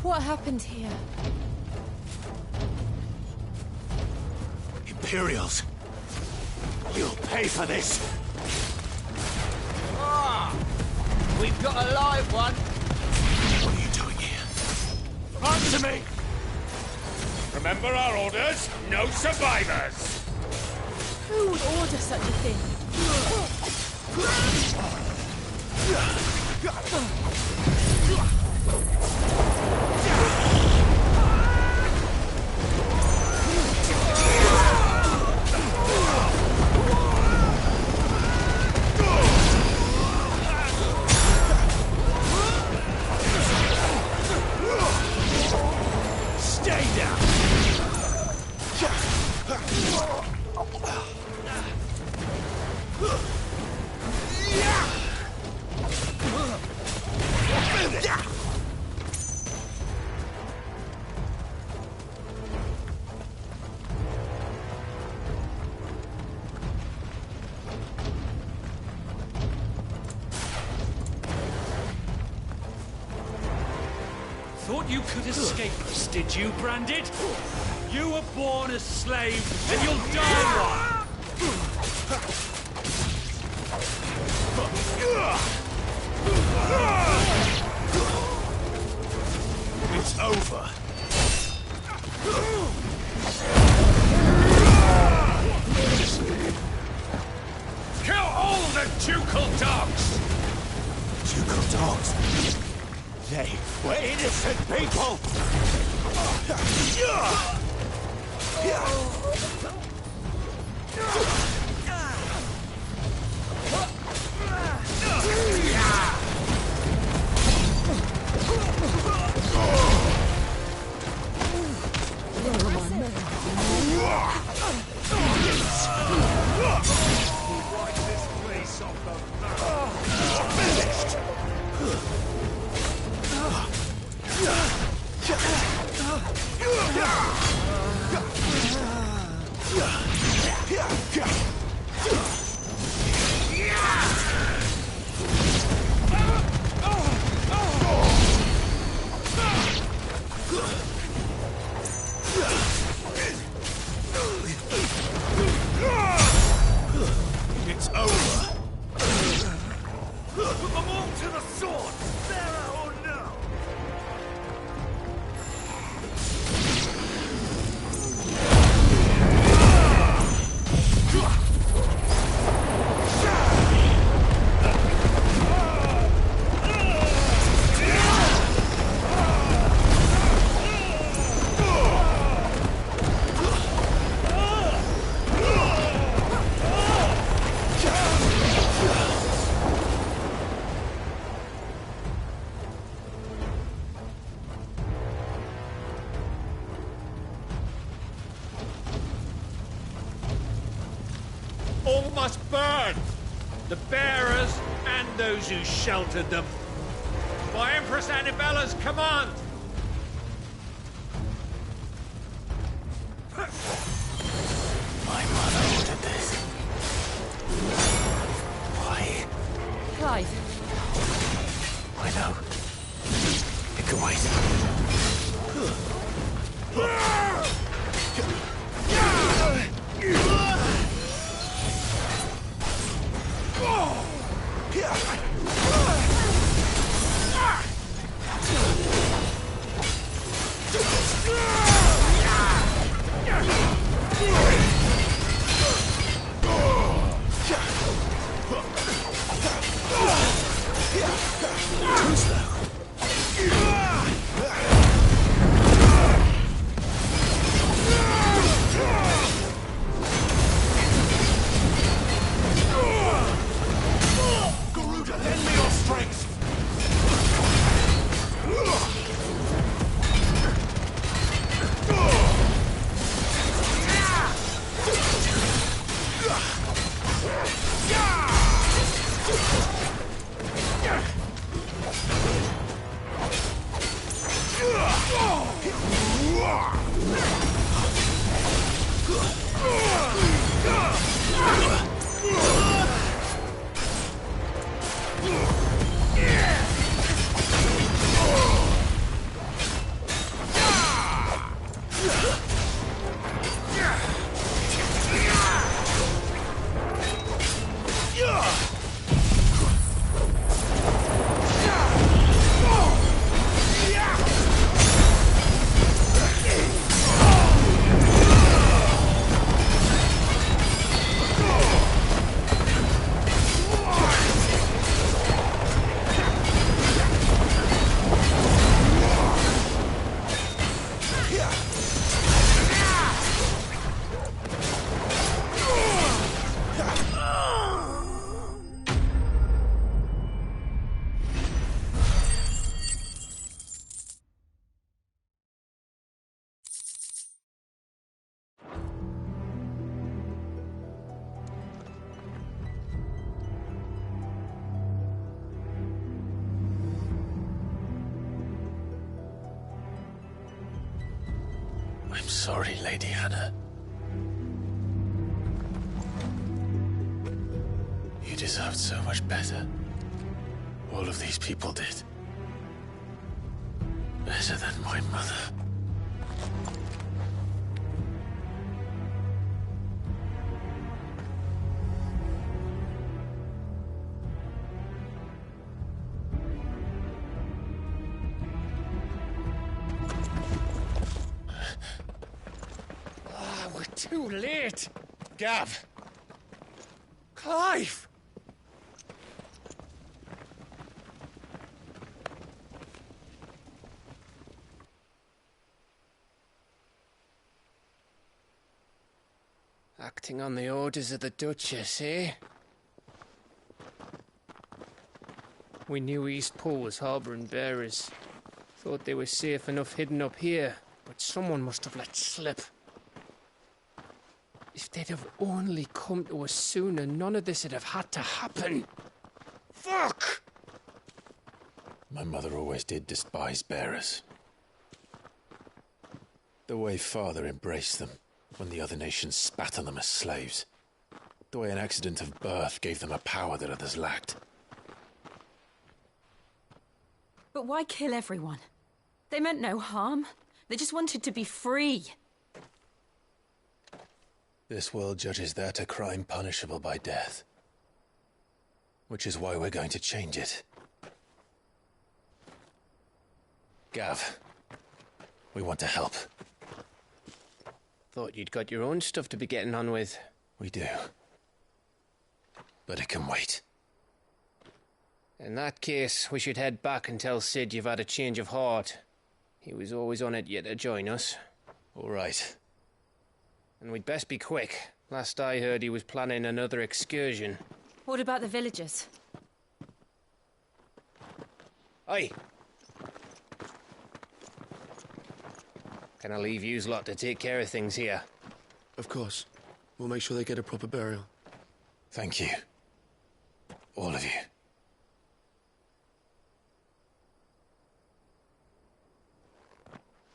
What happened here? Imperials! You'll pay for this! Ah! We've got a live one! What are you doing here? Answer me! Remember our orders? No survivors! Who would order such a thing? Stay down! Thought you could escape us, did you, Branded? You were born a slave, and you'll die one! It's over. Kill all the ducal dogs! Ducal dogs? They were innocent people! It's over. Put them all to the sword, Pharaoh or no! All must burn! The bearers and those who sheltered them. By Empress Annabella's command! My mother ordered this. Why? Clive. I know. It can wait. Too slow. Garuda, lend me your strength! I'm sorry, Lady Hannah. You deserved so much better. All of these people did. Better than my mother. We're too late. Gav. Clive. Acting on the orders of the Duchess, eh? We knew Eastpool was harbouring bearers. Thought they were safe enough hidden up here, but someone must have let slip. If they'd have only come to us sooner, none of this would have had to happen. Fuck! My mother always did despise bearers. The way Father embraced them when the other nations spat on them as slaves. The way an accident of birth gave them a power that others lacked. But why kill everyone? They meant no harm. They just wanted to be free. This world judges that a crime punishable by death. Which is why we're going to change it. Gav, we want to help. Thought you'd got your own stuff to be getting on with. We do. But it can wait. In that case, we should head back and tell Sid you've had a change of heart. He was always on it yet to join us. All right. And we'd best be quick. Last I heard, he was planning another excursion. What about the villagers? Aye. Can I leave yous lot to take care of things here? Of course. We'll make sure they get a proper burial. Thank you. All of you.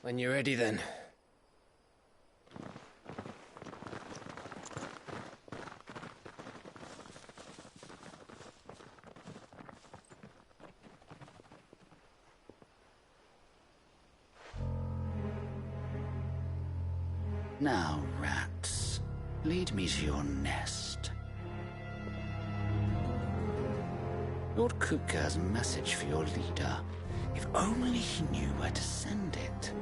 When you're ready, then. Now, rats, lead me to your nest. Lord Kupka has a message for your leader. If only he knew where to send it.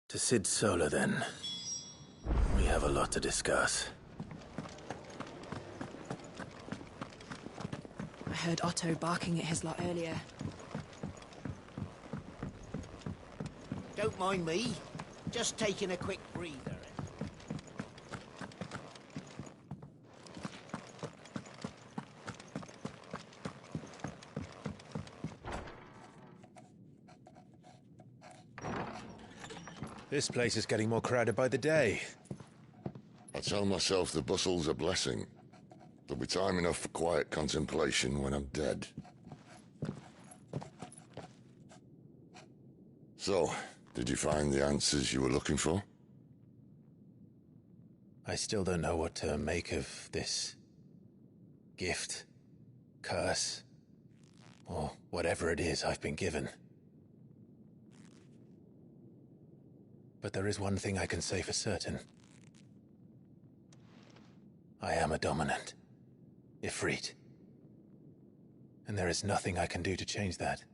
To Sid Solar, then. We have a lot to discuss. I heard Otto barking at his lot earlier. Don't mind me. Just taking a quick breather. This place is getting more crowded by the day. I tell myself the bustle's a blessing. There'll be time enough for quiet contemplation when I'm dead. So, did you find the answers you were looking for? I still don't know what to make of this gift, curse, or whatever it is I've been given. But there is one thing I can say for certain. I am a dominant, Ifrit. And there is nothing I can do to change that.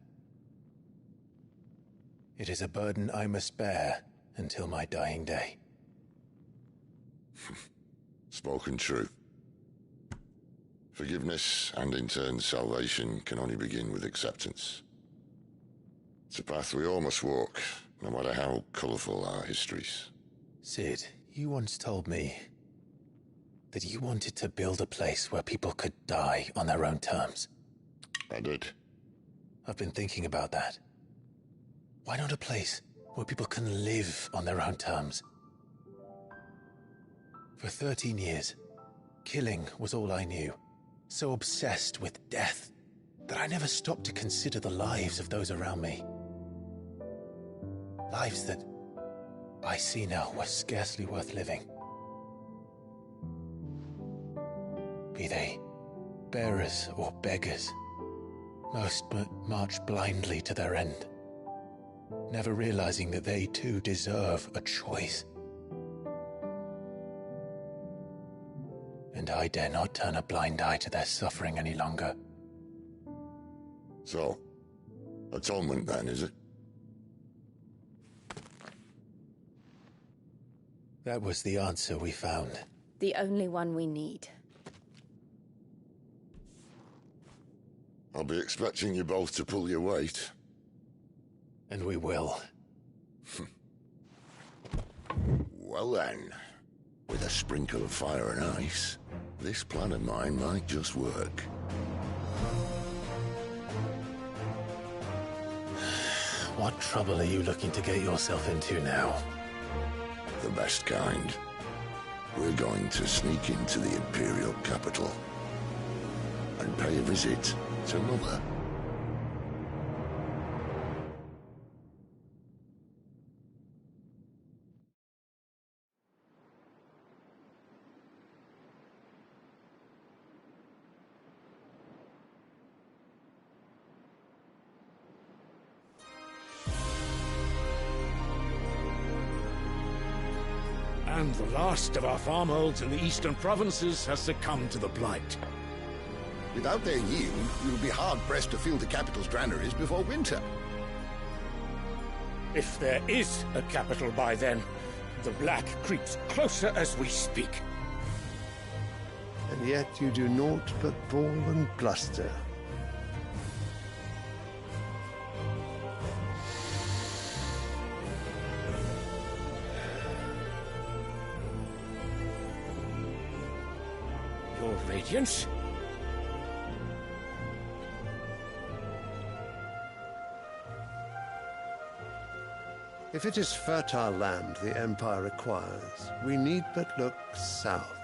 It is a burden I must bear until my dying day. Spoken true. Forgiveness, and in turn salvation, can only begin with acceptance. It's a path we all must walk, no matter how colourful our histories. Sid, you once told me that you wanted to build a place where people could die on their own terms. I did. I've been thinking about that. Why not a place where people can live on their own terms? For 13 years, killing was all I knew. So obsessed with death that I never stopped to consider the lives of those around me. Lives that I see now were scarcely worth living. Be they bearers or beggars, most march blindly to their end, never realizing that they too deserve a choice. And I dare not turn a blind eye to their suffering any longer. So, atonement then, is it? That was the answer we found. The only one we need. I'll be expecting you both to pull your weight. And we will. Well then, with a sprinkle of fire and ice, this plan of mine might just work. What trouble are you looking to get yourself into now? The best kind. We're going to sneak into the Imperial capital and pay a visit to Mother. And the last of our farmholds in the eastern provinces has succumbed to the blight. Without their yield, we will be hard-pressed to fill the capital's granaries before winter. If there is a capital by then, the black creeps closer as we speak. And yet you do naught but bawl and bluster. Your Radiance? If it is fertile land the Empire requires, we need but look south.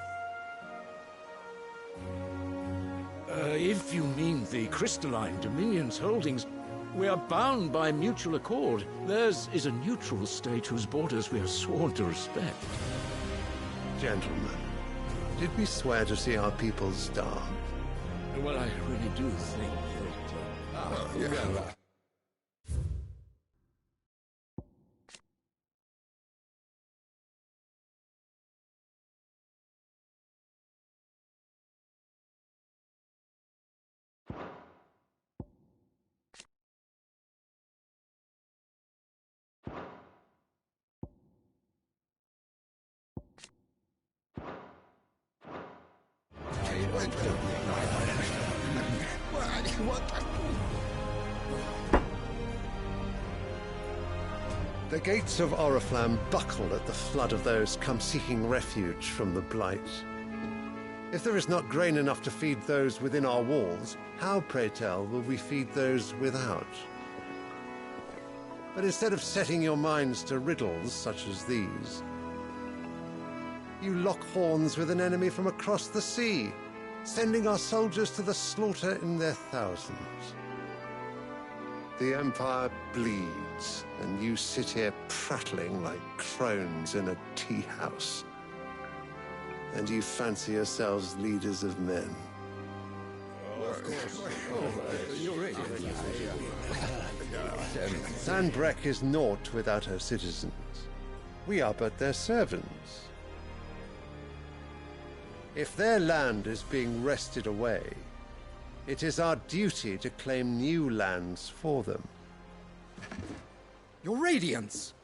If you mean the crystalline Dominion's holdings, we are bound by mutual accord. Theirs is a neutral state whose borders we are sworn to respect. Gentlemen, did we swear to see our people starve? Well, I really do think that... The gates of Oriflamme buckle at the flood of those come seeking refuge from the Blight. If there is not grain enough to feed those within our walls, how, pray tell, will we feed those without? But instead of setting your minds to riddles such as these, you lock horns with an enemy from across the sea, sending our soldiers to the slaughter in their thousands. The Empire bleeds, and you sit here prattling like crones in a tea house. And you fancy yourselves leaders of men. Sanbreque is naught without her citizens. We are but their servants. If their land is being wrested away, it is our duty to claim new lands for them. Your Radiance!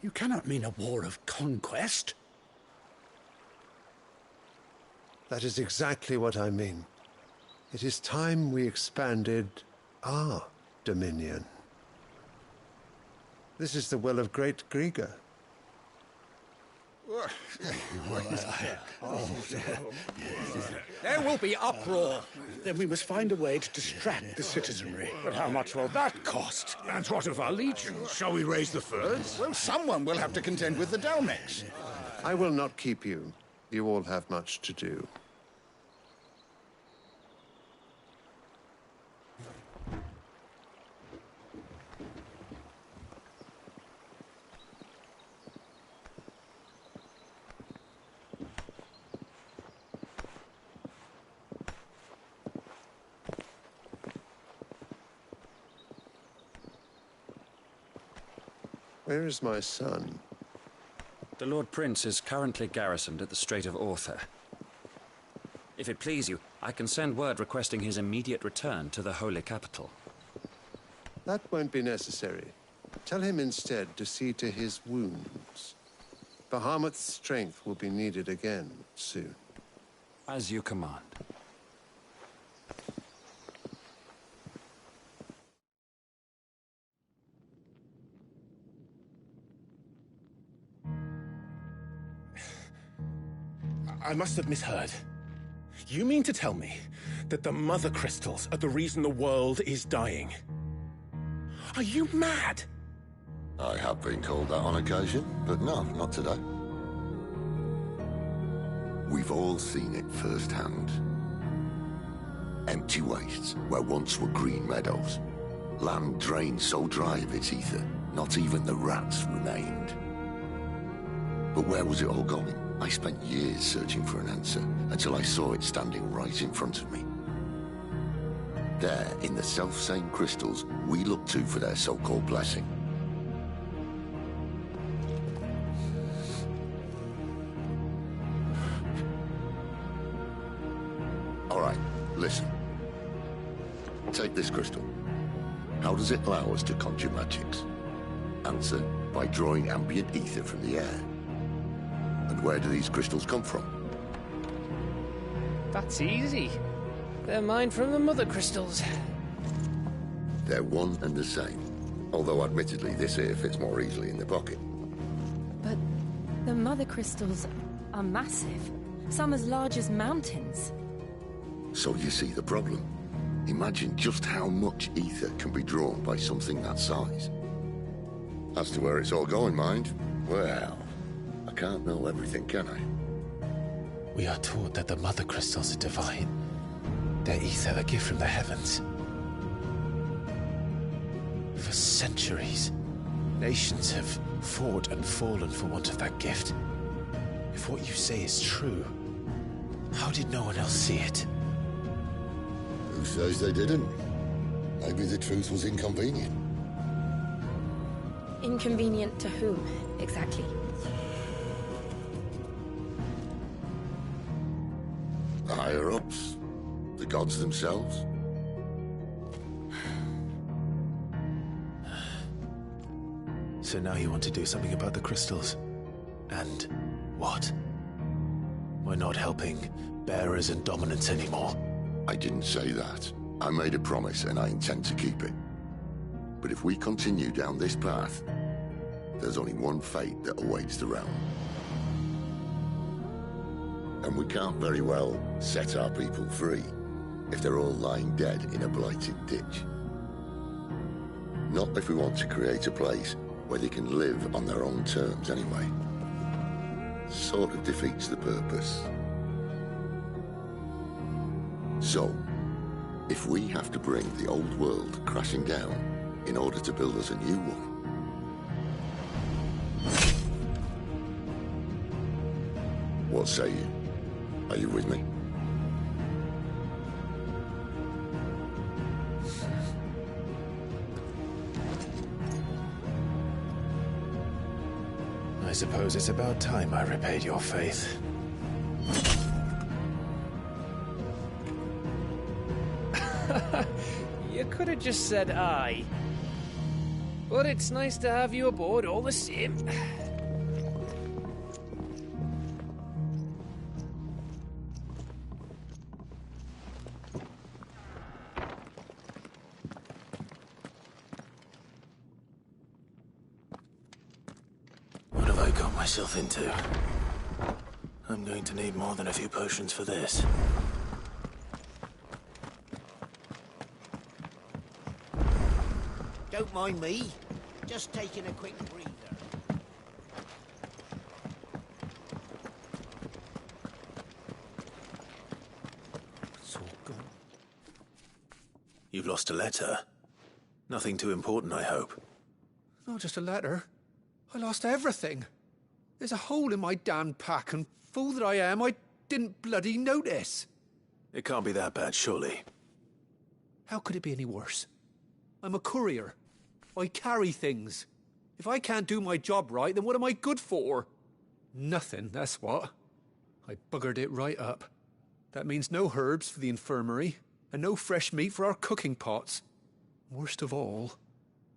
You cannot mean a war of conquest. That is exactly what I mean. It is time we expanded our dominion. This is the will of great Grieger. There will be uproar. Then we must find a way to distract the citizenry. But how much will that cost? And what of our legions? Shall we raise the furs? Well, someone will have to contend with the Dalmex. I will not keep you. You all have much to do. Where is my son? The Lord Prince is currently garrisoned at the Strait of Arthur. If it please you, I can send word requesting his immediate return to the Holy Capital. That won't be necessary. Tell him instead to see to his wounds. Bahamut's strength will be needed again soon. As you command. I must have misheard. You mean to tell me that the Mother Crystals are the reason the world is dying? Are you mad? I have been called that on occasion, but no, not today. We've all seen it firsthand. Empty wastes where once were green meadows. Land drained so dry of its ether, not even the rats remained. But where was it all going? I spent years searching for an answer, until I saw it standing right in front of me. There, in the self-same crystals we look to for their so-called blessing. All right, listen. Take this crystal. How does it allow us to conjure magics? Answer, by drawing ambient ether from the air. And where do these crystals come from? That's easy. They're mine from the Mother Crystals. They're one and the same. Although admittedly this here fits more easily in the pocket. But the Mother Crystals are massive. Some as large as mountains. So you see the problem. Imagine just how much ether can be drawn by something that size. As to where it's all going, mind, well, I can't know everything, can I? We are taught that the Mother Crystals are divine. Their ether a gift from the heavens. For centuries, nations have fought and fallen for want of that gift. If what you say is true, how did no one else see it? Who says they didn't? Maybe the truth was inconvenient. Inconvenient to whom, exactly? The higher-ups? The gods themselves? So now you want to do something about the crystals? And what? We're not helping bearers and dominants anymore. I didn't say that. I made a promise and I intend to keep it. But if we continue down this path, there's only one fate that awaits the realm. And we can't very well set our people free if they're all lying dead in a blighted ditch. Not if we want to create a place where they can live on their own terms anyway. Sort of defeats the purpose. So, if we have to bring the old world crashing down in order to build us a new one, what say you? Are you with me? I suppose it's about time I repaid your faith. You could have just said aye. But it's nice to have you aboard all the same. What have I got myself into? I'm going to need more than a few potions for this. Don't mind me. Just taking a quick breather. It's all gone. You've lost a letter. Nothing too important, I hope. Not just a letter. I lost everything. There's a hole in my damn pack, and fool that I am, I didn't bloody notice. It can't be that bad, surely. How could it be any worse? I'm a courier. I carry things. If I can't do my job right, then what am I good for? Nothing, that's what. I buggered it right up. That means no herbs for the infirmary, and no fresh meat for our cooking pots. Worst of all,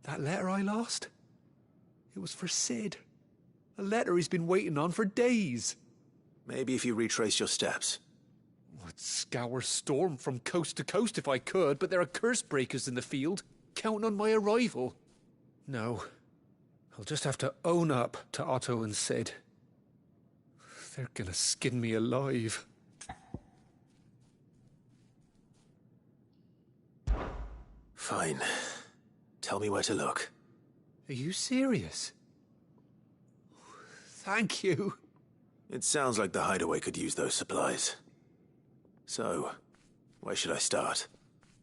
that letter I lost? It was for Sid. A letter he's been waiting on for days. Maybe if you retrace your steps. I'd scour Storm from coast to coast if I could, but there are curse breakers in the field, counting on my arrival. No. I'll just have to own up to Otto and Sid. They're gonna skin me alive. Fine. Tell me where to look. Are you serious? Thank you. It sounds like the hideaway could use those supplies. So, where should I start?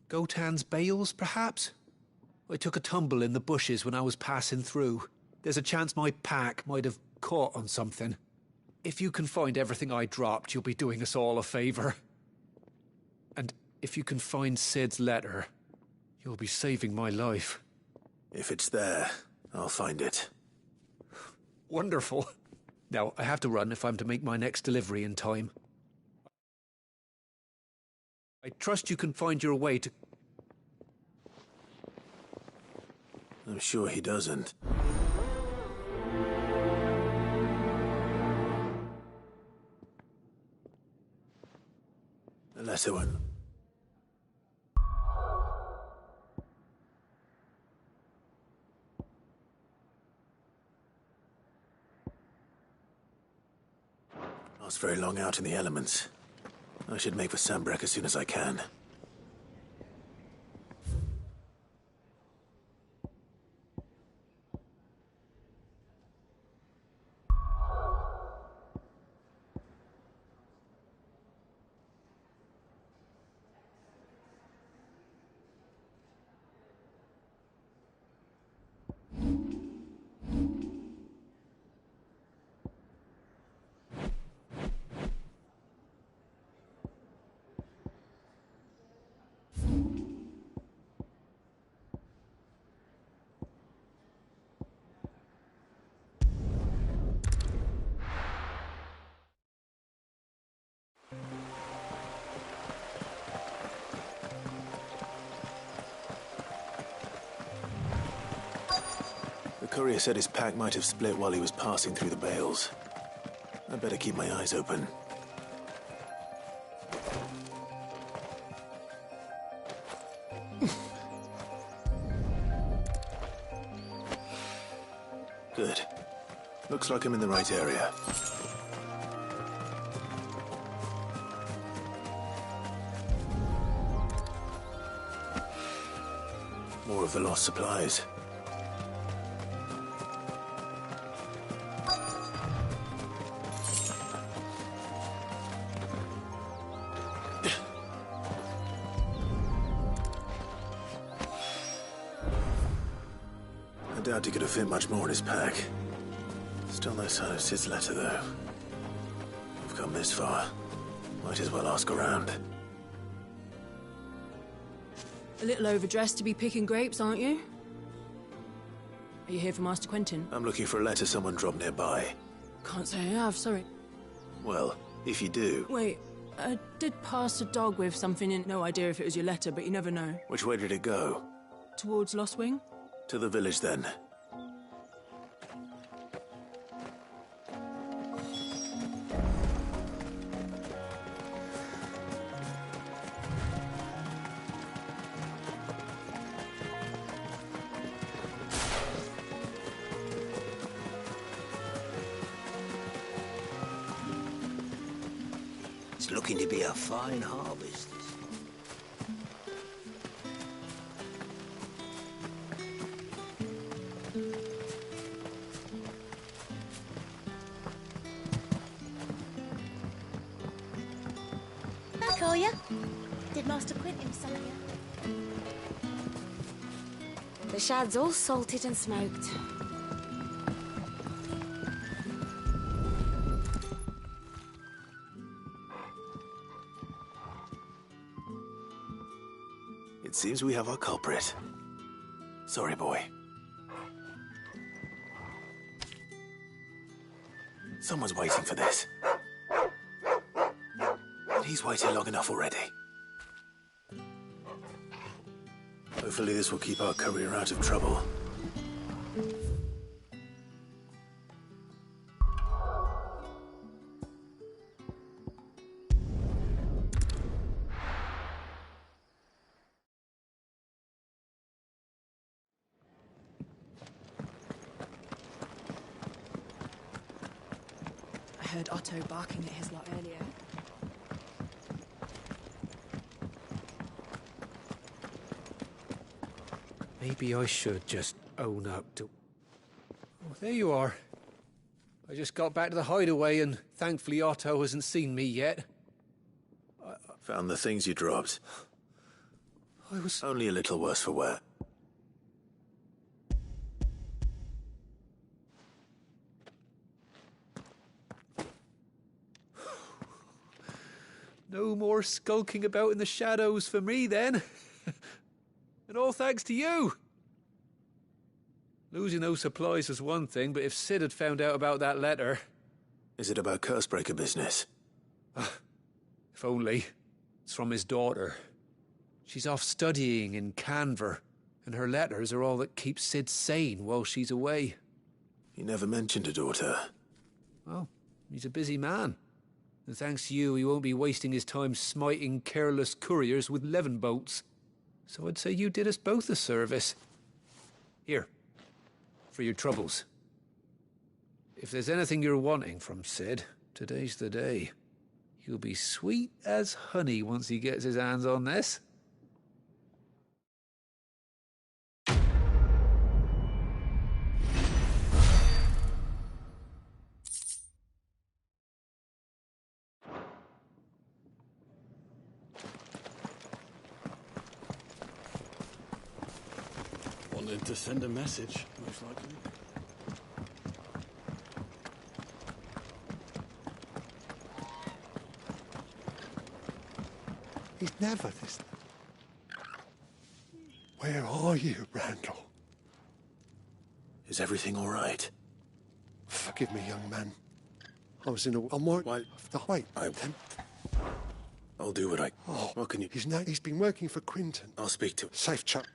Gotan's bales, perhaps? I took a tumble in the bushes when I was passing through. There's a chance my pack might have caught on something. If you can find everything I dropped, you'll be doing us all a favor. And if you can find Sid's letter, you'll be saving my life. If it's there, I'll find it. Wonderful. Now, I have to run if I'm to make my next delivery in time. I trust you can find your way to... I'm sure he doesn't. A letter went... Not very long out in the elements. I should make for Sanbreque as soon as I can. The courier said his pack might have split while he was passing through the bales. I'd better keep my eyes open. Good. Looks like I'm in the right area. More of the lost supplies. I doubt he could have fit much more in his pack. Still no sign of Sid's letter, though. We've come this far. Might as well ask around. A little overdressed to be picking grapes, aren't you? Are you here for Master Quentin? I'm looking for a letter someone dropped nearby. Can't say I have, sorry. Well, if you do... Wait, I did pass a dog with something in. No idea if it was your letter, but you never know. Which way did it go? Towards Lostwing? To the village, then. It's looking to be a fine harvest. Back, are ya? Did Master Quentin summon you? The shad's all salted and smoked. It seems we have our culprit. Sorry, boy. Someone's waiting for this. And he's waited long enough already. Hopefully this will keep our courier out of trouble. I heard Otto barking at his lot earlier. Maybe I should just own up to... Oh, there you are. I just got back to the hideaway and thankfully Otto hasn't seen me yet. Found the things you dropped. I was... Only a little worse for wear. No more skulking about in the shadows for me, then. And all thanks to you. Losing those supplies was one thing, but if Sid had found out about that letter... Is it about Cursebreaker business? If only. It's from his daughter. She's off studying in Canver, and her letters are all that keeps Sid sane while she's away. He never mentioned a daughter. Well, he's a busy man. And thanks to you, he won't be wasting his time smiting careless couriers with levin bolts. So I'd say you did us both a service. Here, for your troubles. If there's anything you're wanting from Sid, today's the day. He'll be sweet as honey once he gets his hands on this. Wanted to send a message, most likely. He's never this... Where are you, Randall? Is everything all right? Forgive me, young man. I was in a... I'm working... Wait. I'll do what I... Oh, what can you... He's been working for Quinton. I'll speak to... Safe chap.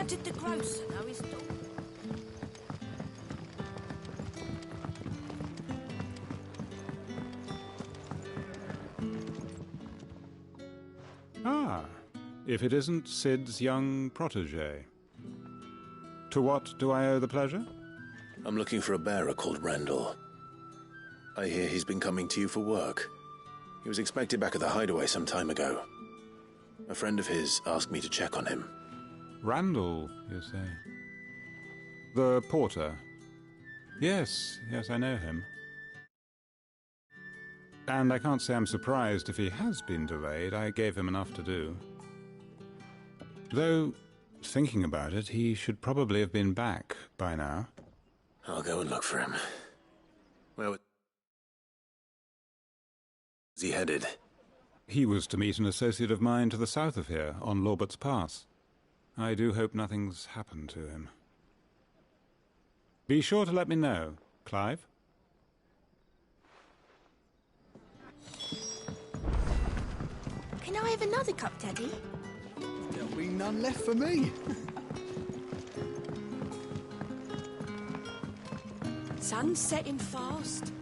Did the grocer know his dog? Ah, if it isn't Sid's young protege. To what do I owe the pleasure? I'm looking for a bearer called Randall. I hear he's been coming to you for work. He was expected back at the hideaway some time ago. A friend of his asked me to check on him. Randall, you say? The porter? Yes, I know him. And I can't say I'm surprised if he has been delayed. I gave him enough to do. Though, thinking about it, he should probably have been back by now. I'll go and look for him. Where was he headed? He was to meet an associate of mine to the south of here, on Lorbert's Pass. I do hope nothing's happened to him. Be sure to let me know, Clive. Can I have another cup, Daddy? There'll be none left for me. Sun's setting fast.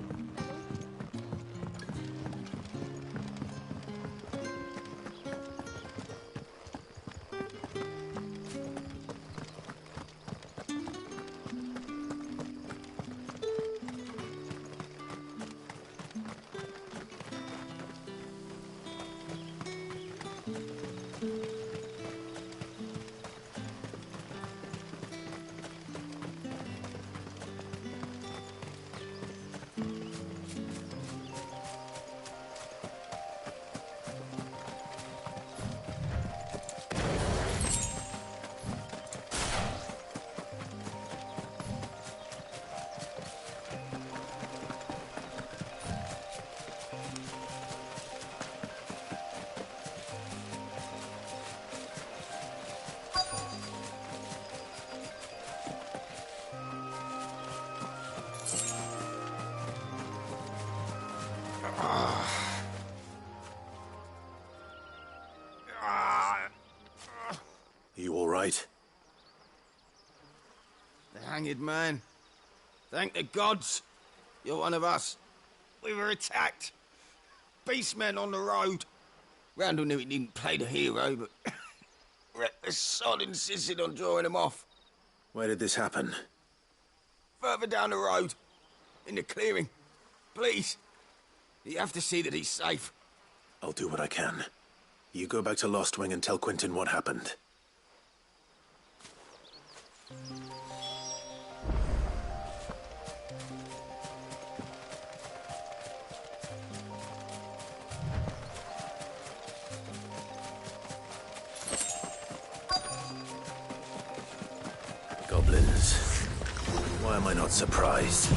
You all right? The hanged man. Thank the gods. You're one of us. We were attacked. Beastmen on the road. Randall knew he didn't play the hero, but the sod insisted on drawing him off. Where did this happen? Further down the road. In the clearing. Please. You have to see that he's safe. I'll do what I can. You go back to Lost Wing and tell Quentin what happened. Goblins. Why am I not surprised?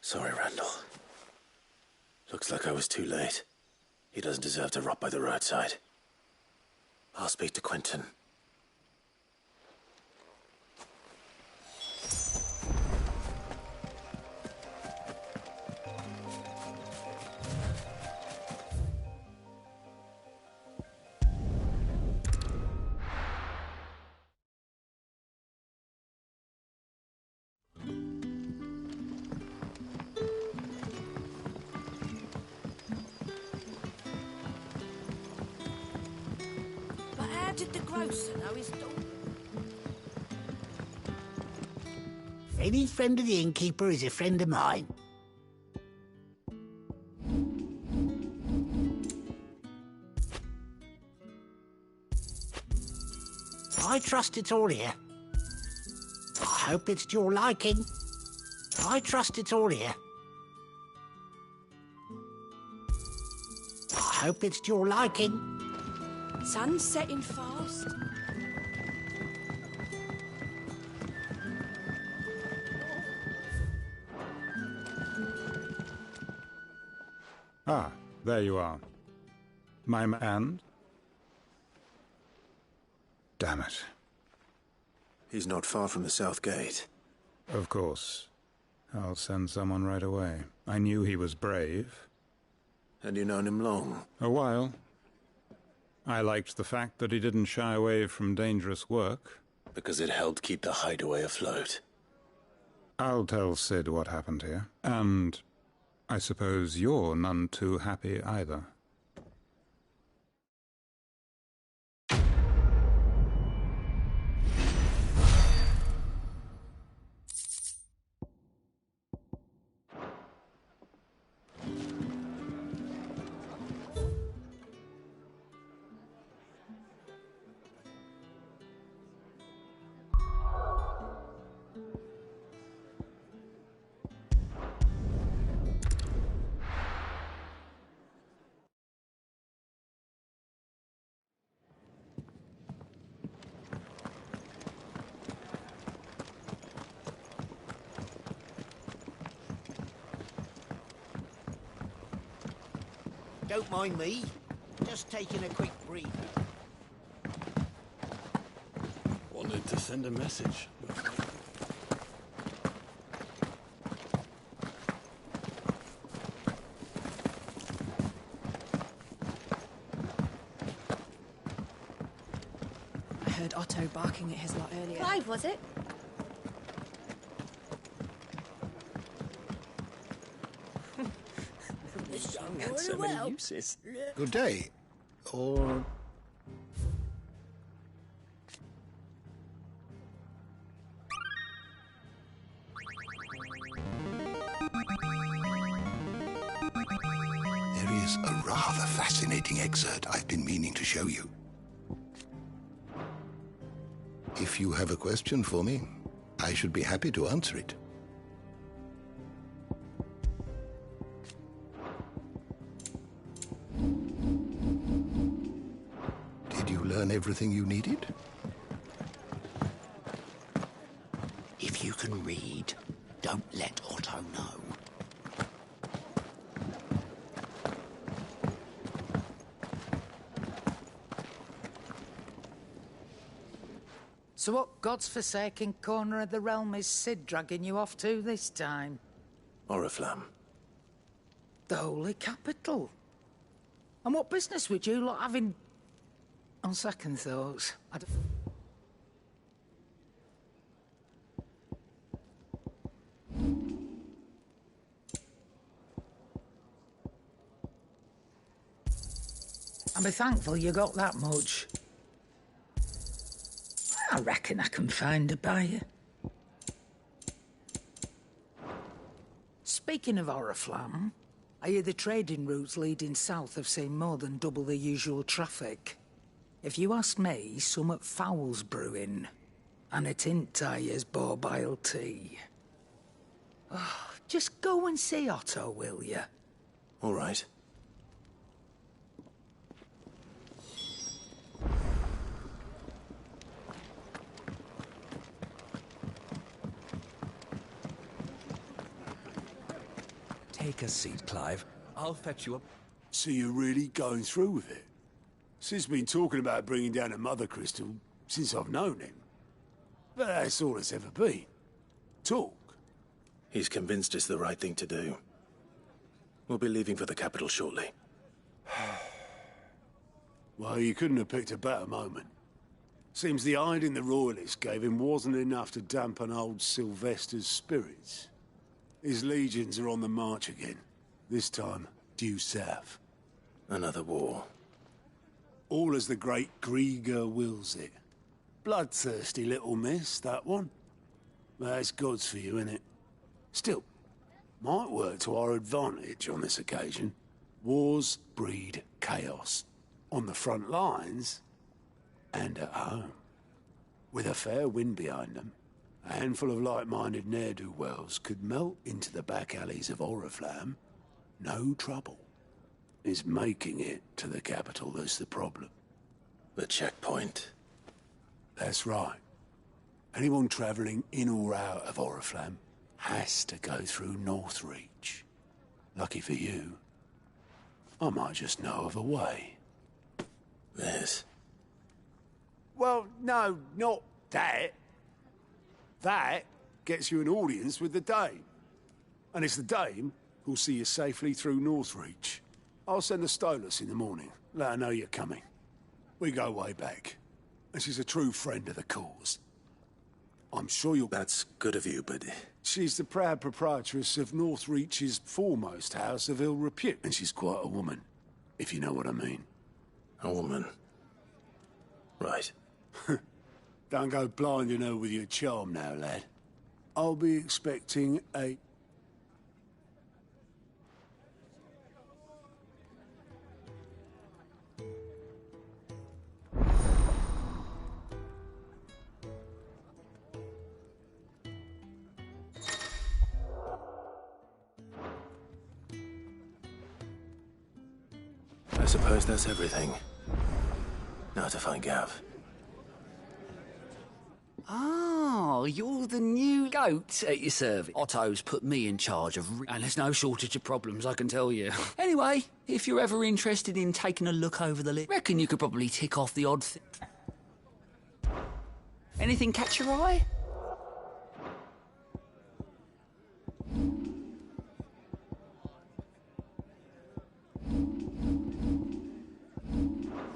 Sorry, Randall. Looks like I was too late. He doesn't deserve to rot by the roadside. I'll speak to Quentin. But how did the grocer know his daughter? Any friend of the innkeeper is a friend of mine. I trust it's all here. I hope it's to your liking. I trust it's all here. I hope it's to your liking. Sun's setting fast. Ah, there you are. My man? Damn it. He's not far from the south gate. Of course. I'll send someone right away. I knew he was brave. And you known him long? A while. I liked the fact that he didn't shy away from dangerous work. Because it helped keep the hideaway afloat. I'll tell Sid what happened here. And I suppose you're none too happy either. Don't mind me. Just taking a quick breather. Wanted to send a message. I heard Otto barking at his lot earlier. Clive, was it? This young had so many uses. Good day. Or... There is a rather fascinating excerpt I've been meaning to show you. If you have a question for me, I should be happy to answer it. Did you learn everything you needed? If you can read, don't let Otto know. So what god's-forsaken corner of the realm is Sid dragging you off to this time? Oriflamme. The Holy Capital. And what business would you lot have in... On second thoughts, I don't... I'll be thankful you got that much. I reckon I can find a buyer. Speaking of Oriflamme, I hear the trading routes leading south have seen more than double the usual traffic. If you ask me, summat foul's brewing. And it ain't Tyre's borbile tea. Oh, just go and see Otto, will you? All right. Take a seat, Clive. I'll fetch you up. So you're really going through with it? Sid's been talking about bringing down a Mother Crystal since I've known him. But that's all it's ever been. Talk. He's convinced it's the right thing to do. We'll be leaving for the capital shortly. Well, you couldn't have picked a better moment. Seems the hiding the Royalists gave him wasn't enough to dampen old Sylvester's spirits. His legions are on the march again. This time, due south. Another war. All as the great Grieger wills it. Bloodthirsty little miss, that one. That's God's for you, innit? Still, might work to our advantage on this occasion. Wars breed chaos. On the front lines, and at home. With a fair wind behind them, a handful of like-minded ne'er-do-wells could melt into the back alleys of Oriflamme. No trouble. It's making it to the capital that's the problem. The checkpoint. That's right. Anyone travelling in or out of Oriflamme has to go through Northreach. Lucky for you, I might just know of a way. This? Well, no, not that. That gets you an audience with the Dame. And it's the Dame who'll see you safely through Northreach. I'll send the Stolas in the morning. Let her know you're coming. We go way back. And she's a true friend of the cause. I'm sure you'll... That's good of you, but... She's the proud proprietress of Northreach's foremost house of ill repute. And she's quite a woman, if you know what I mean. A woman? Right. Don't go blinding her with your charm now, lad. I'll be expecting a... I suppose that's everything. Now to find Gav. Oh, you're the new goat at your service. Otto's put me in charge of... And there's no shortage of problems, I can tell you. Anyway, if you're ever interested in taking a look over the list, reckon you could probably tick off the odd thing. Anything catch your eye?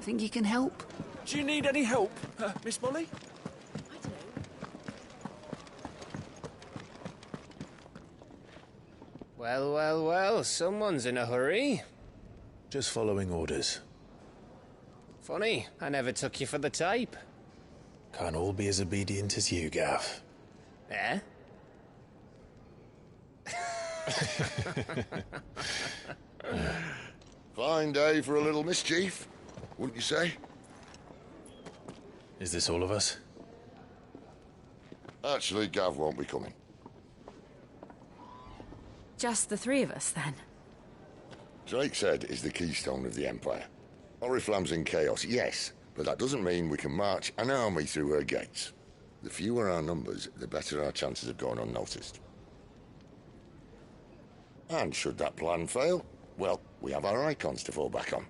Think you can help? Do you need any help, Miss Molly? Well, well, well, someone's in a hurry. Just following orders. Funny, I never took you for the type. Can't all be as obedient as you, Gav. Eh? Fine day for a little mischief, wouldn't you say? Is this all of us? Actually, Gav won't be coming. Just the three of us, then? Drake's Head is the keystone of the Empire. Oriflamme's in chaos, yes, but that doesn't mean we can march an army through her gates. The fewer our numbers, the better our chances of going unnoticed. And should that plan fail, well, we have our icons to fall back on.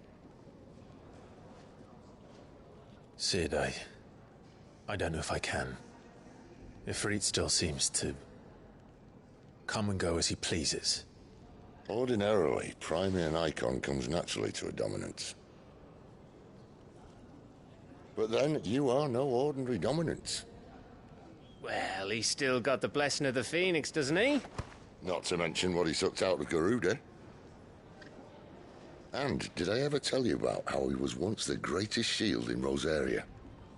Cid, I don't know if I can. Ifrit still seems to come and go as he pleases. Ordinarily, priming an icon comes naturally to a dominance. But then, you are no ordinary dominance. Well, he's still got the blessing of the Phoenix, doesn't he? Not to mention what he sucked out of Garuda. And did I ever tell you about how he was once the greatest shield in Rosaria?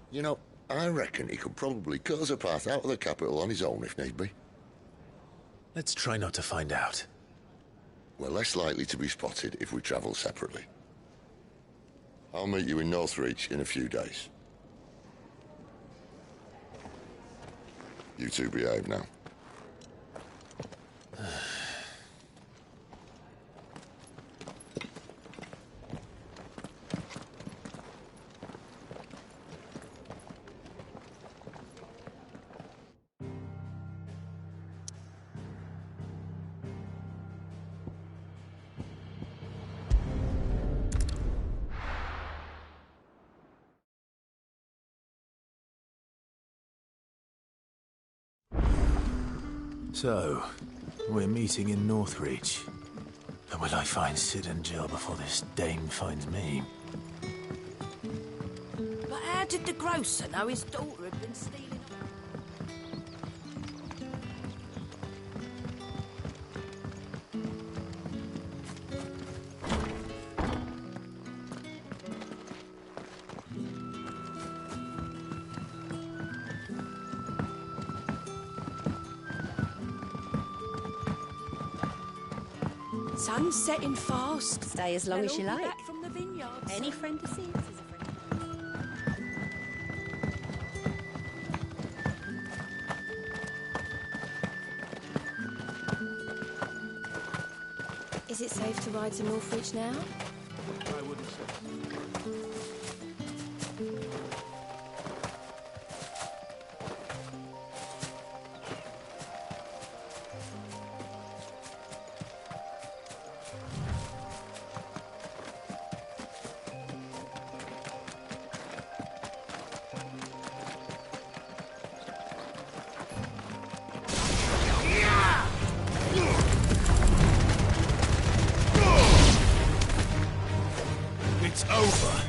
You know, I reckon he could probably cut us a path out of the capital on his own if need be. Let's try not to find out. We're less likely to be spotted if we travel separately. I'll meet you in Northreach in a few days. You two behave now. So, we're meeting in Northreach. And will I find Cid and Jill before this dame finds me? But how did the grocer know his daughter had been stealing? Sun's setting fast. Stay as long as you They'll all be like. back from the vineyards. Any friend to see us is a friend. Is it safe to ride to Northreach now? I wouldn't say. It's over.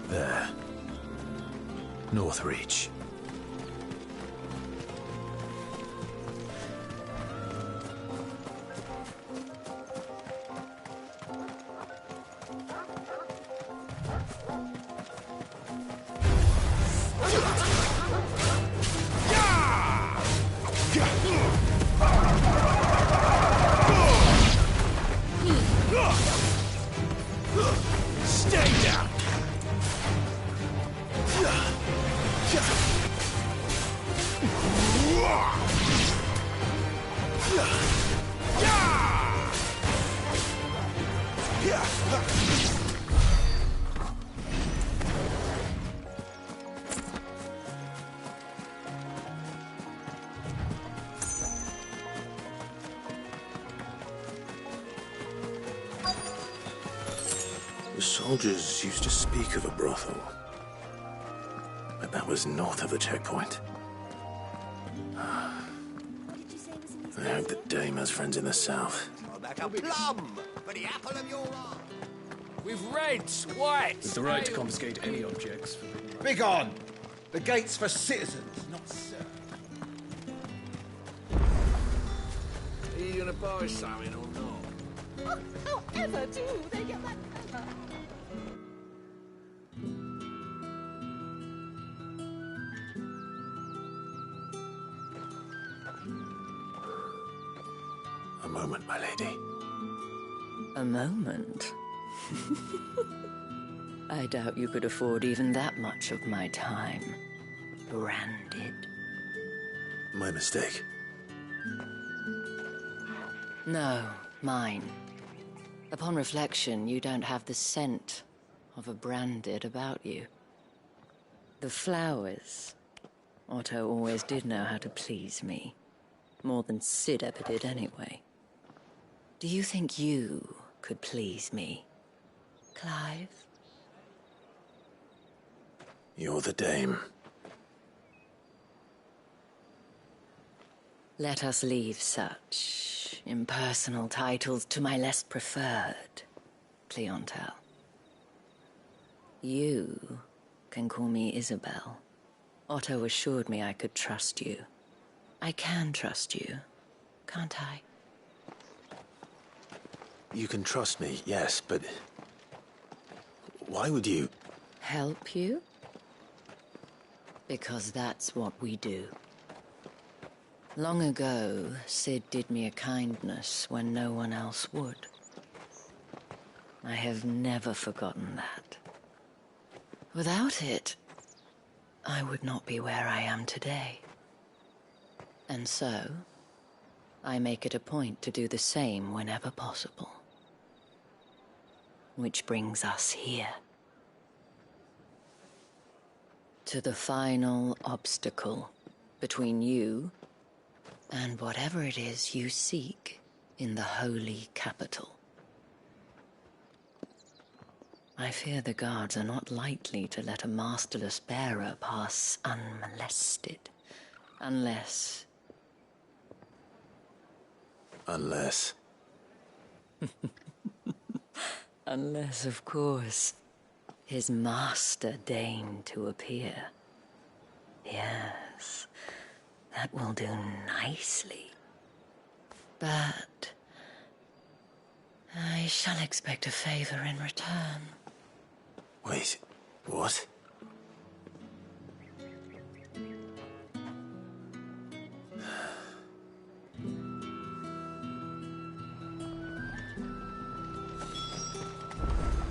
There. Northreach. Stay down! The soldiers used to speak of a brothel, but that was north of the checkpoint. I hope that Dame has friends in the south. Like a plum for the apple of your eye. With reds, whites. With the right to confiscate any objects. Begone! The gate's for citizens, not serfs. Are you gonna buy something or not? However do they get that clever? A moment, my lady. A moment? I doubt you could afford even that much of my time. Branded. My mistake. No, mine. Upon reflection, you don't have the scent of a branded about you. The flowers. Otto always did know how to please me. More than Cid ever did anyway. Do you think you could please me, Clive? You're the Dame. Let us leave such impersonal titles to my less preferred, Cleontel. You can call me Isabel. Otto assured me I could trust you. I can trust you, can't I? You can trust me, yes, but... why would you... Help you? Because that's what we do. Long ago, Cid did me a kindness when no one else would. I have never forgotten that. Without it, I would not be where I am today. And so, I make it a point to do the same whenever possible. Which brings us here. To the final obstacle between you and whatever it is you seek in the holy capital. I fear the guards are not likely to let a masterless bearer pass unmolested. Unless... Unless... Unless, of course, his master deigned to appear. Yes, that will do nicely. But... I shall expect a favor in return. Wait, what?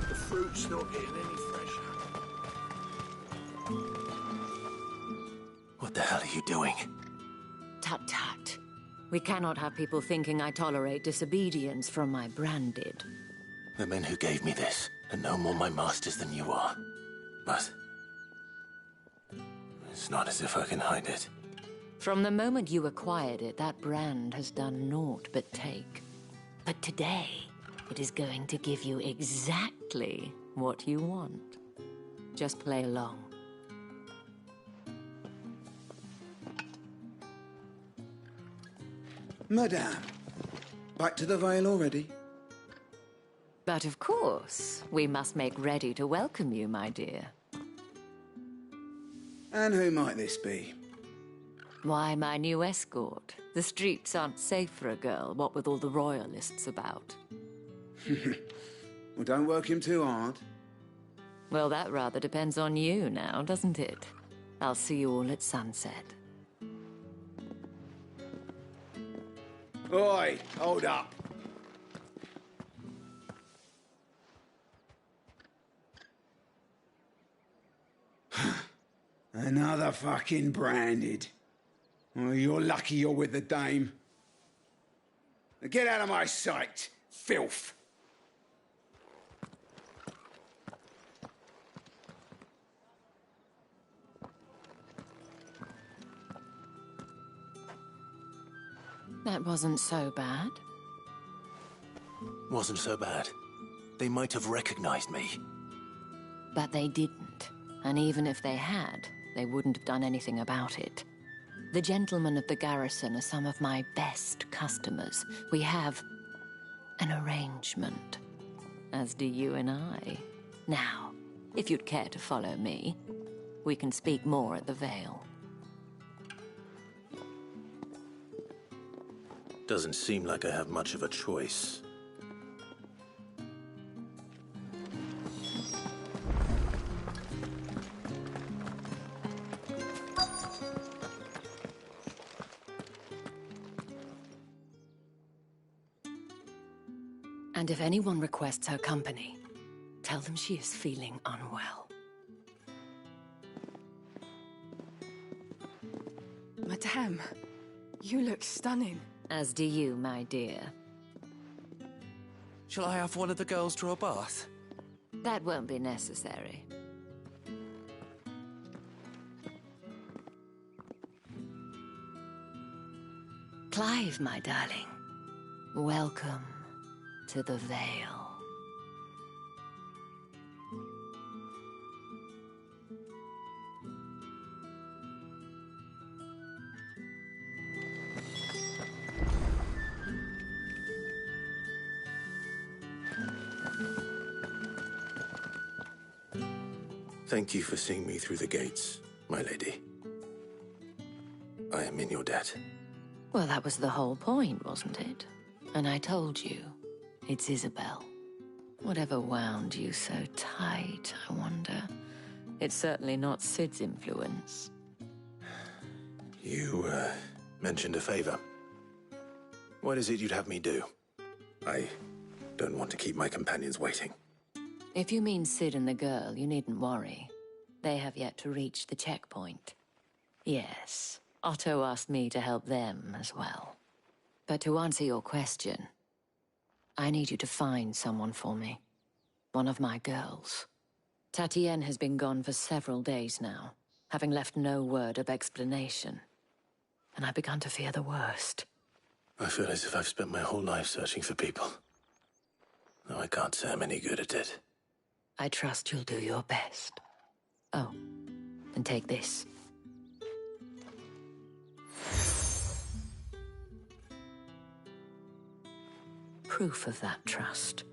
The fruit's not getting any fresher. What the hell are you doing? Tut-tut. We cannot have people thinking I tolerate disobedience from my branded. The men who gave me this are no more my masters than you are. But... it's not as if I can hide it. From the moment you acquired it, that brand has done naught but take. But today, it is going to give you exactly what you want. Just play along. Madame, back to the Vale already? But of course, we must make ready to welcome you, my dear. And who might this be? Why, my new escort. The streets aren't safe for a girl, what with all the royalists about. Well, don't work him too hard. Well, that rather depends on you now, doesn't it? I'll see you all at sunset. Oi, hold up. Another fucking branded. Well, you're lucky you're with the dame. Now get out of my sight, filth. That wasn't so bad. Wasn't so bad. They might have recognized me. But they didn't. And even if they had, they wouldn't have done anything about it. The gentlemen of the garrison are some of my best customers. We have an arrangement, as do you and I. Now, if you'd care to follow me, we can speak more at the Vale. Doesn't seem like I have much of a choice. And if anyone requests her company, tell them she is feeling unwell. Madame, you look stunning. As do you, my dear. Shall I have one of the girls draw a bath? That won't be necessary. Clive, my darling. Welcome to the Vale. Thank you for seeing me through the gates, my lady. I am in your debt. Well, that was the whole point, wasn't it? And I told you, It's Isabel. Whatever wound you so tight, I wonder. It's certainly not Sid's influence. You, mentioned a favor. What is it you'd have me do? I don't want to keep my companions waiting. If you mean Sid and the girl, you needn't worry. They have yet to reach the checkpoint. Yes, Otto asked me to help them as well. But to answer your question, I need you to find someone for me. One of my girls. Tatienne has been gone for several days now, having left no word of explanation. And I've begun to fear the worst. I feel as if I've spent my whole life searching for people. Though I can't say I'm any good at it. I trust you'll do your best. Oh, and take this. Proof of that trust.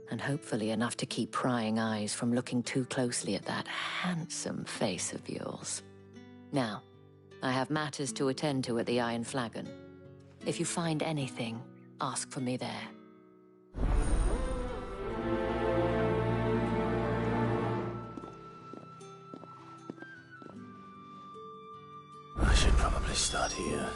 And hopefully enough to keep prying eyes from looking too closely at that handsome face of yours. Now, I have matters to attend to at the Iron Flagon. If you find anything, ask for me there. I should probably start here.